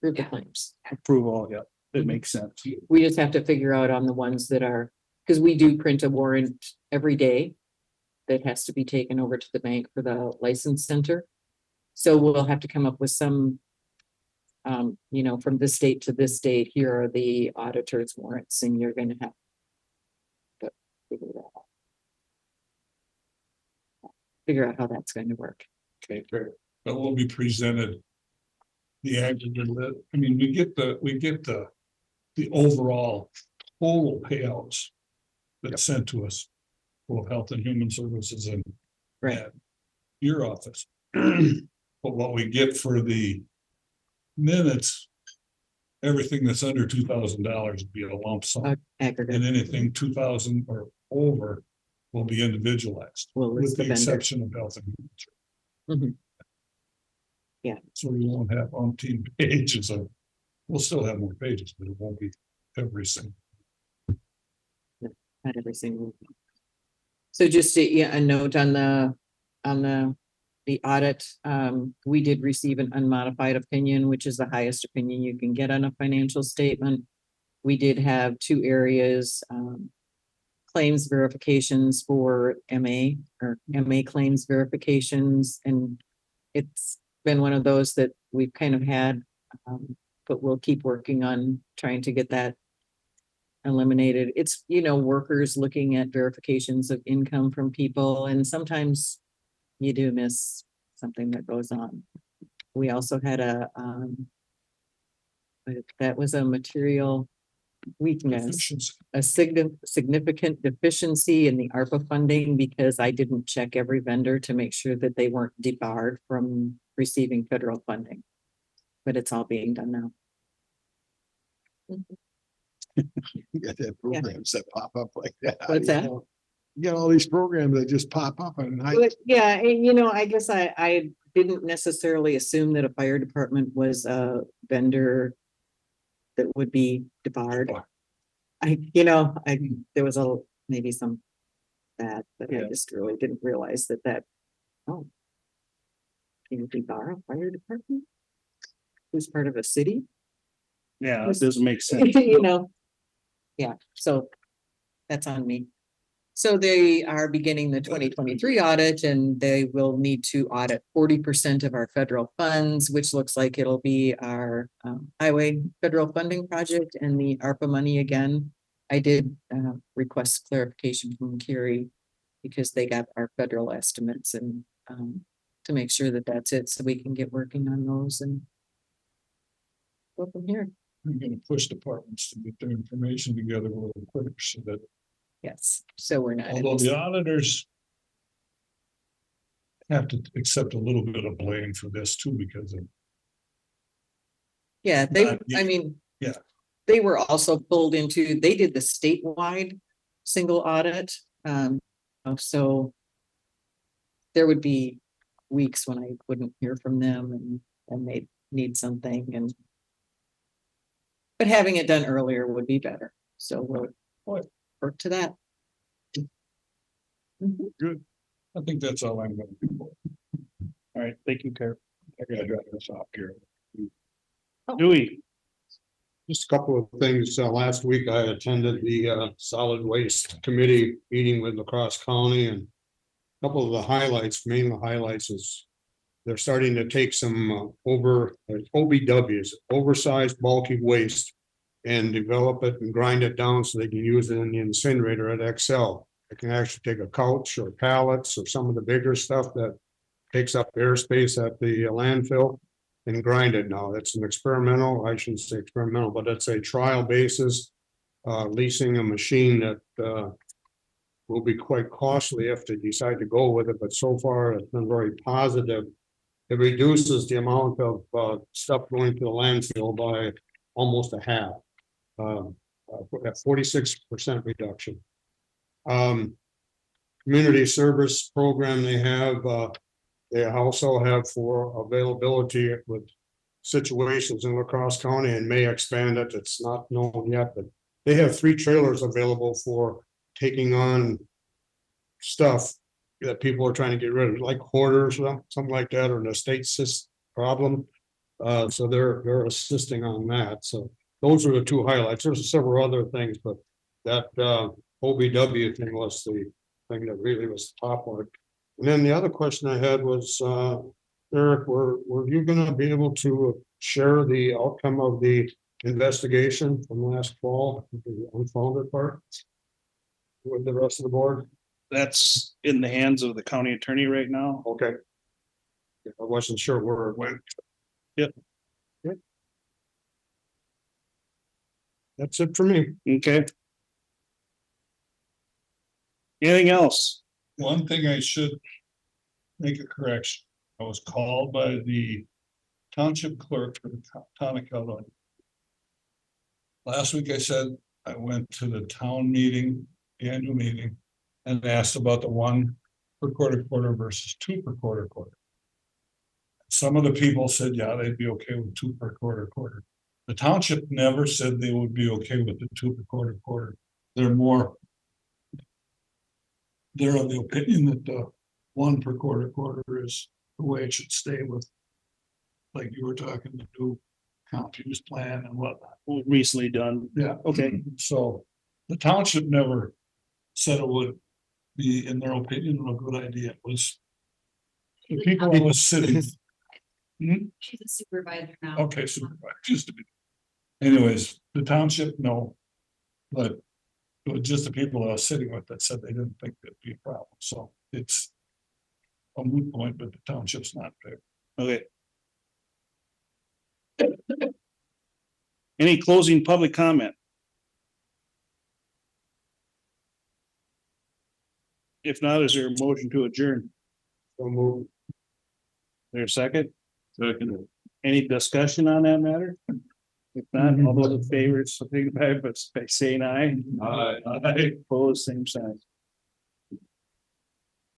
Group of Yeah. claims. approval, yeah, that Mhm. makes sense. We just have to figure out on the ones that are, because we do print a warrant every day. That has to be taken over to the bank for the license center. So we'll have to come up with some. From this date to this date, here are the auditor's warrants, and you're gonna have. To figure that out. Figure out how that's going to work. Okay, But will be presented. The aggregate, I mean, we get the overall total payouts. That's sent to us. For Health and Human Services and. Right. and Your office. But what we get for the minutes. Everything that's under $2,000 would be a lump sum, Aggregate. and anything 2,000 or over will be individualized. We'll With list the the vendor. exception of Health and Human Services. Mhm. Yeah. So we won't have umpteen pages of, we'll still have more pages, but it won't be every single. Not every single. one. So just a note on the audit, we did receive an unmodified opinion, which is the highest opinion you can get on a financial statement. We did have two areas, claims verifications for MA or MA claims verifications, and it's been one of those that we've kind of had, but we'll keep working on trying to get that eliminated. It's, workers looking at verifications of income from people, and sometimes you do miss something that goes on. We also had that was a material weakness, Efficiency. a significant deficiency in the ARPA funding, because I didn't check every vendor to make sure that they weren't debarred from receiving federal funding. But it's all being done now. You got that programs that pop up like that. What's that? You got all these programs that just pop up and I, But yeah, and I guess I didn't necessarily assume that a fire department was a vendor that would be debarred. There was maybe some that, but I Yeah. just really didn't realize that, oh. Can you debar a fire department? Who's part of a city? yeah, it doesn't make sense. Yeah, so that's on me. So they are beginning the 2023 audit, and they will need to audit 40% of our federal funds, which looks like it'll be our highway federal funding project and the ARPA money again. I did request clarification from Carrie because they got our federal estimates, and to make sure that that's it, so we can get working on those and go from here. I'm gonna push departments to get their information together a little quicker so that, Yes, so we're not. although the auditors. Have to accept a little bit of blame for this too, because of, Yeah, yeah, I mean. yeah. They were also pulled into, they did the statewide single audit, so. There would be weeks when I wouldn't hear from them and they'd need something and. But having it done earlier would be better, so we'll work to that. Mhm. I think that's all I'm gonna do. All right, thank you, Kurt. I gotta drop this off here. Dewey, Just a couple of things. Last week I attended the solid waste committee meeting with La Crosse County, and a couple of the highlights, main highlights is they're starting to take some OBWs, oversized bulky waste, and develop it and grind it down so they can use it in the incinerator at Excel. It can actually take a couch or pallets or some of the bigger stuff that takes up airspace at the landfill and grind it now. That's an experimental, I shouldn't say experimental, but it's a trial basis. Leasing a machine that will be quite costly if they decide to go with it, but so far it's been very positive. It reduces the amount of stuff going to the landfill by almost a half. At 46% reduction. Community service program they also have for availability with situations in La Crosse County and may expand it. It's not known yet, but they have 3 trailers available for taking on stuff that people are trying to get rid of, like hoarders, something like that, or an estate problem. So they're assisting on that. So those are the 2 highlights. There's several other things, but that OBW thing was the thing that really was the top one. And then the other question I had was, Eric, were you gonna be able to share the outcome of the investigation from last fall, the unfounded part, with the rest of the board? That's in the hands of the county attorney right now. Okay. I wasn't sure where it went. Yep. Yep. That's it for me. Okay. Anything else? One thing I should make a correction. I was called by the township clerk for the town of Caledonia. Last week I said I went to the town meeting, annual meeting, and asked about the 1 per quarter versus 2 per quarter. Some of the people said, yeah, they'd be okay with 2 per quarter. The township never said they would be okay with the 2 per quarter. They're of the opinion that the 1 per quarter is the way it should stay with, like you were talking to do county use plan and whatnot. Recently done. Yeah. Okay. So the township never said it would be, in their opinion, a good idea. It was the people that was sitting. She's a supervisor now. Okay, supervisor, used to be. Anyways, the township, no. But it was just the people I was sitting with that said they didn't think that'd be a problem. So it's a moot point, but the township's not there. Okay. Any closing public comment? If not, is there a motion to adjourn? So move. There a second? Second. Any discussion on that matter? If not, all those in favor, signify by saying aye. Aye. Aye. Opposed, same sign.